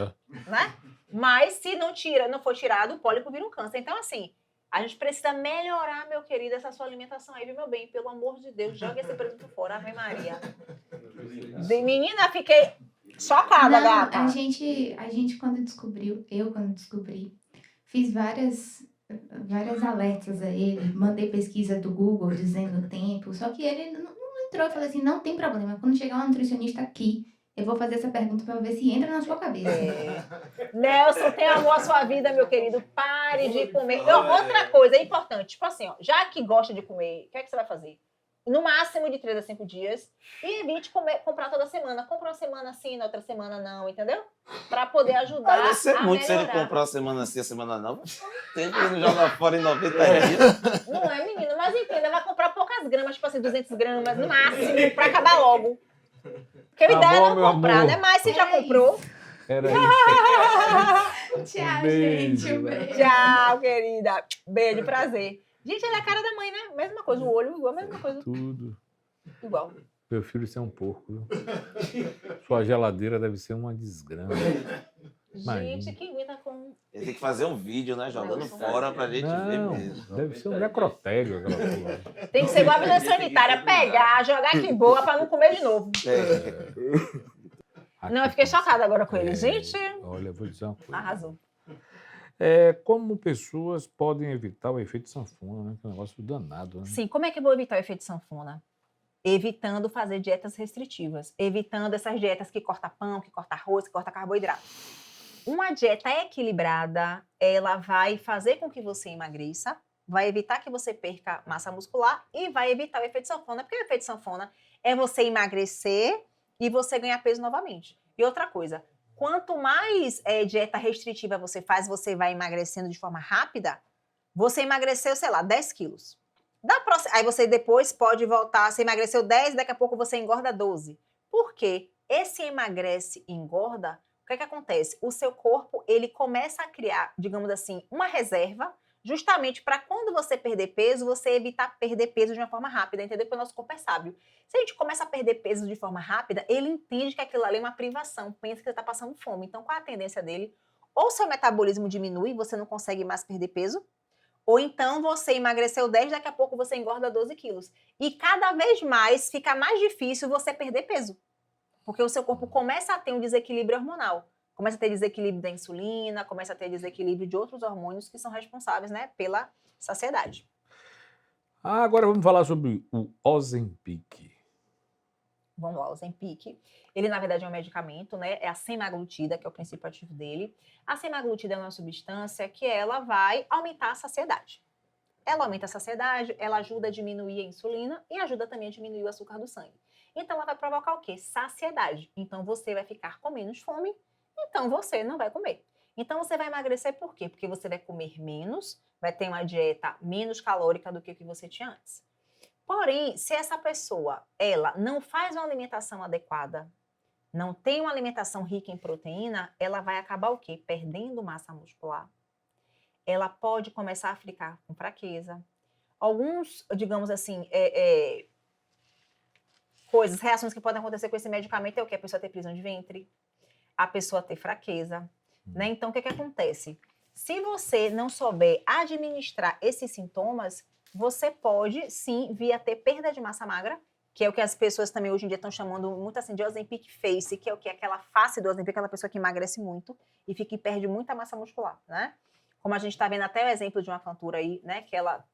[SPEAKER 9] né? Mas se não for tirado, o pólipo vira um câncer. Então, assim, a gente precisa melhorar, meu querido, essa sua alimentação aí, viu, meu bem? Pelo amor de Deus, joga esse presunto fora, Ave Maria. Menina, fiquei chocada,
[SPEAKER 10] Não,
[SPEAKER 9] gata.
[SPEAKER 10] a gente quando descobriu, quando descobri, fiz várias alertas a ele, mandei pesquisa do Google dizendo o tempo, só que ele não entrou. Eu falei assim, não tem problema, quando chegar um nutricionista aqui, eu vou fazer essa pergunta para ver se entra na sua cabeça.
[SPEAKER 9] Nelson, tem amor à sua vida, meu querido. Pare de comer. Outra coisa é importante, tipo assim, ó, já que gosta de comer, o que é que você vai fazer? No máximo de 3 a 5 dias. E evite comprar toda semana. Compra uma semana sim, na outra semana não, entendeu? Pra poder ajudar
[SPEAKER 4] Vai ser
[SPEAKER 9] a
[SPEAKER 4] muito se ele
[SPEAKER 9] melhorar.
[SPEAKER 4] comprar uma semana sim, a semana não. Sempre ele não joga fora em 90 dias.
[SPEAKER 9] Não é, menino? Mas entenda, vai comprar poucas gramas, tipo assim, 200 gramas no máximo, pra acabar logo. Porque a ideia é
[SPEAKER 1] bom,
[SPEAKER 9] não
[SPEAKER 1] meu
[SPEAKER 9] comprar,
[SPEAKER 1] amor.
[SPEAKER 9] né? Mas se já comprou...
[SPEAKER 1] Era isso.
[SPEAKER 10] Tchau,
[SPEAKER 1] Beijo,
[SPEAKER 10] gente. Um beijo.
[SPEAKER 9] Tchau, querida. Beijo, prazer. Gente, ela é a cara da mãe, né? Mesma coisa, o olho igual, a mesma coisa.
[SPEAKER 1] Tudo.
[SPEAKER 9] Igual.
[SPEAKER 1] Meu filho, isso é um porco, viu? Sua geladeira deve ser uma desgrama. Imagina.
[SPEAKER 9] Gente, que aguenta com...
[SPEAKER 4] Ele tem que fazer um vídeo, né? Jogando
[SPEAKER 9] Não,
[SPEAKER 4] fora pra gente ver
[SPEAKER 1] Não,
[SPEAKER 4] mesmo.
[SPEAKER 1] deve ser um necrotério aquela porra.
[SPEAKER 9] Tem que ser igual a vida sanitária, pegar, jogar que boa pra não comer de novo. Não, eu fiquei chocada agora com ele. Gente,
[SPEAKER 1] Olha, eu vou dizer uma coisa.
[SPEAKER 9] arrasou.
[SPEAKER 1] Como pessoas podem evitar o efeito sanfona, né? Que é um negócio danado, né?
[SPEAKER 9] Sim, como é que eu vou evitar o efeito sanfona? Evitando fazer dietas restritivas. Evitando essas dietas que corta pão, que corta arroz, que corta carboidrato. Uma dieta equilibrada, ela vai fazer com que você emagreça, vai evitar que você perca massa muscular e vai evitar o efeito sanfona, porque o efeito sanfona é você emagrecer e você ganhar peso novamente. E outra coisa, quanto mais dieta restritiva você faz, você vai emagrecendo de forma rápida, você emagreceu, sei lá, 10 quilos. Aí você depois pode voltar, você emagreceu 10, daqui a pouco você engorda 12. Por quê? Esse emagrece e engorda, o que acontece? O seu corpo, ele começa a criar, digamos assim, uma reserva, justamente para quando você perder peso, você evitar perder peso de uma forma rápida, entendeu? Porque o nosso corpo é sábio. Se a gente começa a perder peso de forma rápida, ele entende que aquilo ali é uma privação, pensa que você está passando fome. Então, qual é a tendência dele? Ou seu metabolismo diminui, você não consegue mais perder peso, ou então você emagreceu 10, daqui a pouco você engorda 12 quilos. E cada vez mais fica mais difícil você perder peso. Porque o seu corpo começa a ter um desequilíbrio hormonal. Começa a ter desequilíbrio da insulina, começa a ter desequilíbrio de outros hormônios que são responsáveis, né, pela saciedade.
[SPEAKER 1] Agora vamos falar sobre o Ozempic.
[SPEAKER 9] Vamos lá, o Ozempic. Ele, na verdade, é um medicamento, né? É a semaglutida, que é o princípio ativo dele. A semaglutida é uma substância que ela vai aumentar a saciedade. Ela aumenta a saciedade, ela ajuda a diminuir a insulina e ajuda também a diminuir o açúcar do sangue. Então, ela vai provocar o quê? Saciedade. Então, você vai ficar com menos fome, então você não vai comer. Então, você vai emagrecer por quê? Porque você vai comer menos, vai ter uma dieta menos calórica do que o que você tinha antes. Porém, se essa pessoa, ela não faz uma alimentação adequada, não tem uma alimentação rica em proteína, ela vai acabar o quê? Perdendo massa muscular. Ela pode começar a ficar com fraqueza. Alguns, digamos assim, reações que podem acontecer com esse medicamento é o quê? A pessoa ter prisão de ventre, a pessoa ter fraqueza, né? Então, o que acontece? Se você não souber administrar esses sintomas, você pode, sim, vir a ter perda de massa magra, que é o que as pessoas também hoje em dia estão chamando muito assim de Ozempic face, que é o que? Aquela face do Ozempic, aquela pessoa que emagrece muito e fica e perde muita massa muscular, né? Como a gente está vendo até o exemplo de uma cantora aí, né? Que ela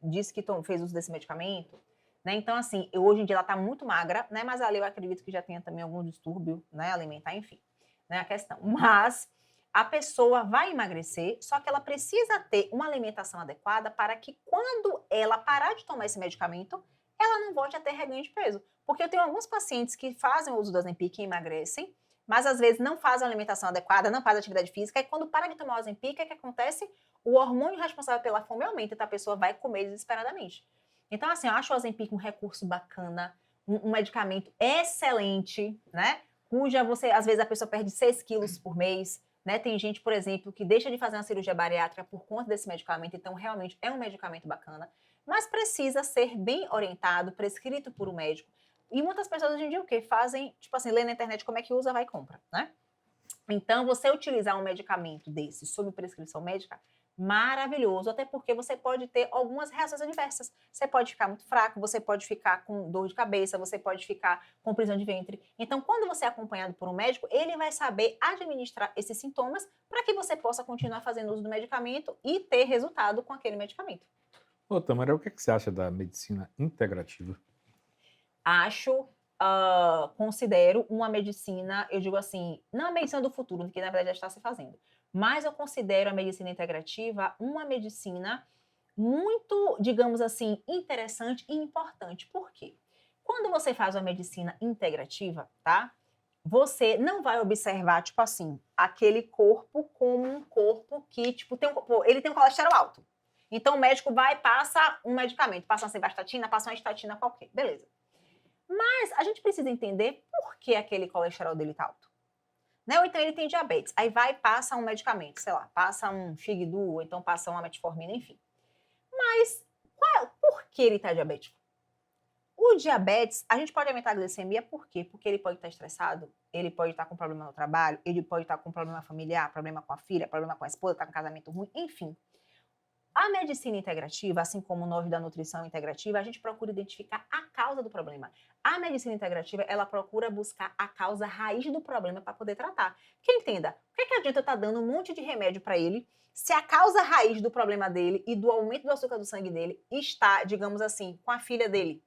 [SPEAKER 9] disse que fez uso desse medicamento, né? Então, assim, hoje em dia ela está muito magra, né? Mas ali eu acredito que já tenha também algum distúrbio, né? Alimentar, enfim, né? A questão. Mas a pessoa vai emagrecer, só que ela precisa ter uma alimentação adequada para que quando ela parar de tomar esse medicamento, ela não volte a ter reganho de peso. Porque eu tenho alguns pacientes que fazem o uso do Ozempic e emagrecem, mas às vezes não fazem a alimentação adequada, não fazem atividade física, e quando para de tomar o Ozempic, o que acontece? O hormônio responsável pela fome aumenta, então a pessoa vai comer desesperadamente. Então, assim, eu acho o Ozempic um recurso bacana, um medicamento excelente, né? Cuja às vezes a pessoa perde 6 quilos por mês, né? Tem gente, por exemplo, que deixa de fazer uma cirurgia bariátrica por conta desse medicamento, então realmente é um medicamento bacana, mas precisa ser bem orientado, prescrito por um médico. E muitas pessoas hoje em dia o quê? Fazem, tipo assim, lê na internet como é que usa, vai e compra, né? Então, você utilizar um medicamento desse sob prescrição médica, maravilhoso, até porque você pode ter algumas reações adversas. Você pode ficar muito fraco, você pode ficar com dor de cabeça, você pode ficar com prisão de ventre. Então, quando você é acompanhado por um médico, ele vai saber administrar esses sintomas para que você possa continuar fazendo uso do medicamento e ter resultado com aquele medicamento.
[SPEAKER 1] Ô, Tamara, o que você acha da medicina integrativa?
[SPEAKER 9] Considero uma medicina, eu digo assim, não a medicina do futuro, que na verdade já está se fazendo, mas eu considero a medicina integrativa uma medicina muito, digamos assim, interessante e importante. Por quê? Quando você faz uma medicina integrativa, tá? Você não vai observar, tipo assim, aquele corpo como um corpo que, tipo, ele tem um colesterol alto. Então o médico vai e passa um medicamento, passa uma simvastatina, passa uma estatina qualquer, beleza. Mas a gente precisa entender por que aquele colesterol dele tá alto. Né? Ou então ele tem diabetes, aí vai e passa um medicamento, sei lá, passa um Figdu, ou então passa uma metformina, enfim. Mas por que ele tá diabético? O diabetes, a gente pode aumentar a glicemia por quê? Porque ele pode estar estressado, ele pode estar com problema no trabalho, ele pode estar com problema familiar, problema com a filha, problema com a esposa, tá com um casamento ruim, enfim. A medicina integrativa, assim como nós da nutrição integrativa, a gente procura identificar a causa do problema. A medicina integrativa, ela procura buscar a causa raiz do problema para poder tratar. Porque entenda, o que adianta eu estar dando um monte de remédio para ele se a causa raiz do problema dele e do aumento do açúcar do sangue dele está, digamos assim, com a filha dele?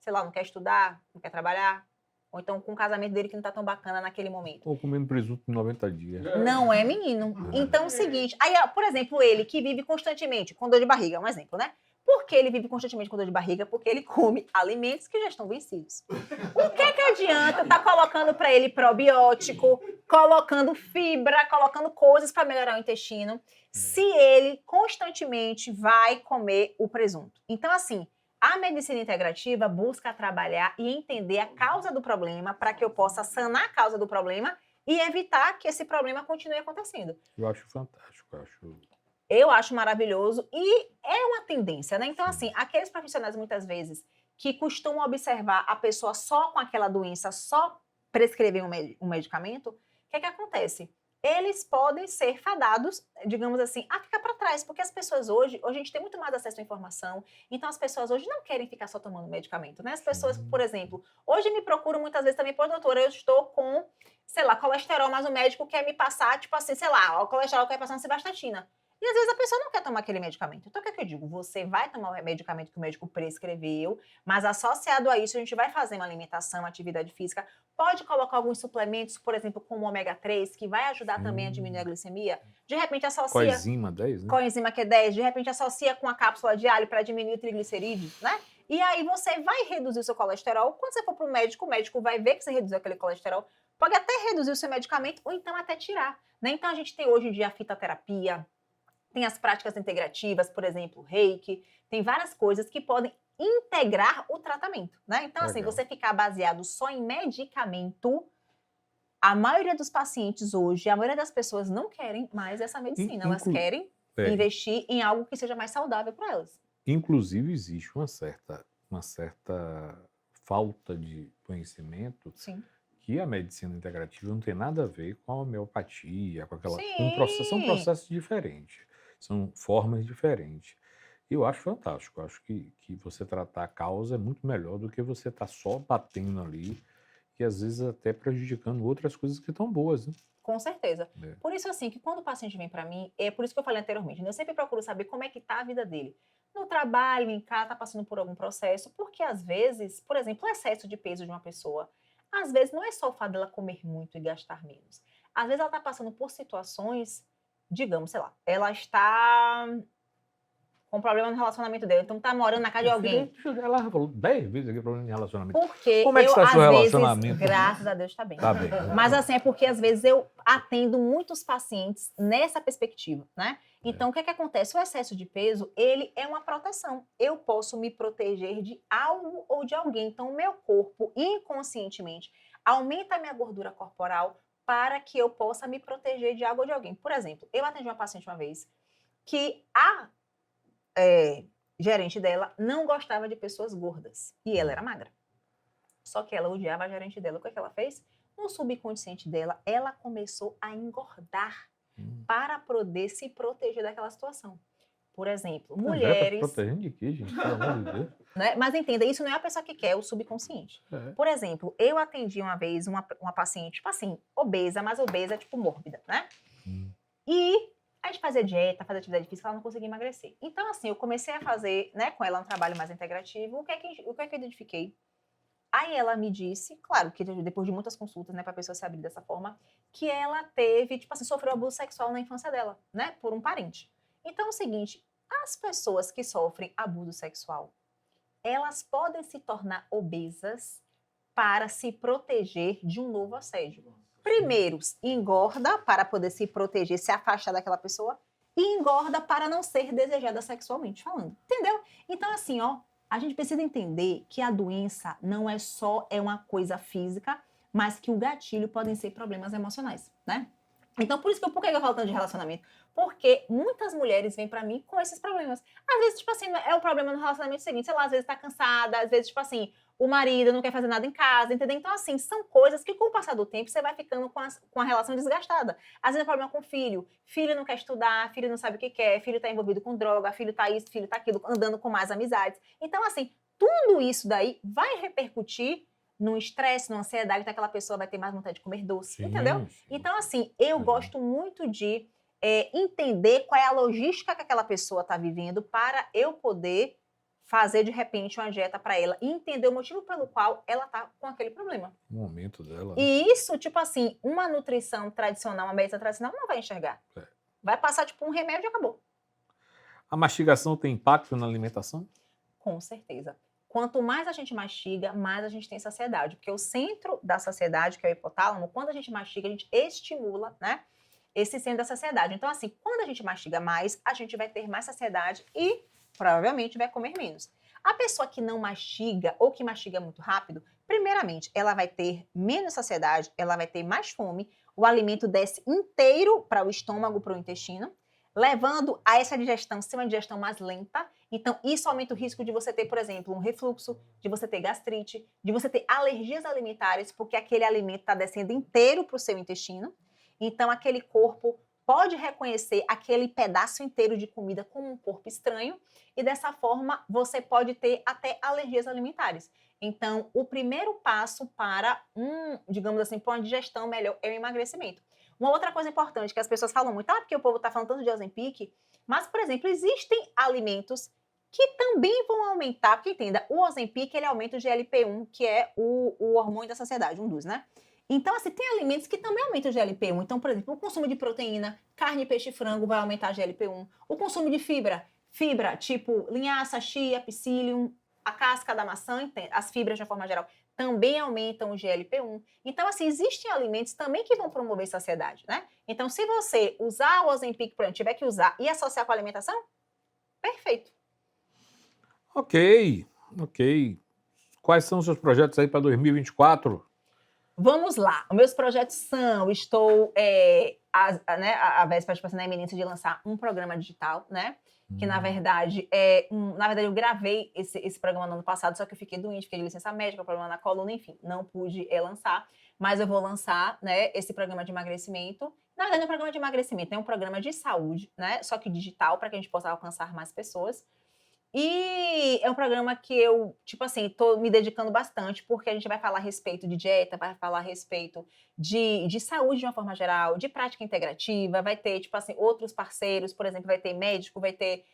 [SPEAKER 9] Sei lá, não quer estudar, não quer trabalhar, ou então com o casamento dele que não está tão bacana naquele momento.
[SPEAKER 1] Ou comendo presunto 90 dias.
[SPEAKER 9] Não é, menino. Então é o seguinte, aí, por exemplo, ele que vive constantemente com dor de barriga, um exemplo, né? Por que ele vive constantemente com dor de barriga? Porque ele come alimentos que já estão vencidos. O que adianta estar colocando para ele probiótico, colocando fibra, colocando coisas para melhorar o intestino, se ele constantemente vai comer o presunto? Então, assim, a medicina integrativa busca trabalhar e entender a causa do problema para que eu possa sanar a causa do problema e evitar que esse problema continue acontecendo.
[SPEAKER 1] Eu acho fantástico,
[SPEAKER 9] Eu acho maravilhoso e é uma tendência, né? Então, assim, aqueles profissionais muitas vezes que costumam observar a pessoa só com aquela doença, só prescrever um medicamento, o que acontece? Eles podem ser fadados, digamos assim, a ficar para trás, porque as pessoas hoje a gente tem muito mais acesso à informação, então as pessoas hoje não querem ficar só tomando medicamento, né? As pessoas, por exemplo, hoje me procuram muitas vezes também, pô, doutora, eu estou com, sei lá, colesterol, mas o médico quer me passar, tipo assim, sei lá, o colesterol quer passar uma simvastatina. E às vezes a pessoa não quer tomar aquele medicamento. Então o que é que eu digo? Você vai tomar o medicamento que o médico prescreveu, mas associado a isso a gente vai fazer uma alimentação, atividade física, pode colocar alguns suplementos, por exemplo, como o ômega 3, que vai ajudar também a diminuir a glicemia. De repente associa...
[SPEAKER 1] Coenzima 10, né?
[SPEAKER 9] Coenzima Q10, de repente associa com a cápsula de alho para diminuir o triglicerídeos, né? E aí você vai reduzir o seu colesterol. Quando você for para o médico vai ver que você reduziu aquele colesterol, pode até reduzir o seu medicamento ou então até tirar, né? Então a gente tem hoje em dia a fitoterapia, tem as práticas integrativas, por exemplo, reiki, tem várias coisas que podem integrar o tratamento, né? Então, assim, você ficar baseado só em medicamento a maioria dos pacientes hoje, a maioria das pessoas não querem mais essa medicina. Elas querem investir em algo que seja mais saudável para elas.
[SPEAKER 1] Inclusive, existe uma certa falta de conhecimento que a medicina integrativa não tem nada a ver com a homeopatia, com aquela... são processos diferentes, são formas diferentes. E eu acho fantástico, eu acho que você tratar a causa é muito melhor do que você estar só batendo ali e às vezes até prejudicando outras coisas que estão boas, né?
[SPEAKER 9] Com certeza. Por isso, assim, que quando o paciente vem para mim, é por isso que eu falei anteriormente, né? Eu sempre procuro saber como é que tá a vida dele. No trabalho, em casa, tá passando por algum processo, porque às vezes, por exemplo, o excesso de peso de uma pessoa, às vezes não é só o fato dela comer muito e gastar menos. Às vezes ela tá passando por situações, digamos, sei lá, ela está com problema no relacionamento dela, então tá morando na casa de alguém.
[SPEAKER 1] Ela falou 10 vezes aqui problema de relacionamento.
[SPEAKER 9] Porque
[SPEAKER 1] como é que está seu relacionamento?
[SPEAKER 9] Graças a Deus tá bem.
[SPEAKER 1] Tá bem.
[SPEAKER 9] Mas assim, é porque às vezes eu atendo muitos pacientes nessa perspectiva, né? Então, o que acontece? O excesso de peso, ele é uma proteção. Eu posso me proteger de algo ou de alguém. Então, o meu corpo, inconscientemente, aumenta a minha gordura corporal para que eu possa me proteger de algo ou de alguém. Por exemplo, eu atendi uma paciente uma vez que a gerente dela não gostava de pessoas gordas. E ela era magra. Só que ela odiava a gerente dela. O que ela fez? No subconsciente dela, ela começou a engordar para poder se proteger daquela situação. Por exemplo, mulheres...
[SPEAKER 1] Tá protegendo de quê, gente? Pelo amor de Deus.
[SPEAKER 9] Né? Mas entenda, isso não é a pessoa que quer, é o subconsciente. Por exemplo, eu atendi uma vez uma paciente, tipo assim, obesa, mas obesa, tipo, mórbida, né? E a gente fazia dieta, fazia atividade física, ela não conseguia emagrecer. Então, assim, eu comecei a fazer, né, com ela um trabalho mais integrativo. O que é que eu identifiquei? Aí ela me disse, claro, que depois de muitas consultas, né, pra pessoa se abrir dessa forma, que ela teve, tipo assim, sofreu abuso sexual na infância dela, né, por um parente. Então é o seguinte, as pessoas que sofrem abuso sexual, elas podem se tornar obesas para se proteger de um novo assédio. Primeiro, engorda para poder se proteger, se afastar daquela pessoa, e engorda para não ser desejada sexualmente falando, entendeu? Então assim, ó, a gente precisa entender que a doença não é só uma coisa física, mas que o gatilho podem ser problemas emocionais, né? Então, por que eu falo tanto de relacionamento? Porque muitas mulheres vêm pra mim com esses problemas. Às vezes, tipo assim, é o problema no relacionamento seguinte, sei lá, às vezes tá cansada, às vezes, tipo assim, o marido não quer fazer nada em casa, entendeu? Então, assim, são coisas que com o passar do tempo você vai ficando com a relação desgastada. Às vezes é problema com o filho não quer estudar, filho não sabe o que quer, filho tá envolvido com droga, filho tá isso, filho tá aquilo, andando com mais amizades. Então, assim, tudo isso daí vai repercutir no estresse, na ansiedade, então aquela pessoa vai ter mais vontade de comer doce, entendeu? Então, assim, eu gosto muito de entender qual é a logística que aquela pessoa está vivendo para eu poder fazer, de repente, uma dieta para ela e entender o motivo pelo qual ela está com aquele problema.
[SPEAKER 1] O momento dela.
[SPEAKER 9] E isso, tipo assim, uma nutrição tradicional, uma medicina tradicional não vai enxergar. Vai passar, tipo, um remédio e acabou.
[SPEAKER 1] A mastigação tem impacto na alimentação?
[SPEAKER 9] Com certeza. Quanto mais a gente mastiga, mais a gente tem saciedade. Porque o centro da saciedade, que é o hipotálamo, quando a gente mastiga, a gente estimula, né, esse centro da saciedade. Então, assim, quando a gente mastiga mais, a gente vai ter mais saciedade e provavelmente vai comer menos. A pessoa que não mastiga ou que mastiga muito rápido, primeiramente, ela vai ter menos saciedade, ela vai ter mais fome, o alimento desce inteiro para o estômago, para o intestino, levando a essa digestão ser uma digestão mais lenta. Então, isso aumenta o risco de você ter, por exemplo, um refluxo, de você ter gastrite, de você ter alergias alimentares, porque aquele alimento está descendo inteiro para o seu intestino. Então, aquele corpo pode reconhecer aquele pedaço inteiro de comida como um corpo estranho e, dessa forma, você pode ter até alergias alimentares. Então, o primeiro passo para digamos assim, para uma digestão melhor é o emagrecimento. Uma outra coisa importante que as pessoas falam muito, porque o povo está falando tanto de Ozempic, mas, por exemplo, existem alimentos que também vão aumentar, porque entenda, o Ozempic, ele aumenta o GLP-1, que é o hormônio da saciedade, um dos, né? Então, assim, tem alimentos que também aumentam o GLP-1. Então, por exemplo, o consumo de proteína, carne, peixe e frango vai aumentar o GLP-1. O consumo de fibra, tipo linhaça, chia, psyllium, a casca da maçã, as fibras de uma forma geral, também aumentam o GLP-1. Então, assim, existem alimentos também que vão promover saciedade, né? Então, se você usar o Ozempic, por exemplo, tiver que usar e associar com a alimentação, perfeito.
[SPEAKER 1] Ok. Quais são os seus projetos aí para 2024?
[SPEAKER 9] Vamos lá. Os meus projetos são, estou a véspera, tipo assim, na iminência de lançar um programa digital, né? Que na verdade eu gravei esse programa no ano passado, só que eu fiquei doente, fiquei de licença médica, problema na coluna, enfim, não pude lançar, mas eu vou lançar, né, esse programa de emagrecimento. Na verdade, não é um programa de emagrecimento, é um programa de saúde, né? Só que digital, para que a gente possa alcançar mais pessoas. E é um programa que eu, tipo assim, tô me dedicando bastante, porque a gente vai falar a respeito de dieta, vai falar a respeito de saúde de uma forma geral, de prática integrativa, vai ter, tipo assim, outros parceiros, por exemplo, vai ter médico, vai ter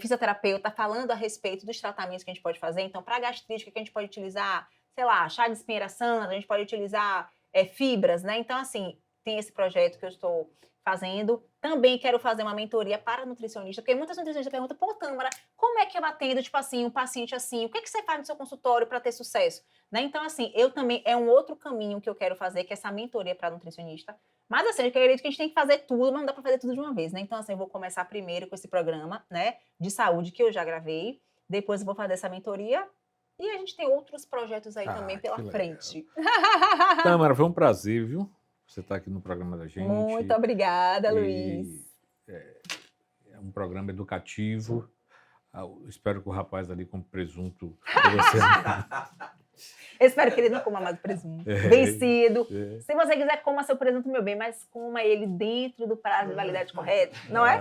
[SPEAKER 9] fisioterapeuta falando a respeito dos tratamentos que a gente pode fazer. Então, para gastrite, o que a gente pode utilizar? Sei lá, chá de espinheira santa, a gente pode utilizar fibras, né? Então, assim, tem esse projeto que eu estou fazendo. Também quero fazer uma mentoria para nutricionista, porque muitas nutricionistas perguntam, pô, Tâmara, como é que eu atendo, tipo assim, um paciente assim? O que é que você faz no seu consultório para ter sucesso? Né? Então, assim, eu também, é um outro caminho que eu quero fazer, que é essa mentoria para nutricionista. Mas, assim, eu acredito que a gente tem que fazer tudo, mas não dá para fazer tudo de uma vez, né? Então, assim, eu vou começar primeiro com esse programa, né, de saúde que eu já gravei. Depois eu vou fazer essa mentoria. E a gente tem outros projetos aí também pela frente.
[SPEAKER 1] Tâmara, foi um prazer, viu? Você está aqui no programa da gente.
[SPEAKER 9] Muito obrigada, Luiz.
[SPEAKER 1] É um programa educativo. Eu espero que o rapaz ali com presunto... Você...
[SPEAKER 9] Eu espero que ele não coma mais presunto. Vencido. Se você quiser, coma seu presunto, meu bem, mas coma ele dentro do prazo de validade correto, não é?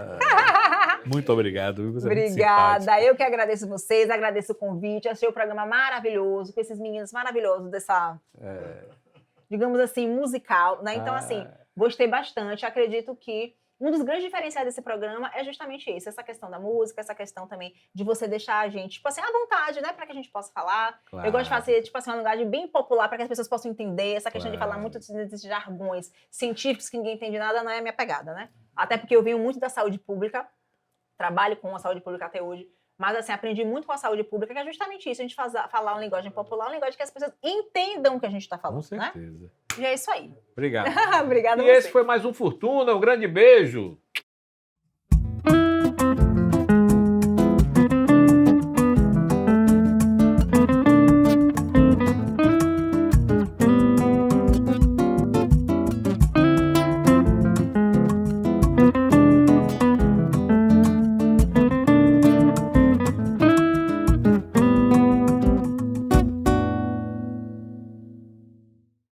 [SPEAKER 1] Muito obrigado. Você
[SPEAKER 9] Obrigada. Eu que agradeço vocês, agradeço o convite. Achei o programa maravilhoso, com esses meninos maravilhosos dessa... digamos assim, musical, né? Então, assim, gostei bastante. Acredito que um dos grandes diferenciais desse programa é justamente isso, essa questão da música, essa questão também de você deixar a gente, tipo assim, à vontade, né? Para que a gente possa falar. Claro. Eu gosto de fazer, tipo assim, uma linguagem bem popular para que as pessoas possam entender. Essa questão de falar muito desses jargões científicos que ninguém entende nada não é a minha pegada, né? Até porque eu venho muito da saúde pública, trabalho com a saúde pública até hoje. Mas, assim, aprendi muito com a saúde pública, que é justamente isso, a gente falar uma linguagem popular, uma linguagem que as pessoas entendam o que a gente está falando,
[SPEAKER 1] com certeza.
[SPEAKER 9] Né? E é isso aí.
[SPEAKER 1] Obrigado.
[SPEAKER 9] Obrigada a
[SPEAKER 1] E
[SPEAKER 9] você.
[SPEAKER 1] esse foi mais um Fortuna, um grande beijo.